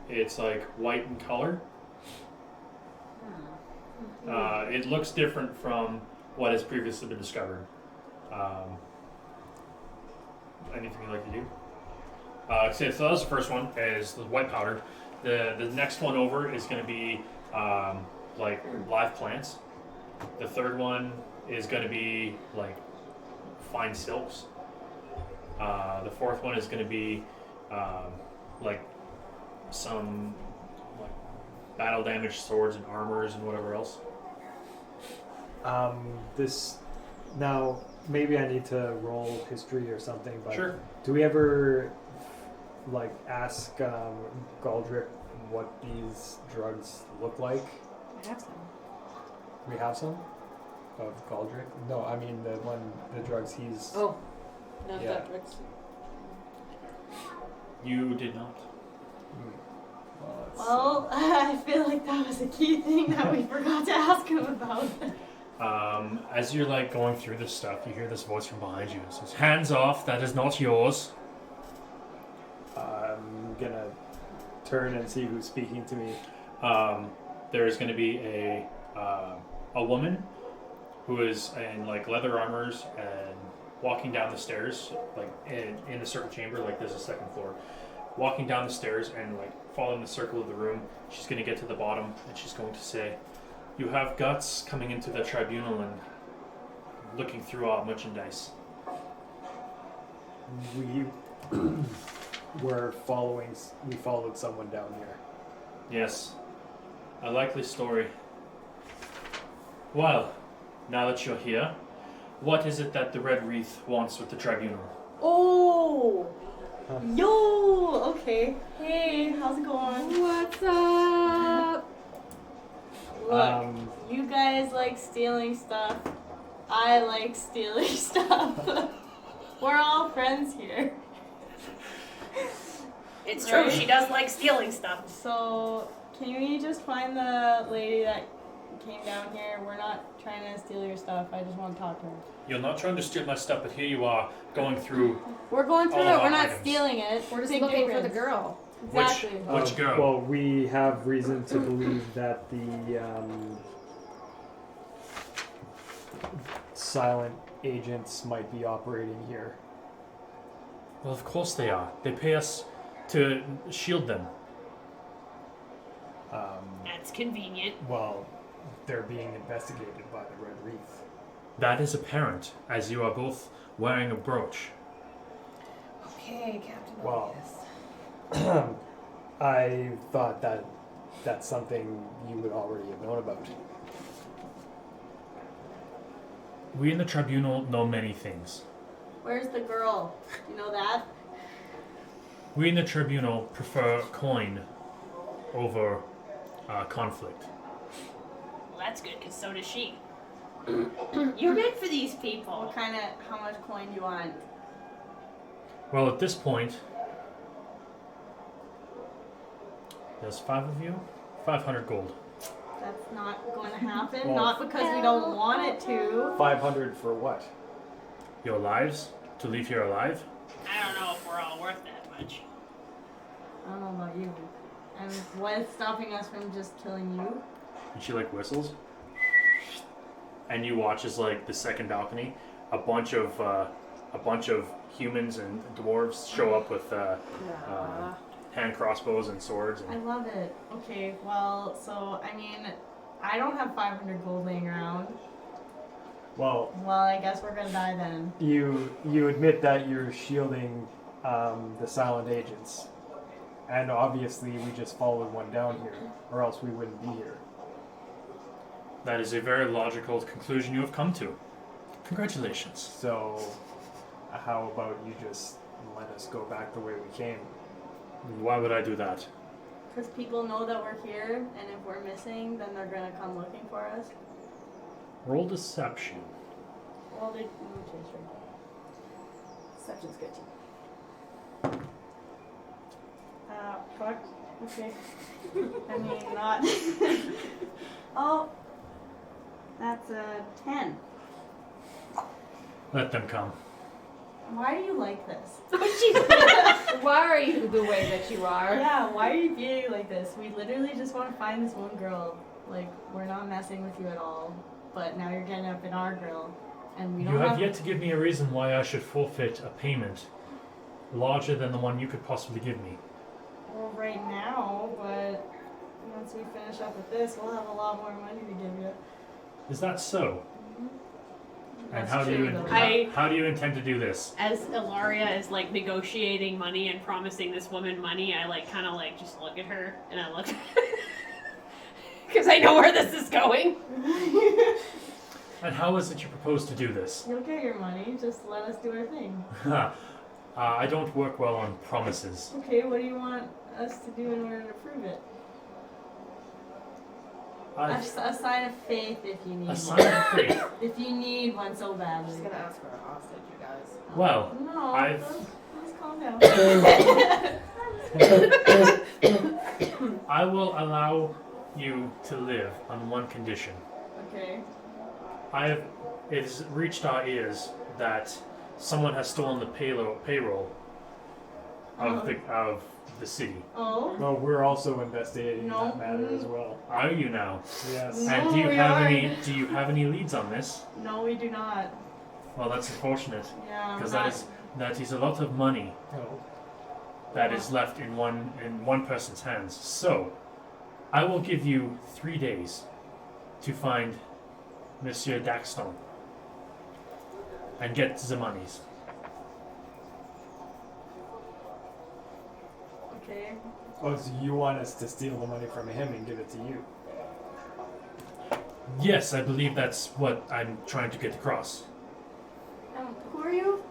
It's like white in color. It looks different from what has previously been discovered. Anything you'd like to do? So that was the first one, is the white powder. The next one over is going to be like live plants. The third one is going to be like fine silks. The fourth one is going to be like some like battle damaged swords and armors and whatever else. This now maybe I need to roll history or something, but Sure. do we ever like ask Galdrick what these drugs look like? I have some. We have some of Galdrick. No, I mean the drugs he's. Oh, not Yeah. that tricks. You did not. Well, it's, Well, I feel like that was a key thing that we forgot to ask him about. As you're like going through this stuff, you hear this voice from behind you. It says, "Hands off! That is not yours." I'm gonna turn and see who's speaking to me. There is going to be a woman who is in like leather armors and walking down the stairs, like in the circle chamber. Like there's a second floor. Walking down the stairs and like following the circle of the room. She's going to get to the bottom and she's going to say, "You have guts coming into the tribunal and looking through our merchandise." We we followed someone down here. Yes. A likely story. Well, now that you're here, what is it that the Red Wreath wants with the tribunal? Oh! Yo! Okay. Hey, how's it going? What's up? Look, you guys like stealing stuff. I like stealing stuff. We're all friends here. It's true. She does like stealing stuff. So, can we just find the lady that came down here? We're not trying to steal your stuff. I just want to talk to her. You're not trying to steal my stuff, but here you are going through. We're going through All it. our We're not items. stealing it. We're just Big looking for the difference. girl. Exactly. Which girl? Well, we have reason to believe that the silent agents might be operating here. Well, of course they are. They pay us to shield them. That's convenient. Well, they're being investigated by the Red Wreath. That is apparent, as you are both wearing a brooch. Okay, Captain Well, Obvious. I thought that that's something you would already have known about. We in the tribunal know many things. Where's the girl? Do you know that? We in the tribunal prefer coin over conflict. Well, that's good, because so does she. You're meant for these people. What kind of, how much coin do you want? Well, at this point, there's 5 of you. 500 gold. That's not going to happen. Well, Not because we don't want it to. 500 for what? Your lives? To leave here alive? I don't know if we're all worth that much. I don't know about you. And what is stopping us from just killing you? And she like whistles. And you watch as like the second balcony, a bunch of humans and dwarves show up with hand crossbows and swords. I And love it. Okay, well, so, I mean, I don't have 500 gold laying around. Well, Well, I guess we're gonna die then. you admit that you're shielding the silent agents. And obviously we just followed one down here, or else we wouldn't be here. that is a very logical conclusion you have come to. Congratulations. So, how about you just let us go back the way we came? Why would I do that? Because people know that we're here, and if we're missing, then they're gonna come looking for us. Roll deception. Well, they. Okay, sure. Deception's good too. Fuck. Okay. I mean, not. Oh. That's a 10. Let them come. Why do you like this? Why are you the way that you are? Yeah, why are you being like this? We literally just want to find this one girl. Like, we're not messing with you at all. But now you're getting up in our grill. And we don't You have yet to give me a reason why I should forfeit a payment larger than the one you could possibly give me. Well, right now, but once we finish up with this, we'll have a lot more money to give you. Is that so? And That's how do true, you though. how do you intend to do this? As Ilaria is like negotiating money and promising this woman money, I like kind of like just look at her and I look because I know where this is going. And how is it you propose to do this? You'll get your money, just let us do our thing. I don't work well on promises. Okay, what do you want us to do in order to prove it? A sign of faith if you need A one. sign of faith. If you need one so badly. Just gonna ask for a hostage, you guys. Well, No, I've- let's calm down. I will allow you to live on one condition. Okay. It has reached our ears that someone has stolen the payroll of the city. Oh? Well, we're also investigating No. that matter as well. Are you now? Yes. No. And do you we have aren't. do you have any leads on this? No, we do not. Well, that's unfortunate Yeah. because we're that is a lot of money Oh. that is left in one person's hands. So, I will give you 3 days to find Monsieur Daxton and get the monies. Okay. Oh, so you want us to steal the money from him and give it to you? Yes, I believe that's what I'm trying to get across. Who are you?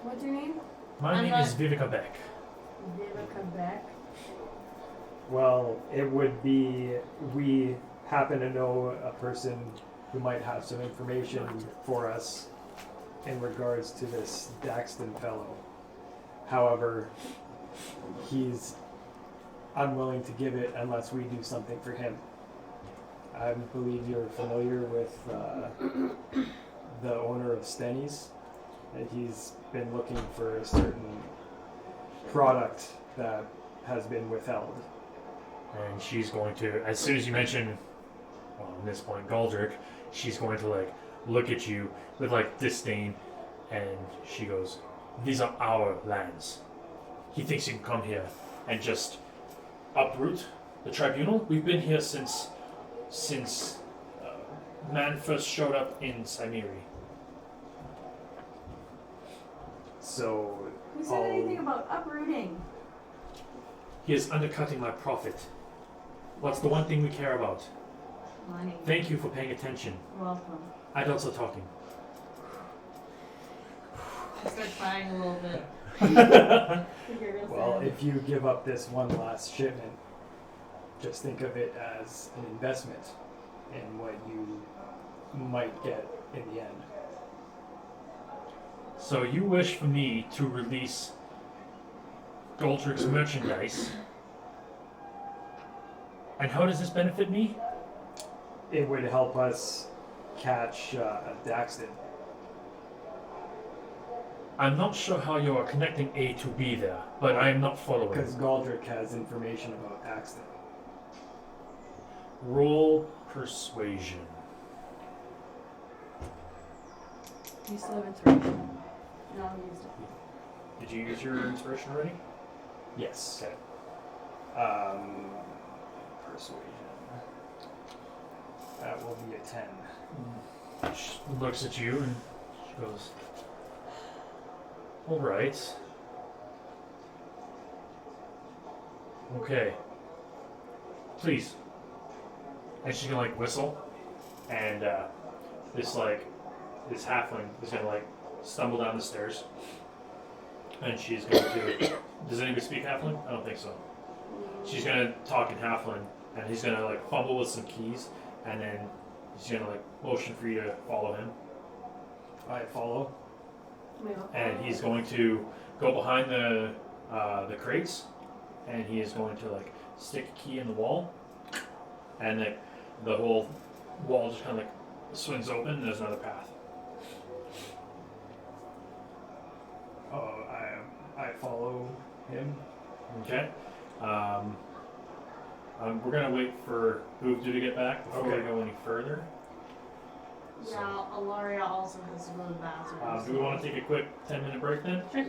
What's your name? My I'm name not- is Vivica Beck. Vivica Beck. Well, it would be we happen to know a person who might have some information for us in regards to this Daxton fellow. However, he's unwilling to give it unless we do something for him. I believe you're familiar with the owner of Stenny's. And he's been looking for a certain product that has been withheld. And she's going to, as soon as you mention, well, at this point, Galdrick, she's going to like look at you with like disdain, and she goes, "These are our lands. He thinks he can come here and just uproot the tribunal. We've been here since man first showed up in Cimeri." So Who said anything about uprooting? He is undercutting my profit. What's the one thing we care about? Money. Thank you for paying attention. Welcome. Adults are talking. I start crying a little bit. Well, if you give up this one last shipment, just think of it as an investment in what you might get in the end. So you wish for me to release Goldrick's merchandise? And how does this benefit me? It would help us catch Daxton. I'm not sure how you are connecting A to B there, but I am not following. Because Galdrick has information about Daxton. Roll persuasion. You still have inspiration. No, I used it. Did you use your inspiration already? Yes. Okay. Persuasion. That will be a 10. She looks at you and she goes, "All right. Okay. Please." And she's gonna like whistle, and this halfling is gonna like stumble down the stairs, and she's going to. Does anybody speak halfling? I don't think so. She's gonna talk in halfling, and he's gonna like fumble with some keys, and then he's gonna like motion for you to follow him. I follow. And he's going to go behind the crates, and he is going to like stick a key in the wall, and the whole wall just kind of like swings open, and there's another path. Oh, I follow him. Okay. We're gonna wait for Boobdo to get back before we Okay. go any further. Yeah, Alaria also has to go to the bathroom. Do we want to take a quick 10-minute break then? Yeah.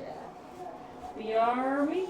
BRB.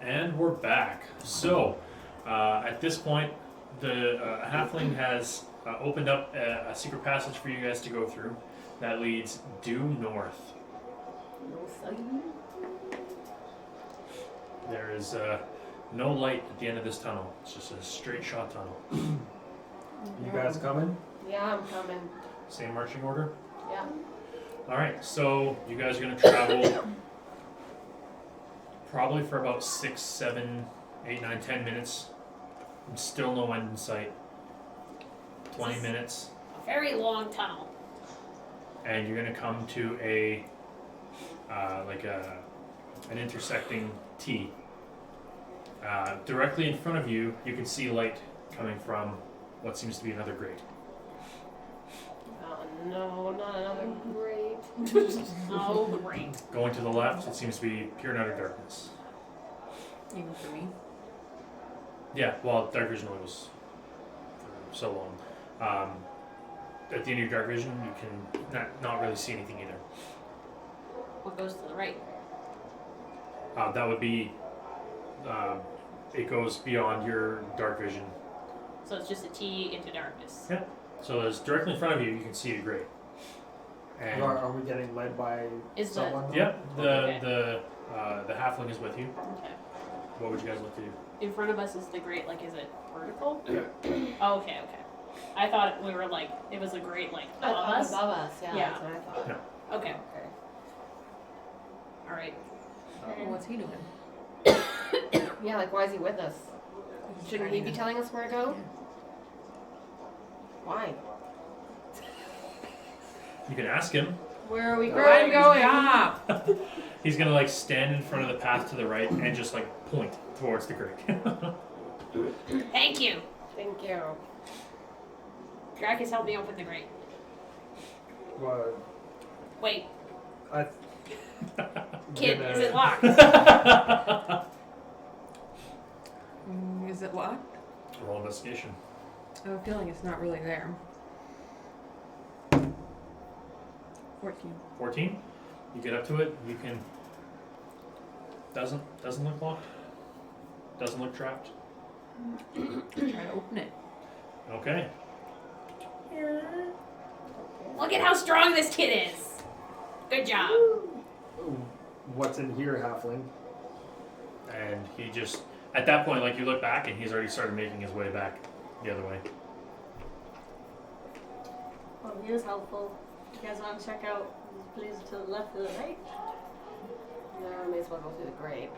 And we're back. So, at this point, the halfling has opened up a secret passage for you guys to go through that leads due north. There is no light at the end of this tunnel. It's just a straight shot tunnel. You guys coming? Yeah, I'm coming. Same marching order? Yeah. Alright, so you guys are going to travel probably for about 6, 7, 8, 9, 10 minutes. And still no end in sight. 20 minutes. A very long tunnel. And you're going to come to an intersecting T. Directly in front of you, you can see light coming from what seems to be another grate. Oh no, not another great. Oh, great. Going to the left, it seems to be pure and utter darkness. Even for me. Yeah, well, dark vision only was for so long. At the end of your dark vision, you can not really see anything either. What goes to the right? That would be, it goes beyond your dark vision. So it's just a T into darkness. Yeah. So there's directly in front of you, you can see a grate. And Are we getting led by Is the someone? yeah, Okay. the halfling is with you. okay. What would you guys like to do? In front of us is the grate. Like, is it vertical? Yeah. Oh, okay. I thought we were like it was a grate like above us. Above us, yeah, Yeah. that's what I thought. No. Okay. All right. What's he doing? Yeah, like why is he with us? Shouldn't he be Trying telling us where to go? Yeah. Why? You can ask him. Where are we Where are we going? Stop! He's gonna like stand in front of the path to the right and just like point towards the grate. Thank you. Thank you. Drakus, help me open the grate. Well, Wait, I. kid, gonna- is it locked? Is it locked? Roll investigation. I have a feeling it's not really there. 14. 14. You get up to it. You can. Doesn't look locked. Doesn't look trapped. Try to open it. Okay. Look at how strong this kid is. Good job. What's in here, halfling? And he just at that point, like you look back, and he's already started making his way back the other way. Well, he was helpful. You guys want to check out the place to the left or the right? No, I may as well go through the grate.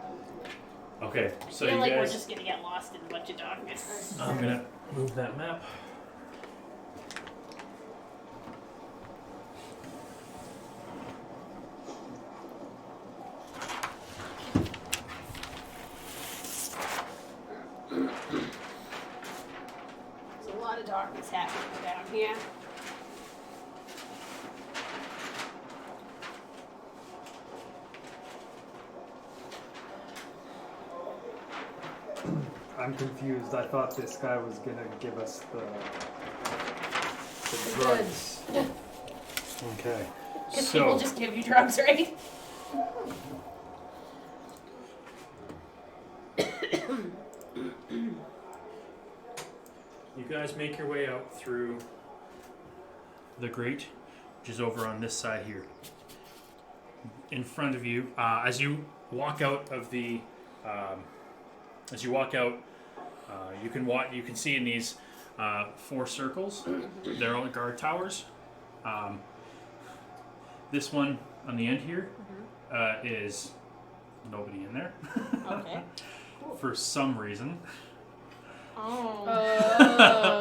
Okay, so I feel you like we're guys. just gonna get lost in a bunch of darkness. I'm gonna move that map. There's a lot of darkness happening down here. I'm confused. I thought this guy was gonna give us the The drugs. Okay. Because people just give you drugs, right? You guys make your way out through the grate, which is over on this side here. In front of you, as you walk out of the, you can see in these 4 circles. They're all guard towers. This one on the end here is nobody in there Okay. for some reason. Oh.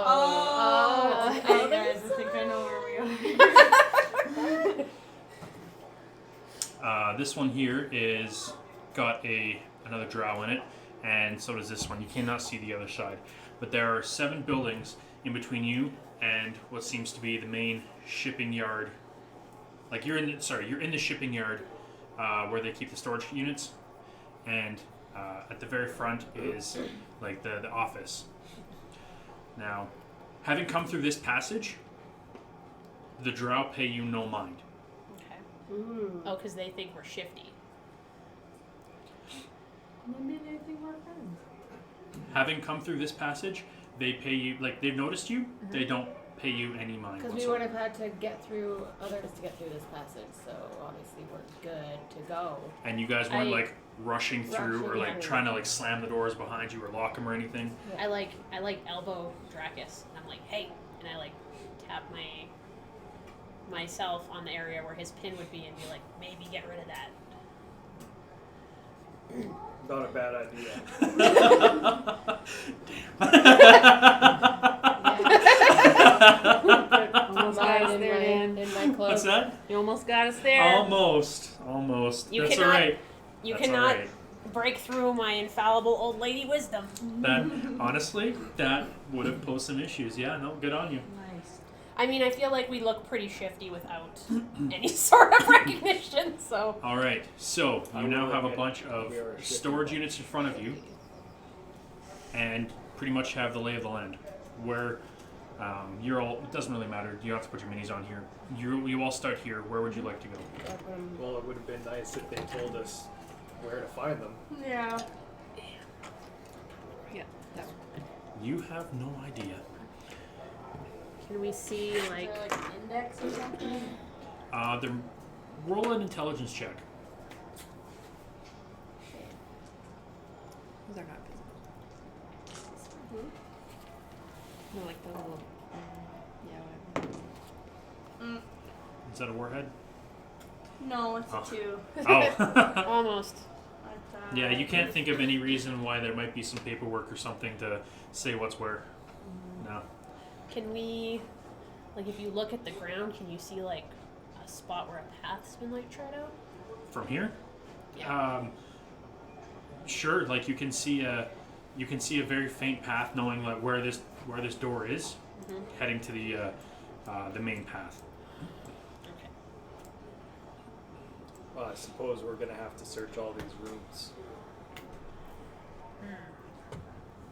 Oh. Okay, guys, I think I know where we are. This one here is got another drow in it, and so does this one. You cannot see the other side, but there are 7 buildings in between you and what seems to be the main shipping yard. Like you're in the shipping yard where they keep the storage units, and at the very front is like the office. Now, having come through this passage, the drow pay you no mind. Okay. Oh, because they think we're shifty. Maybe they think we're friends. Having come through this passage, they pay you, like, they've noticed you, they don't pay you any mind Because we would whatsoever. have had to get through others to get through this passage, so obviously we're good to go. And you guys weren't, I- like, rushing through or, like, Rushing. trying to, like, slam the doors behind you or lock them or anything. I like elbow Dracus, and I'm like, hey, and I like tap myself on the area where his pin would be, and be like, maybe get rid of that. Not a bad idea. Almost got us there, Dan. In my clothes. What's that? You almost got us there. Almost. You That's cannot- alright. You That's cannot alright. break through my infallible old lady wisdom. That, honestly, that would have posed some issues. Yeah, no, good on you. Nice. I mean, I feel like we look pretty shifty without any sort of recognition, so. Alright, so I you now will have a admit, bunch of we are a shifty storage bunch. units in front of you and pretty much have the lay of the land. Where you're all, it doesn't really matter, you don't have to put your minis on here. You all start here. Where would you like to go? Well, it would have been nice if they told us where to find them. Yeah. Yeah, that one. You have no idea. Can we see, Is like. there like an index or something? Roll an intelligence check. Those are not physical. No, like the little. Yeah, whatever. Is that a warhead? No, it's Oh. 2. Oh. Almost. Yeah, you can't think of any reason why there might be some paperwork or something to say what's where. No. Can we, like, if you look at the ground, can you see, like, a spot where a path's been, like, trod out? From here? Yeah. Sure. Like you can see a very faint path, knowing like where this door is, heading to the main path. Okay. Well, I suppose we're gonna have to search all these rooms.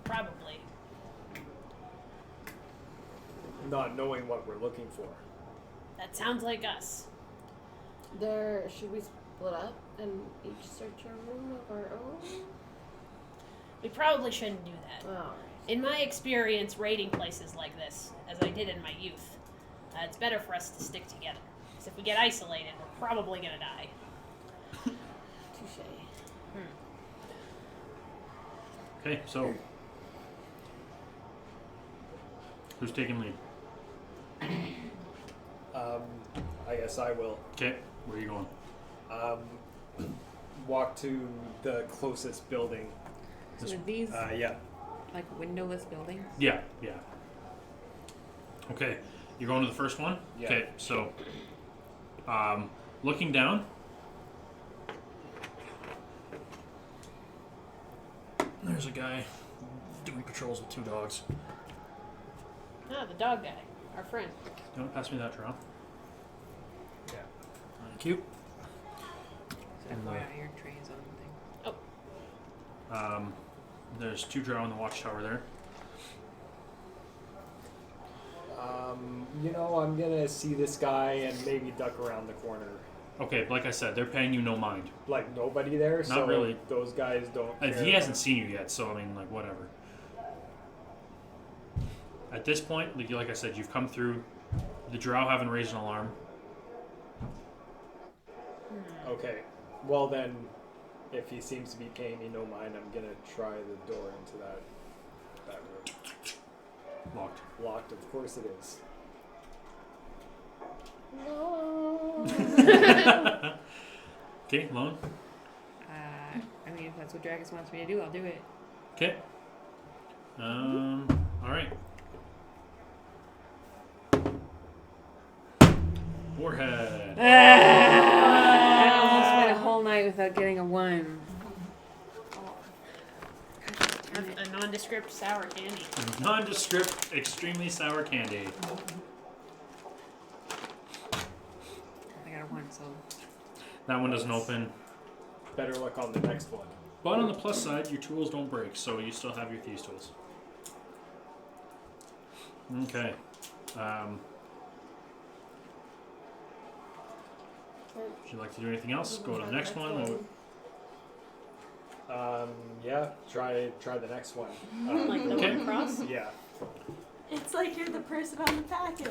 Probably. Not knowing what we're looking for. That sounds like us. Should we split up and each search a room of our own? We probably shouldn't do that. Alright. In my experience raiding places like this, as I did in my youth, it's better for us to stick together. Because if we get isolated, we're probably gonna die. Touche. Okay, so who's taking lead? I guess I will. Okay, where are you going? Walk to the closest building. So are these Yeah. like windowless buildings? Yeah. Okay, you're going to the first one? Yeah. Okay, so looking down, there's a guy doing patrols with 2 dogs. Ah, the dog guy. Our friend. You want to pass me that drow? Yeah. Thank you. So FYI, your trays on the thing. There's 2 drow in the watchtower there. I'm gonna see this guy and maybe duck around the corner. Okay, like I said, they're paying you no mind. Like nobody there, Not so really. those guys don't care. He hasn't seen you yet, so I mean, like, whatever. At this point, like I said, you've come through. The drow haven't raised an alarm. Okay. Well then, if he seems to be paying me no mind, I'm gonna try the door into that room. Locked. Locked, of course it is. Okay, Lone. I mean, if that's what Dragus wants me to do, I'll do it. Okay. Alright. Warhead. I almost went a whole night without getting a 1. A nondescript sour candy. Nondescript, extremely sour candy. I got a 1, so. That one doesn't open. Better luck on the next one. But on the plus side, your tools don't break, so you still have your thieves' tools. Okay. Would you like to do anything else? Go to the next one. Yeah. Try the next one. Like the Okay. one across? Yeah. It's like you're the person on the package.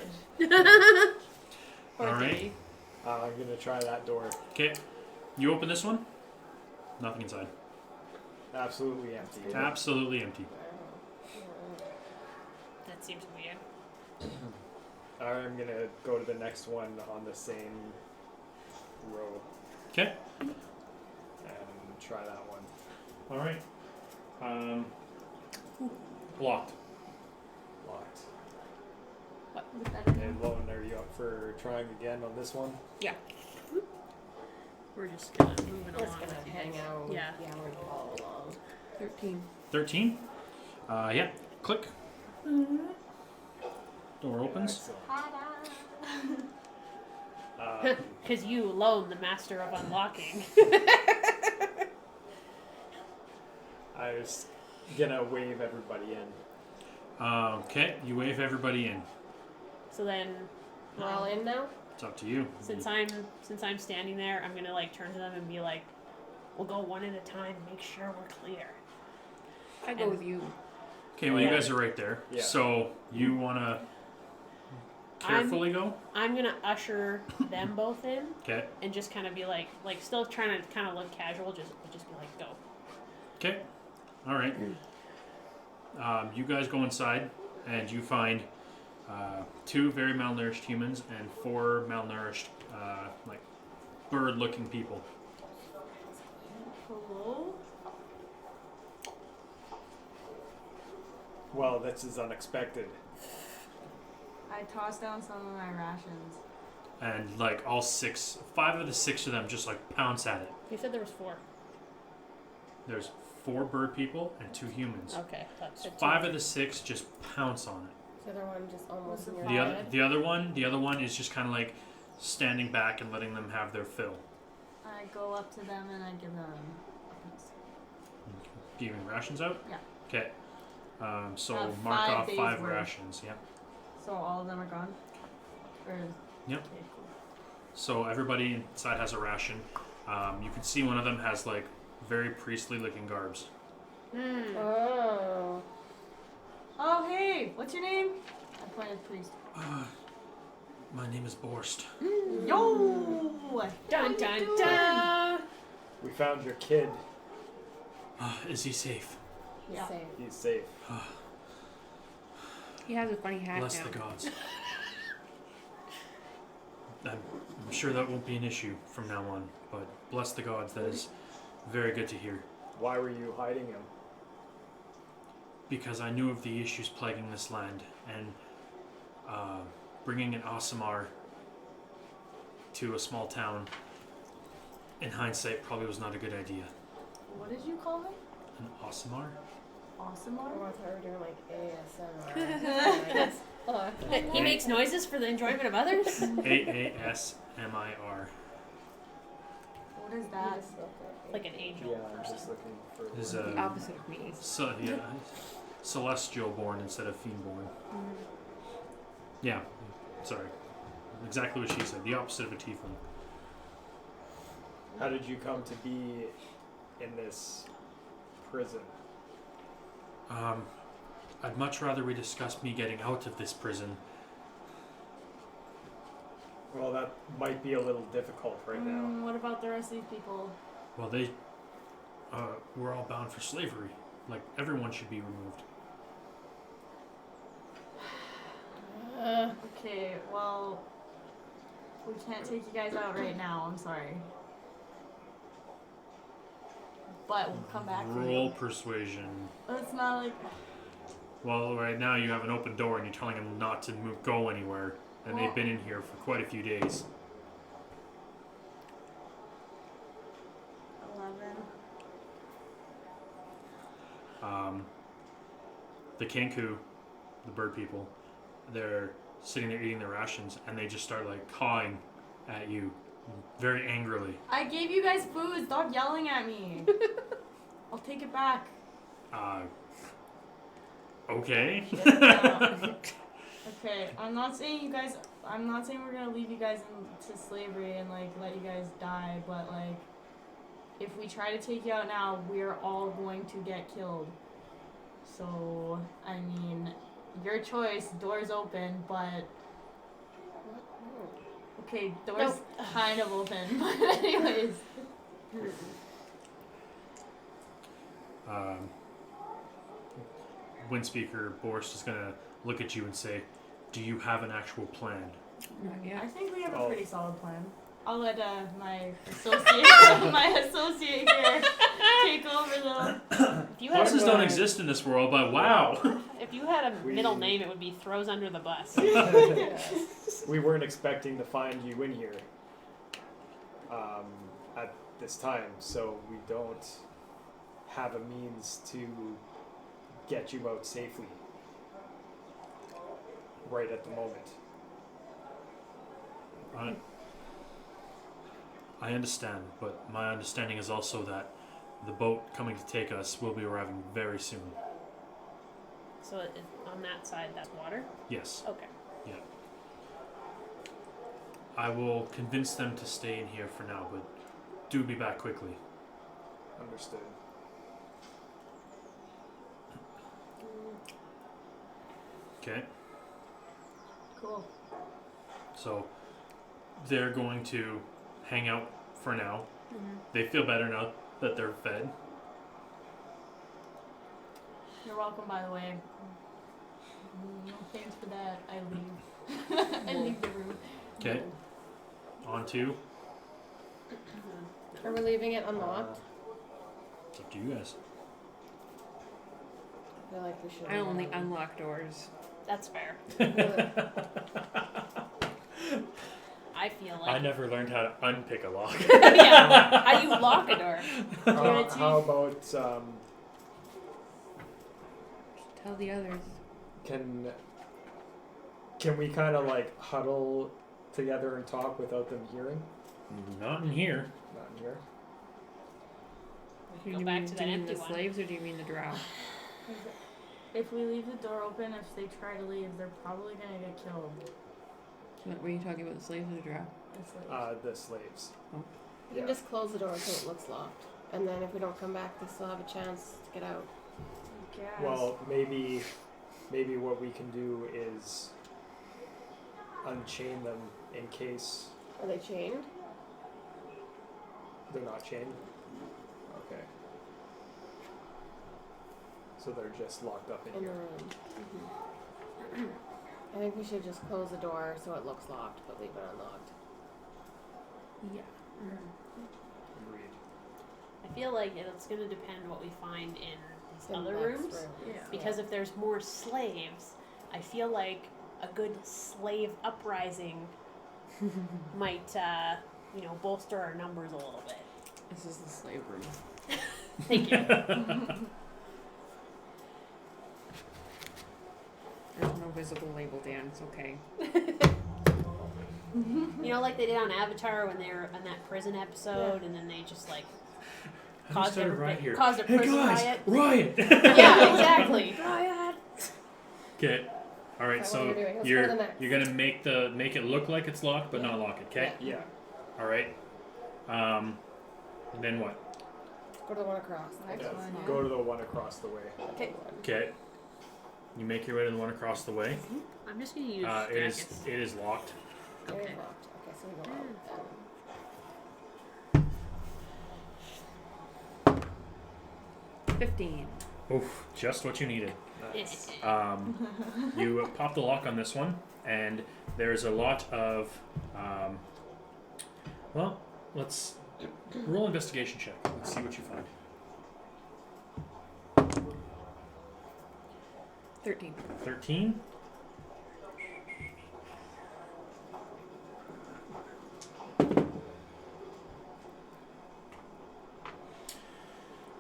Or All right. Dave. I'm gonna try that door. Okay. You open this one. Nothing inside. Absolutely empty. Absolutely empty. That seems weird. I'm gonna go to the next one on the same row Okay. and try that one. All right. Locked. Locked. With that Okay, Lowen, are you up for trying again on this one? We're just kind of moving We're just along. gonna with you hang guys. out. Yeah. Yeah, we're gonna follow along. 13. 13. Yeah. Click. Door opens. Excellent. Because you alone, the master of unlocking. I was gonna wave everybody in. Okay. You wave everybody in. So then, We're all in now? It's up to you. since I'm standing there, I'm gonna like turn to them and be like, "We'll go one at a time. Make sure we're clear." I go with you. Okay. Well, Yeah. you guys are right there. Yeah. So you wanna carefully go. I'm gonna usher them both in Okay. and just kind of be like still trying to kind of look casual. Just be like, "Go." Okay. All right. You guys go inside, and you find 2 very malnourished humans and 4 malnourished, like bird-looking people. Hello? Well, this is unexpected. I tossed down some of my rations. And like 5 of the 6 of them just like pounce at it. You said there was 4. There's 4 bird people and 2 humans. Okay, that's 5 of the 6 just pounce on it. The other one just almost in your The other, head. the other one is just kind of like standing back and letting them have their fill. I go up to them and I give them a piece. Giving rations out. Yeah. Okay. So mark 5 off days 5 worth. rations. Yep. So all of them are gone? Or Yep. Okay, cool. So everybody inside has a ration. You can see one of them has like very priestly-looking garbs. Oh. Oh, hey! What's your name? I pointed priest. My name is Borst. Yo! Dun dun dun. We found your kid. Is he safe? Yeah. Same. He's safe. He has a funny hat Bless now. the gods. I'm sure that won't be an issue from now on, but bless the gods, that is very good to hear. Why were you hiding him? Because I knew of the issues plaguing this land, and bringing an Aasimar to a small town, in hindsight, probably was not a good idea. What did you call him? An Aasimar? Awesome. I thought we were doing like ASMR. Oh, He makes noises for the enjoyment of others. Aasmir. What is that? Like an angel. Yeah, I'm person. just looking for. Is The opposite of me. celestial born instead of fiend born. Yeah, sorry. Exactly what she said. The opposite of a tiefling. How did you come to be in this prison? I'd much rather we discuss me getting out of this prison. Well, that might be a little difficult right now. What about the rest of these people? Well, we're all bound for slavery. Like, everyone should be removed. Okay, well, we can't take you guys out right now. I'm sorry. But we'll come back for Roll you. persuasion. It's not like. Well, right now you have an open door and you're telling them not to go anywhere. And Well- they've been in here for quite a few days. 11. The Kanku, the bird people, they're sitting there eating their rations and they just start like cawing at you very angrily. I gave you guys food. Stop yelling at me. I'll take it back. Okay. Okay, I'm not saying we're gonna leave you guys into slavery and like let you guys die, but like, if we try to take you out now, we're all going to get killed. So, I mean, your choice. Door's open, but okay, door's kind of open. But anyways, Windspeaker Borst is gonna look at you and say, "Do you have an actual plan?" Not I yet. think we have Oh. a pretty solid plan. I'll let my associate here take over though. If you had Horses a, don't exist in this world, but wow. if you had a We- middle name, it would be throws under the bus. We weren't expecting to find you in here at this time, so we don't have a means to get you out safely right at the moment. I understand, but my understanding is also that the boat coming to take us will be arriving very soon. So on that side, that's water. Yes. Okay. I will convince them to stay in here for now, but do be back quickly. Understood. Okay? Cool. So they're going to hang out for now. Mm-hmm. They feel better now that they're fed. You're welcome, by the way. No thanks for that. I leave. I leave the room. Okay? On to. Are we leaving it unlocked? It's up to you guys. I feel like we should. I only unlock doors. That's fair. I feel I like. never learned how to unpick a lock. Yeah. How do you lock a door? How about Tell the others. can we kind of like huddle together and talk without them hearing? Not in here. Not in here. Go Do you back mean, to do that you mean empty the one. slaves or do you mean the drow? If we leave the door open, if they try to leave, they're probably gonna get killed. Were you talking about the slaves or the drow? It's like, The slaves. We can just close the door so it looks locked, and then if we don't come back, they still have a chance to get out. I guess. Well, maybe what we can do is unchain them in case Are they chained? they're not chained. Okay. So they're just locked up in In the here. room. I think we should just close the door so it looks locked, but leave it unlocked. Yeah. Agreed. I feel like it's going to depend what we find in these In other the next rooms. room. Yeah. Because if there's more slaves, I feel like a good slave uprising might, bolster our numbers a little bit. This is the slave room. Thank you. There's no visible label, Dan. It's okay. Like they did on Avatar when they were on that prison episode, and then they just like caused a prison riot. Riot! Yeah, exactly. Riot. Okay. All right. Is that So what we're doing? Let's go to you're the next. you're gonna make it look like it's locked, but not lock it. Okay. Yeah. All right. Then what? Go to the one across. Next Yeah. one, yeah. Go to the one across the way. Okay. Okay. You make your way to the one across the way. I'm just gonna use It is locked. It Okay. is locked. Okay, so we go out. 15. Oof, just what you needed. Nice. You pop the lock on this one, and there's a lot of. Let's roll investigation check. Let's see what you find. 13. 13.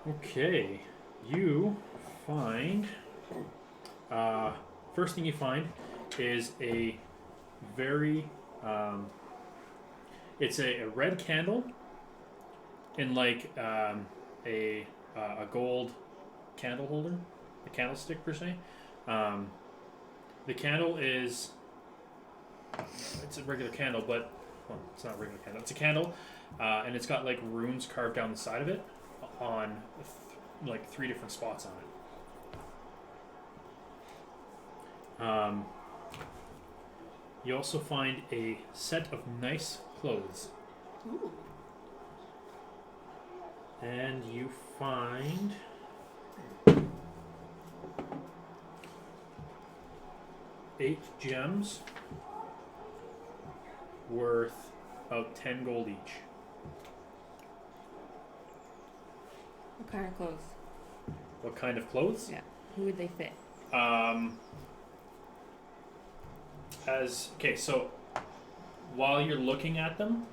Okay, you find. First thing you find is a very. It's a red candle in like a gold candle holder, a candlestick per se. The candle is. It's a regular candle, but well, it's not a regular candle. It's a candle, and it's got like runes carved down the side of it on like 3 different spots on it. You also find a set of nice clothes. Ooh. And you find 8 gems worth about 10 gold each. What kind of clothes? What kind of clothes? Yeah. Who would they fit? So while you're looking at them,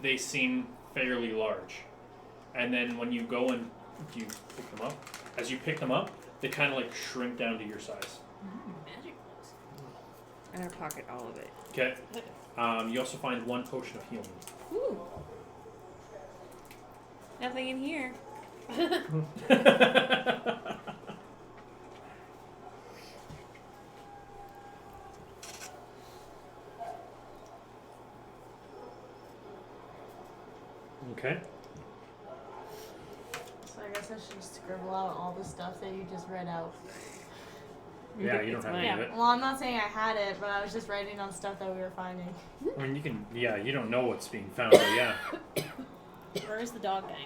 they seem fairly large. And then when you go and you pick them up, as you pick them up, they kind of like shrink down to your size. Magic clothes. I'm gonna pocket all of it. Okay. You also find 1 potion of healing. Ooh. Nothing in here. Okay. So I guess I should scribble out all the stuff that you just read out. Yeah, you don't It's have mine. any of it. Well, I'm not saying I had it, but I was just writing on stuff that we were finding. I mean, you can. Yeah, you don't know what's being found, but yeah. Where is the dog guy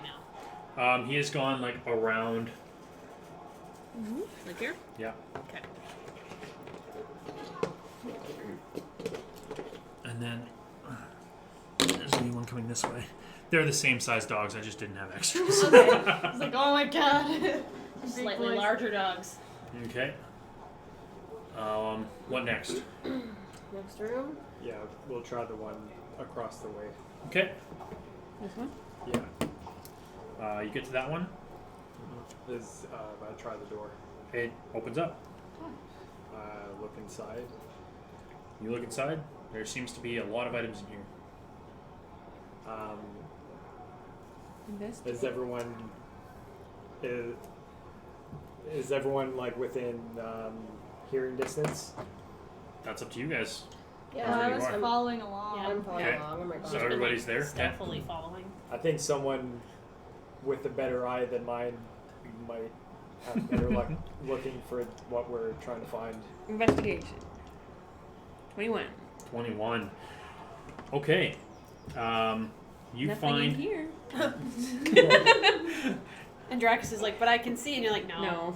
now? He has gone like around. Like here? Yeah. Okay. And then there's a new one coming this way. They're the same size dogs. I just didn't have extras. Okay. I was like, oh my god. Big Slightly boys. larger dogs. Okay. What next? Next room. Yeah, we'll try the one across the way. Okay. This one? Yeah. You get to that one. I try the door. It opens up. Look inside. You look inside. There seems to be a lot of items in here. Investigate. Is everyone like within hearing distance? That's up to you guys. Yeah, Where I you was are. following along. Yeah. I'm following Okay. along. Oh my god. So everybody's there? Stealthily following. I think someone with a better eye than mine might have better luck looking for what we're trying to find. Investigation. 21. 21. Okay. You Nothing find. in here. And Drax is like, but I can see, and you're like, no.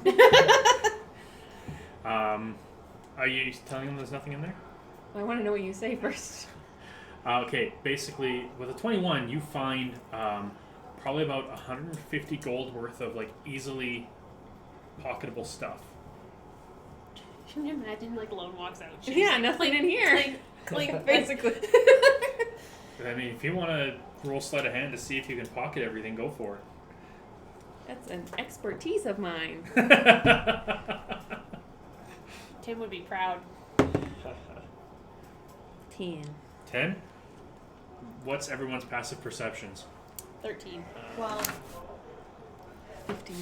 No. Are you telling them there's nothing in there? I want to know what you say first. Okay, basically, with a 21, you find probably about 150 gold worth of like easily pocketable stuff. Can you imagine, like, Lone walks out? She's Yeah, like, nothing clink, in here. Clink, clink. Basically. I mean, if you want to roll sleight of hand to see if you can pocket everything, go for That's an expertise of mine. it. Tim would be proud. 10. 10? What's everyone's passive perceptions? 13. 12. 15.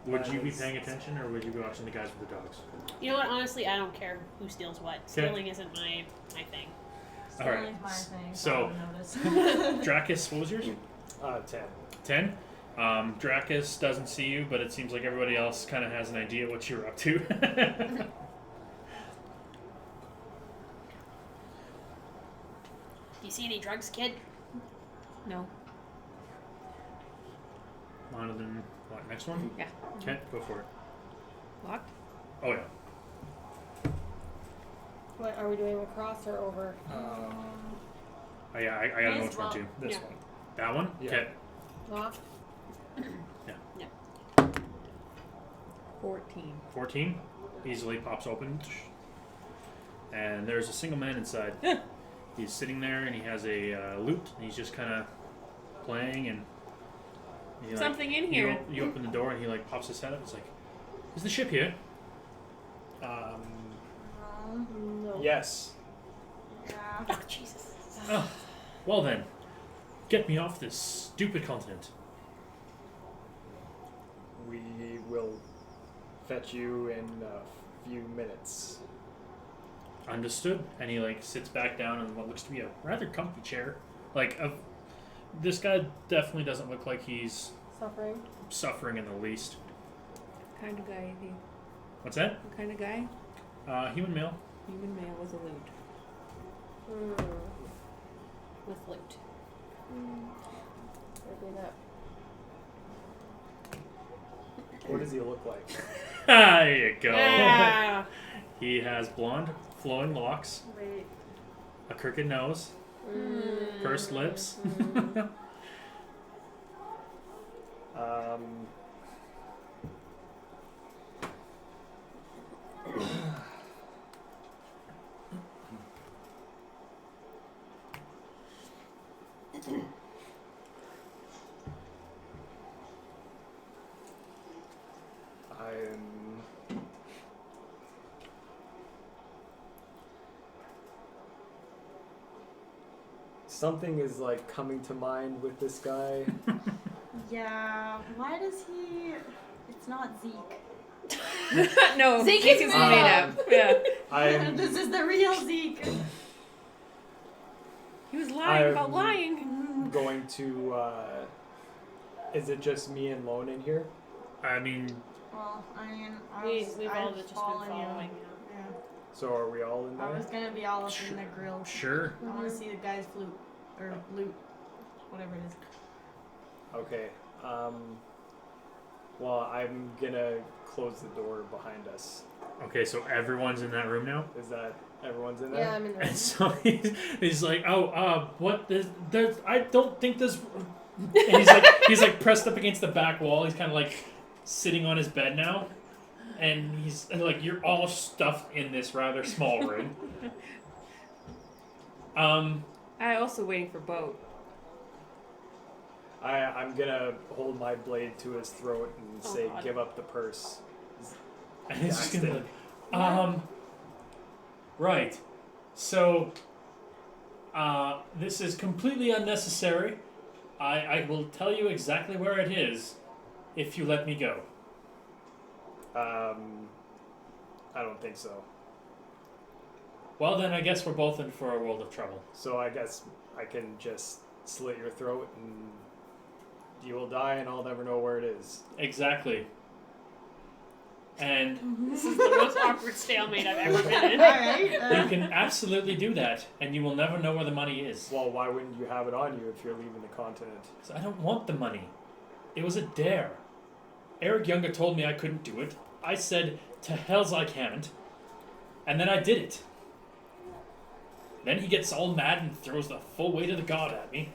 Would you be paying attention, or would you be watching the guys with the dogs? You know what? Honestly, I don't care who steals what. Stealing isn't my thing. All right. Stealing's my thing, So- I don't notice. Dracus, what was yours? 10. 10? Dracus doesn't see you, but it seems like everybody else kind of has an idea what you're up to. Do you see any drugs, kid? No. On to the next one? Yeah. Okay, go for it. Locked? Oh, yeah. What are we doing, across or over? Oh, yeah, I gotta know This which one one. too. This Yeah. one. That one? Yeah. Okay. Lock. 14. 14. Easily pops open. And there's a single man inside. He's sitting there and he has a lute and he's just kind of playing and he, like, Something in here. You open the door and he like pops his head up. It's like, is the ship here? No. Yes. Yeah. Oh, Jesus. Oh, well then, get me off this stupid continent. We will fetch you in a few minutes. Understood. And he like sits back down in what looks to be a rather comfy chair. Like this guy definitely doesn't look like he's suffering in the least. What kind of guy is he? What's that? What kind of guy? Human male. Human male with a lute. With loot. What does he look like? There you go. Ah. He has blonde, flowing locks, Wait. a crooked nose, pursed lips. Something is like coming to mind with this guy. Yeah. Why does he? It's not Zeke. No, Zeke Zeke is is made up. Yeah. This is the real Zeke. He was lying about I'm- lying. going to. Is it just me and Lone in here? I mean, Well, I mean, We've all just been following. Yeah. So are we all in I there? was gonna be all up in the grill. sure. I want to see the guy's flute or loot, whatever it is. Okay. Well, I'm gonna close the door behind us. Okay, so everyone's in that room now? Is that everyone's in there? Yeah, I'm in the room. And so he's like, what? I don't think this. And he's like pressed up against the back wall. He's kind of like sitting on his bed now, and he's like, you're all stuffed in this rather small room. I also waiting for Boat. I'm gonna hold my blade to his throat and Oh, say, God. "Give up the purse." And it's just gonna be Daxton. like, right. So, this is completely unnecessary. I will tell you exactly where it is if you let me go. I don't think so. Well, then I guess we're both in for a world of trouble. So I guess I can just slit your throat and you will die and I'll never know where it is. Exactly. And This is the most awkward stalemate I've ever been in. Alright. you can absolutely do that, and you will never know where the money is. Well, why wouldn't you have it on you if you're leaving the continent? So I don't want the money. It was a dare. Eric Younger told me I couldn't do it. I said, to hell's I can't. And then I did it. Then he gets all mad and throws the full weight of the god at me.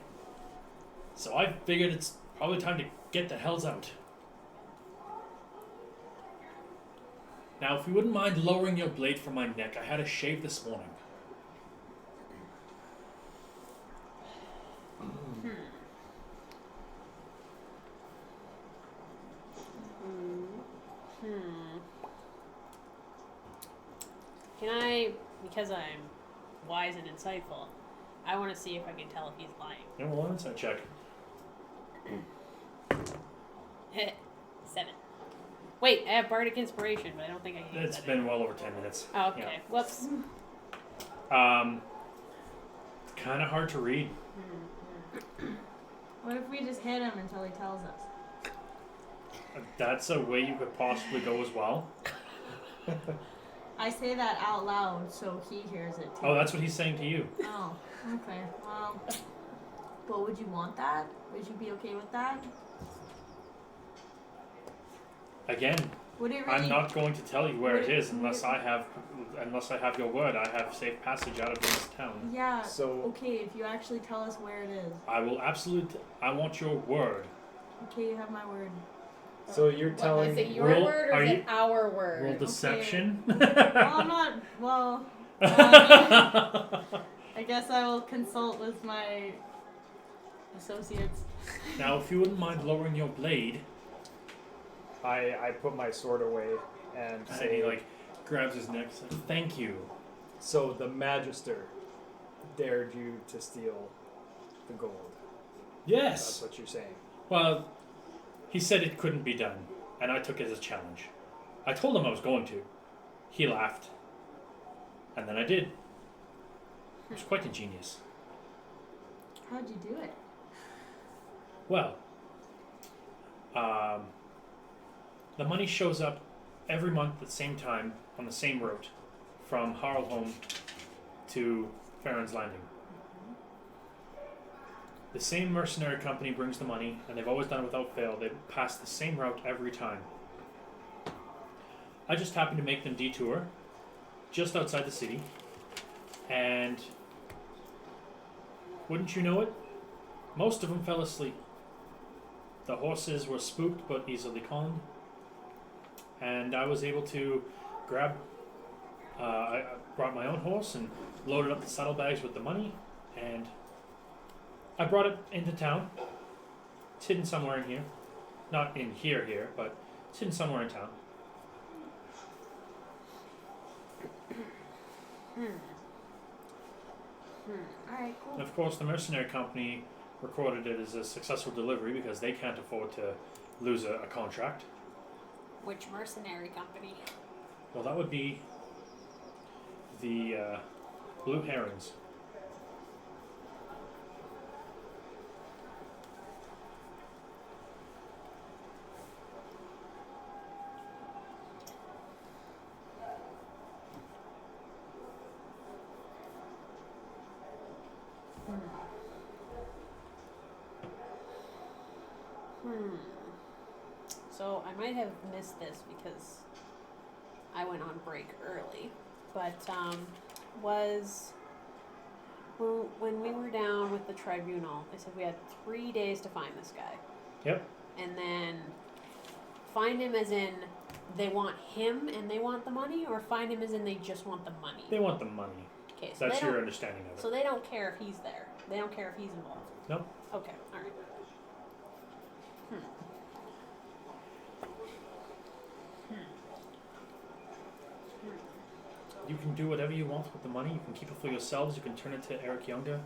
So I figured it's probably time to get the hells out. Now, if you wouldn't mind lowering your blade from my neck, I had a shave this morning. Can I, because I'm wise and insightful, I want to see if I can tell if he's lying. Yeah, well, let's check. 7. Wait, I have bardic inspiration, but I don't think I can use It's that. been well over 10 minutes. Oh, okay. Whoops. Kind of hard to read. What if we just hit him until he tells us? That's a way you could possibly go as well. I say that out loud so he hears it too. Oh, that's what he's saying to you. Oh, okay. Well, but would you want that? Would you be okay with that? Again, Would it really? I'm not going to tell you where would it it- is unless I have your word. I have safe passage out of this town. Yeah. So Okay, if you actually tell us where it is. I will absolutely. I want your word. Okay, you have my word. you're What, telling is it your Roll- word or are is you- it our word? Roll deception. Well, I'm not. Well, I guess I will consult with my associates. Now, if you wouldn't mind lowering your blade, I put my sword away and and say, he like grabs his neck. Says, "Thank you." so the Magister dared you to steal the gold. That's Yes. what you're saying. Well, he said it couldn't be done, and I took it as a challenge. I told him I was going to. He laughed. And then I did. It was quite ingenious. How'd you do it? Well, the money shows up every month at the same time on the same route from Harlholm to Farron's Landing. The same mercenary company brings the money, and they've always done it without fail. They pass the same route every time. I just happened to make them detour just outside the city, and wouldn't you know it, most of them fell asleep. The horses were spooked but easily calmed, and I was able to grab, I brought my own horse and loaded up the saddlebags with the money, and I brought it into town. It's hidden somewhere in here. Not in here, but it's hidden somewhere in town. Alright, cool. And of course, the mercenary company recorded it as a successful delivery because they can't afford to lose a contract. Which mercenary company? Well, that would be the Blue Herons. So I might have missed this because I went on break early, but was when we were down with the tribunal, they said we had 3 days to find this guy. Yep. And then find him as in they want him and they want the money, or find him as in they just want the money? They want the money. Okay, so That's they your don't, understanding of it. so they don't care if he's there. They don't care if he's involved. Nope. Okay, all right. You can do whatever you want with the money. You can keep it for yourselves. You can turn it to Eric Younger.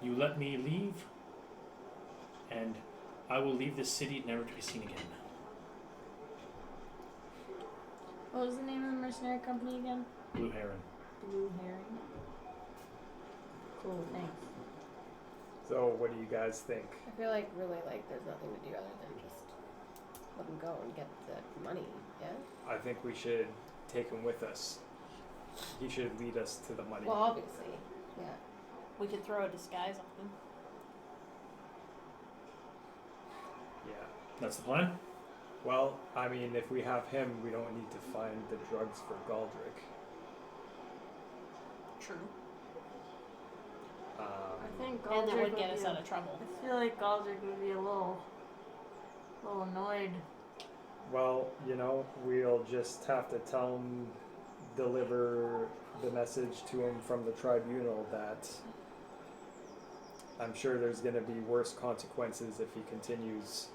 You let me leave, and I will leave this city never to be seen again. What was the name of the mercenary company again? Blue Heron. Blue Herring. Cool, thanks. So, what do you guys think? I feel like really like there's nothing to do other than just let him go and get the money. Yeah. I think we should take him with us. He should lead us to the money. Well, obviously. Yeah. We could throw a disguise on him. Yeah. That's the plan? Well, I mean, if we have him, we don't need to find the drugs for Galdrick. True. I think And that Galdrick would get us be out of trouble. I feel like Galdrick would be a little annoyed. Well, you know, we'll just have to tell him, deliver the message to him from the tribunal that I'm sure there's going to be worse consequences if he continues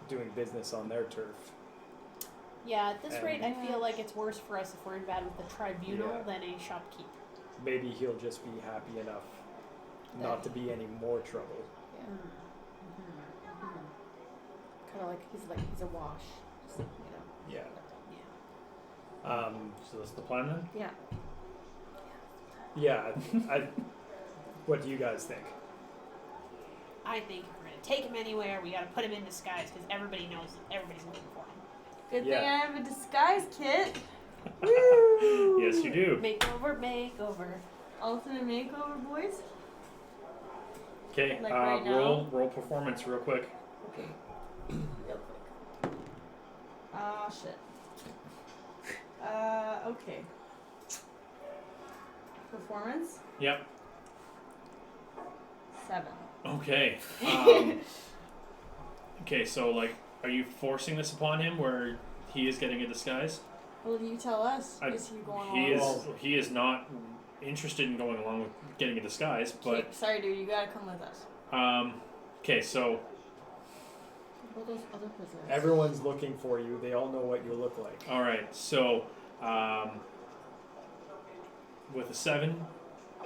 doing business on their turf. Yeah, at this And- rate, I feel like it's worse for us if we're in bad with the tribunal Yeah. than a shopkeep. Maybe he'll just be happy enough not to be any more trouble. Yeah. Mm-hmm. Kind of like he's a wash. Just, you know. Yeah. Yeah. So that's the plan then? Yeah. Yeah. What do you guys think? I think if we're gonna take him anywhere, we gotta put him in disguise because everybody knows that everybody's looking for him. Good Yeah. thing I have a disguise kit. Woo! Yes, you do. Makeover. Ultimate makeover, boys. Okay, Like right now? roll performance real quick. Real quick. Ah, shit. Okay. Performance? Yep. 7. Okay. Okay, so like, are you forcing this upon him where he is getting a disguise? Well, you tell us. I- Is he going He along? is. He is not interested in going along with getting a disguise, Okay, but sorry, dude. You gotta come with us. okay, so What about those other prisoners? Everyone's looking for you. They all know what you look like. all right, so with a 7,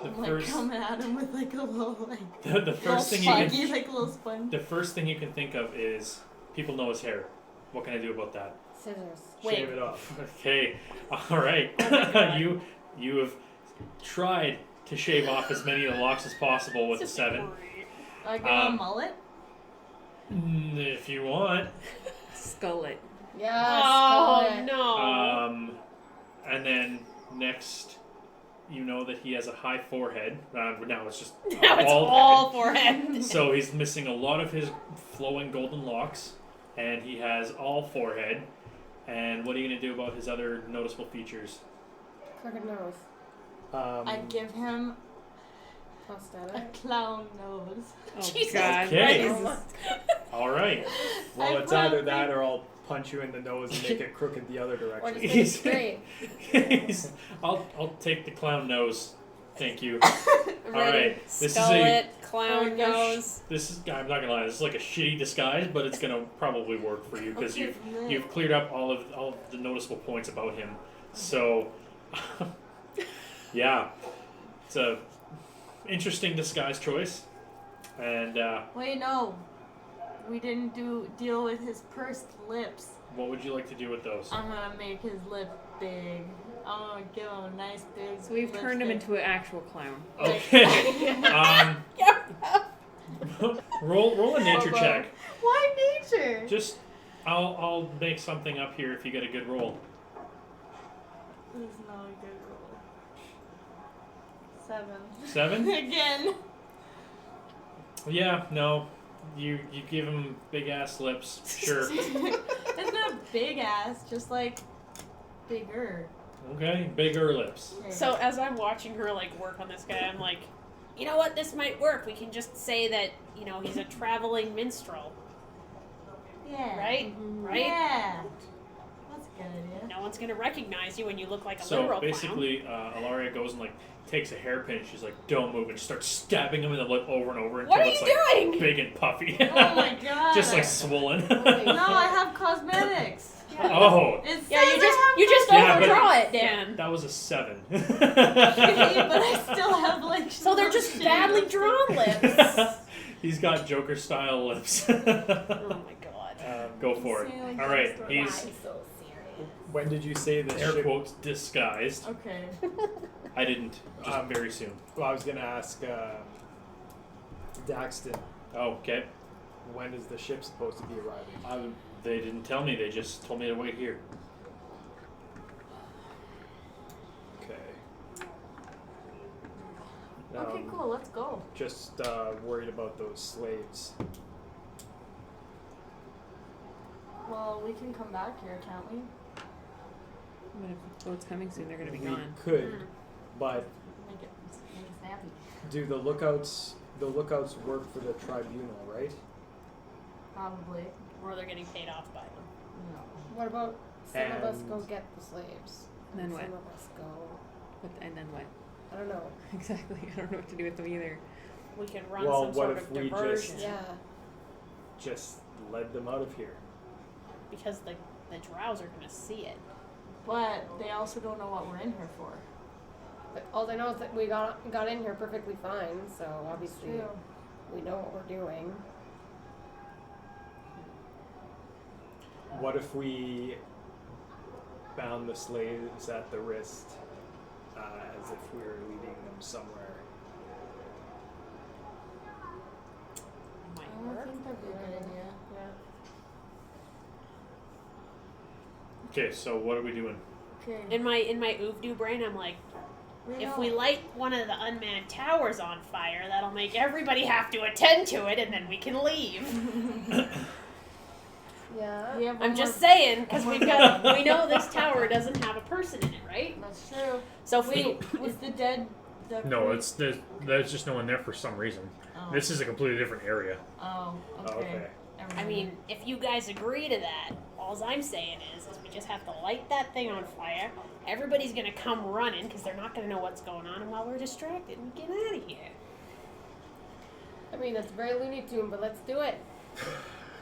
the I'm first like coming at him with like a little like the little first thing you spongy, can like a little sponge. the first thing you can think of is people know his hair. What can I do about that? Scissors. Wait. Shave it off. Okay. All right. you have tried to shave off as many of the locks as possible with a 7. I give him a mullet. If you want. Skull it. Yes. Oh color. no. And then next, you know that he has a high forehead. Now it's just Now it's bald all head. forehead. So he's missing a lot of his flowing golden locks, and he has all forehead. And what are you going to do about his other noticeable features? Crooked nose. I give him a Prosthetic. clown nose. Oh Jesus God. Okay. Christ. All right. Well, I it's either probably- that or I'll punch you in the nose and make it crooked the other Or direction. just make it straight. I'll take the clown nose. Thank you. All right. This Skull is a it, clown nose. this is I'm not gonna lie. This is like a shitty disguise, but it's gonna probably work for you because you've cleared up all of the noticeable points about him. So yeah, it's a interesting disguise choice. And Wait, no. We didn't deal with his pursed lips. what would you like to do with those? I'm gonna make his lip big. I'm gonna give him a nice big. So we've turned him lipstick. into an actual clown. Okay. Roll a nature check. Why nature? Just I'll make something up here if you get a good roll. This is not a good roll. 7. 7? Again. Yeah, no. You give him big ass lips. Sure. It's not big ass, just like bigger. Okay, bigger lips. Okay. So as I'm watching her like work on this guy, I'm like, you know what? This might work. We can just say that he's a traveling minstrel, yeah. right? Right? Yeah. That's a good idea. No one's gonna recognize you when you look like a So literal basically, Ilaria goes and takes a hairpin. And she's like, "Don't move," and starts stabbing him in the lip over and over until What are it's you like doing? big and puffy. Oh my god. Just like swollen. No, I have cosmetics. Oh, It Yeah, says you just Yeah, but- overdraw it, Dan. that was a 7. but I still have like. So they're just shitty badly lipstick. drawn lips. He's got Joker style lips. Oh my god. Go for it. See, like, All right, that's Why he's so serious? When did you say the air ship? quotes disguised. Okay. I didn't. Just very soon. Well, I was gonna ask Daxton, Oh, okay. when is the ship supposed to be arriving? They didn't tell me. They just told me to wait here. Okay. Okay, cool. Let's go. Just worried about those slaves. Well, we can come back here, can't we? But if the boat's coming soon, they're gonna be We gone. could, but Make it snappy. do the lookouts work for the tribunal, right? Probably. Or they're getting paid off by them. No. What about some of us And- go get the slaves? And then what? Some of us go. And then what? I don't know. Exactly. I don't know what to do with them either. We can run Well, some what sort if of we diversion. Yeah. Just led them out of here. Because the drows are gonna see it. But they also don't know what we're in here for. But all they know is that we got in here perfectly fine, so obviously True. we know what we're doing. What if we bound the slaves at the wrist as if we were leading them somewhere? Might I work. think that'd be a good idea. Okay, so what are we doing? Okay. In my oofdo brain, I'm like, if we light one of the unmanned towers on fire, that'll make everybody have to attend to it, and then we can leave. Yeah. We have one I'm just more- saying, because we know this tower doesn't have a person in it, right? That's true. So if we, Wait, is the dead? No, there's just no one there for some reason. Oh. This is a completely different area. Oh. Okay. Oh, okay. Never I mind. mean, if you guys agree to that, all I'm saying is we just have to light that thing on fire. Everybody's gonna come running because they're not gonna know what's going on, and while we're distracted, we get out of here. I mean, that's very Looney Tune, but let's do it.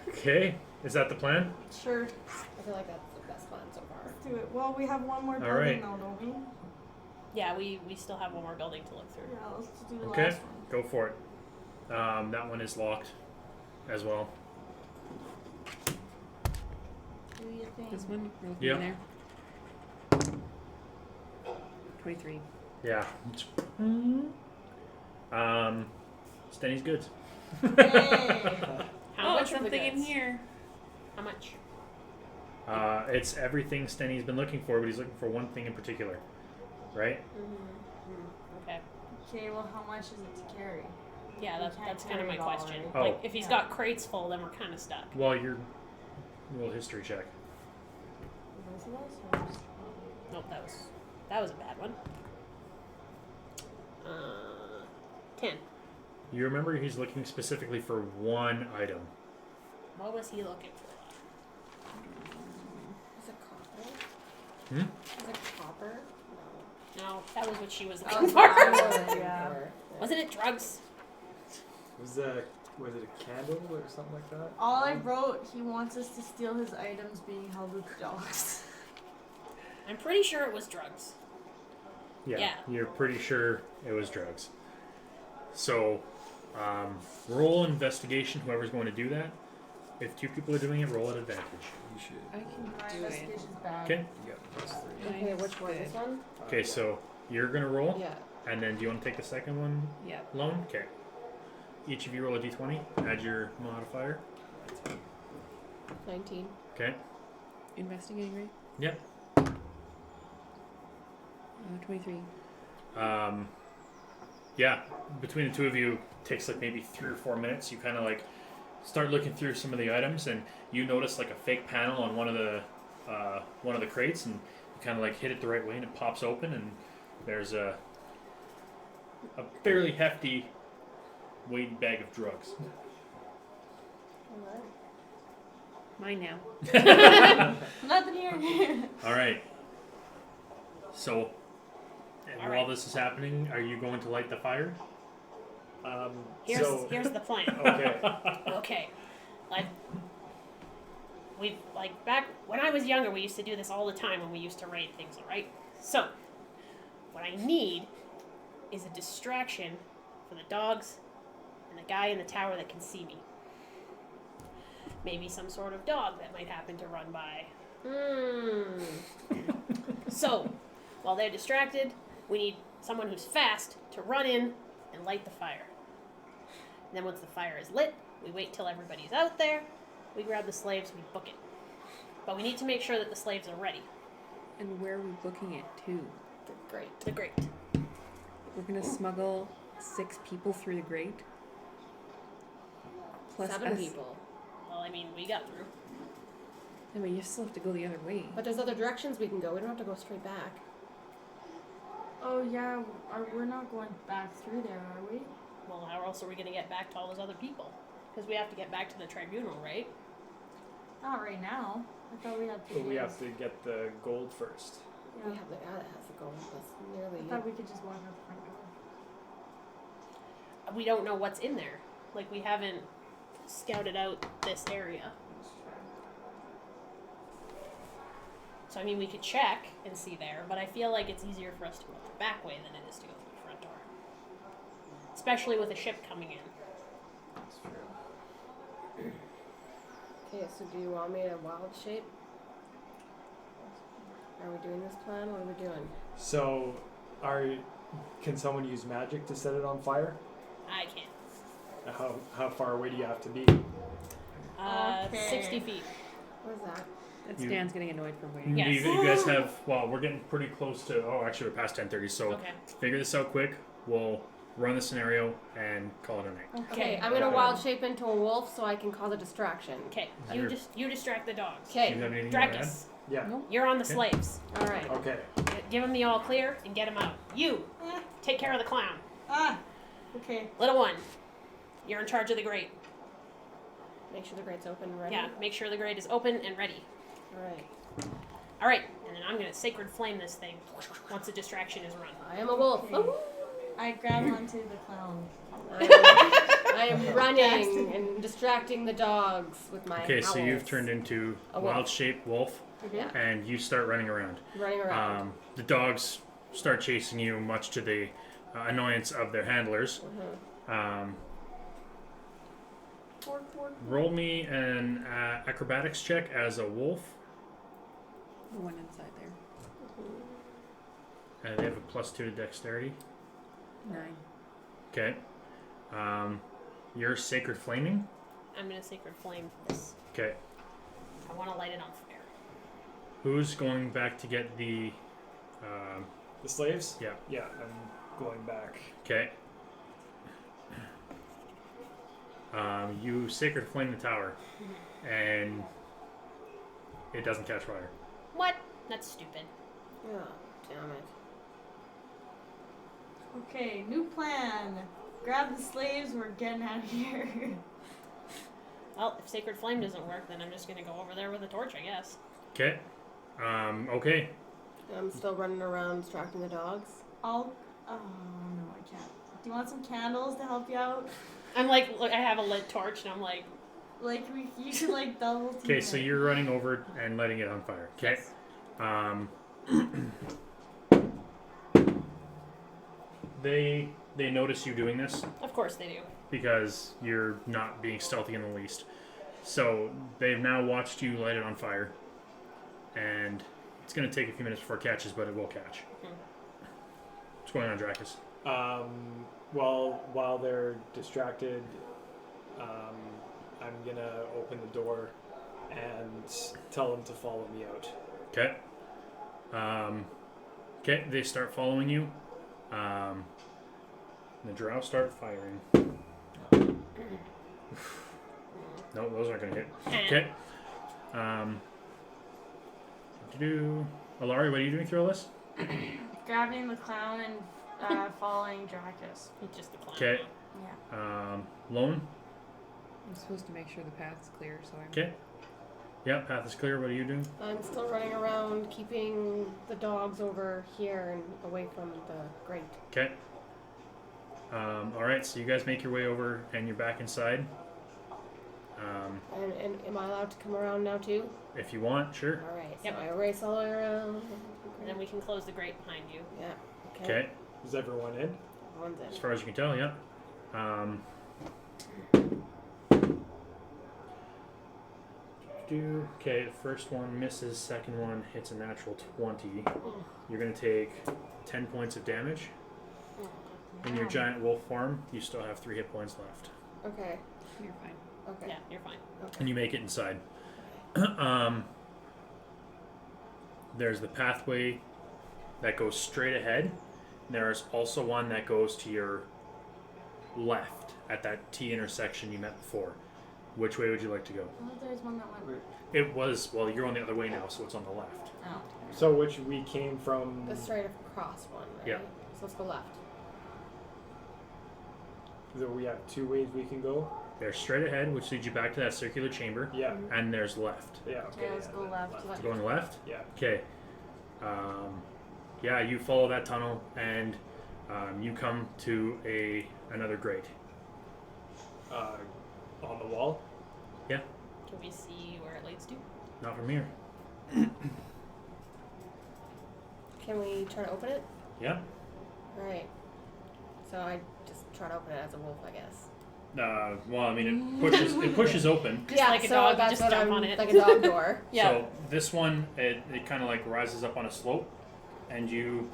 Okay, is that the plan? Sure. I feel like that's the best plan so far. Let's do it. Well, we have one more building right. now, don't we? Yeah, we still have one more building to look through. Yeah, let's do the Okay, last one. go for it. That one is locked as well. Do your thing. This one? Roll Yep. in there. 23. Yeah. Stenny's good. Hey. How much of the something in goods? here. How much? It's everything Stenny's been looking for, but he's looking for one thing in particular, right? Okay. Okay, well, how much is it to carry? Yeah, We that's can't kind of carry my it all, question. right? Oh. Like, if he's Yeah. got crates full, then we're kind of stuck. Well, your roll history check. Nope, that was a bad one. 10. You remember he's looking specifically for one item. What was he looking for? Is it copper? Hmm? Is it copper? No, that was what she was Oh, looking that's what for. I was looking Yeah. for. Wasn't it drugs? Was it a candle or something like that? All I wrote, he wants us to steal his items being held with dogs. I'm pretty sure it was drugs. Yeah. You're pretty sure it was drugs. So, roll investigation, whoever's going to do that. If 2 people are doing it, roll at advantage. You should. I can My do it. investigation's bad. Okay. You got +3. Okay, which one? This one? Okay, so you're going to roll, Yeah. and then do you want to take the second one, Yep. Lone? Okay. Each of you roll a d20, add your modifier. 19. Okay. Investigating, right? Yep. 23. Yeah, between the two of you, it takes like maybe 3 or 4 minutes. You kind of like start looking through some of the items, and you notice like a fake panel on one of the crates, and you kind of like hit it the right way, and it pops open, and there's a fairly hefty weighted bag of drugs. Mine now. Nothing here. All right. So, and All while right. this is happening, are you going to light the fire? Here's the plan. Okay. Okay. Like back when I was younger, we used to do this all the time when we used to raid things, alright? So, what I need is a distraction for the dogs and the guy in the tower that can see me. Maybe some sort of dog that might happen to run by. So, while they're distracted, we need someone who's fast to run in and light the fire. And then once the fire is lit, we wait till everybody's out there, we grab the slaves, we book it. But we need to make sure that the slaves are ready. And where are we booking it to? Great. The grate. We're gonna smuggle 6 people through the grate. Plus 7 us. people. Well, I mean, we got through. I mean, you still have to go the other way. But there's other directions we can go. We don't have to go straight back. Oh yeah, we're not going back through there, are we? Well, how else are we going to get back to all those other people? Because we have to get back to the tribunal, right? Not right now. I thought we had 3 But we days. have to get the gold first. Yeah. We have the guy that has to go. That's nearly. I thought we could just walk out the front door. We don't know what's in there. Like, we haven't scouted out this area. So, I mean, we could check and see there, but I feel like it's easier for us to go the back way than it is to go through the front door. Especially with a ship coming in. That's true. Okay, so do you want me to wild shape? Are we doing this plan? What are we doing? So, can someone use magic to set it on fire? I can't. How far away do you have to be? Okay. 60 feet. What is that? That You- Stan's getting annoyed from waiting. Yes. You guys have, well, we're getting pretty close to, actually we're past 10:30, so Okay. figure this out quick. We'll run the scenario and call it a night. Okay, I'm gonna wild shape into a wolf so I can cause a distraction. Okay. Sure. You distract the dogs. Do you Okay. have anything you want to add? Dracus, Yeah. you're on the Okay. slaves. All right. Okay. Give them the all clear and get them out. You, take care of the clown. Ah! Okay. Little one, you're in charge of the grate. Make sure the grate's open and ready. Yeah, make sure the grate is open and ready. All right. All right, and then I'm gonna sacred flame this thing once the distraction is run. I am a wolf. Okay. Ooh. I grab onto the clown. I am running and distracting the dogs with my Okay, so you've howls. turned into A wolf. wild shape wolf, Yeah. and you start running around. Running around. The dogs start chasing you, much to the annoyance of their handlers. Roll me an acrobatics check as a wolf The one inside there. They have a +2 to dexterity. 9. Okay. You're Sacred Flaming. I'm gonna Sacred Flame this. Okay. I want to light it on fire. Who's going back to get the? The slaves? Yeah. Yeah, I'm going back. Okay. You Sacred Flame the tower, and it doesn't catch fire. What? That's stupid. Oh, damn it. Okay, new plan. Grab the slaves. We're getting out of here. Well, if Sacred Flame doesn't work, then I'm just gonna go over there with a torch, I guess. Okay. Okay. I'm still running around distracting the dogs. Oh no, I can't. Do you want some candles to help you out? I'm like, look, I have a lit torch, and I'm like, Like you should like double team. Okay, so it. you're running over and letting it on fire. Okay. They notice you doing this of course they do. because you're not being stealthy in the least. So they've now watched you light it on fire, and it's going to take a few minutes before it catches, but it will catch. What's going on, Dracus? While they're distracted, I'm gonna open the door and tell them to follow me out. Okay. Okay, they start following you. The drow start firing. No, those aren't going to hit. Okay. Alari, what are you doing through all this? Grabbing the clown and following Dracus. It's just the clown. Okay. Yeah. Lone? I'm supposed to make sure the path's clear, so I'm... Okay. Yeah, path is clear. What are you doing? I'm still running around, keeping the dogs over here and away from the grate. Okay. Alright, so you guys make your way over and you're back inside. And am I allowed to come around now too? If you want, sure. Alright, so Yep. I race all the way around. And then we can close the grate behind you. Yeah. Okay. Is everyone in? One's in. As far as you can tell, yeah. Okay, the first one misses, second one hits a natural 20. You're going to take 10 points of damage. In your giant wolf form, you still have 3 hit points left. Okay. You're fine. Okay. Yeah, you're fine. And you make it inside. There's the pathway that goes straight ahead. There's also one that goes to your left at that T intersection you met before. Which way would you like to go? Oh, there's one that went. It was, well, you're on the other way now, so it's on the left. Oh. So which we came from? The straight across one, right? Yeah. So let's go left. So we have 2 ways we can go. There's straight ahead, which leads you back to that circular chamber, Yeah. and there's left. Yeah. Okay. let's go then left. Going left? Yeah. Okay. Yeah, you follow that tunnel, and you come to another grate. On the wall. Yeah, Can we see where it leads to? not from here. Can we try to open it? Yeah. Alright. So I just try to open it as a wolf, I guess. Well, I mean, it pushes open. Just like a dog, that's just what jump I'm, on it. like a dog door. Yeah. So this one, it kind of like rises up on a slope, and you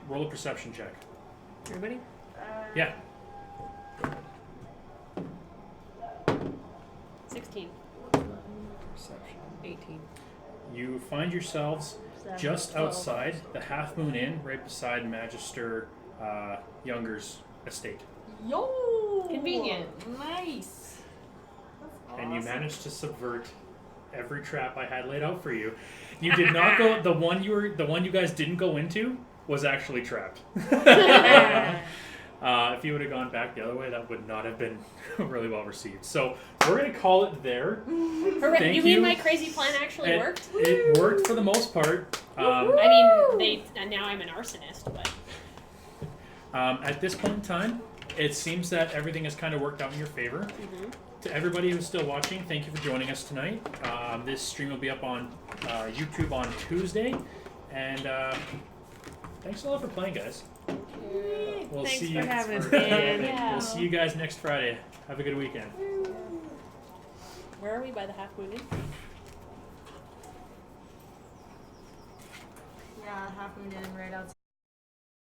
roll a perception check. Everybody? Yeah. 16. Perception. 18. You find yourselves just outside the Half Moon Inn, right beside Magister Younger's estate. Yo! Convenient. Nice. That's And you awesome. managed to subvert every trap I had laid out for you. You did not go. The one you guys didn't go into was actually trapped. If you would have gone back the other way, that would not have been really well received. So we're gonna call it there. Hooray. Thank You mean you. my crazy plan actually worked? It worked for the most part. I mean, and now I'm an arsonist, but At this point in time, it seems that everything has kind of worked out in your favor. To everybody who's still watching, thank you for joining us tonight. This stream will be up on YouTube on Tuesday, and thanks a lot for playing, guys. We'll Thanks see for you. having us, man. Yeah. We'll see you guys next Friday. Have a good weekend. where are we by the Half Moon Inn? Half Moon Inn right outside.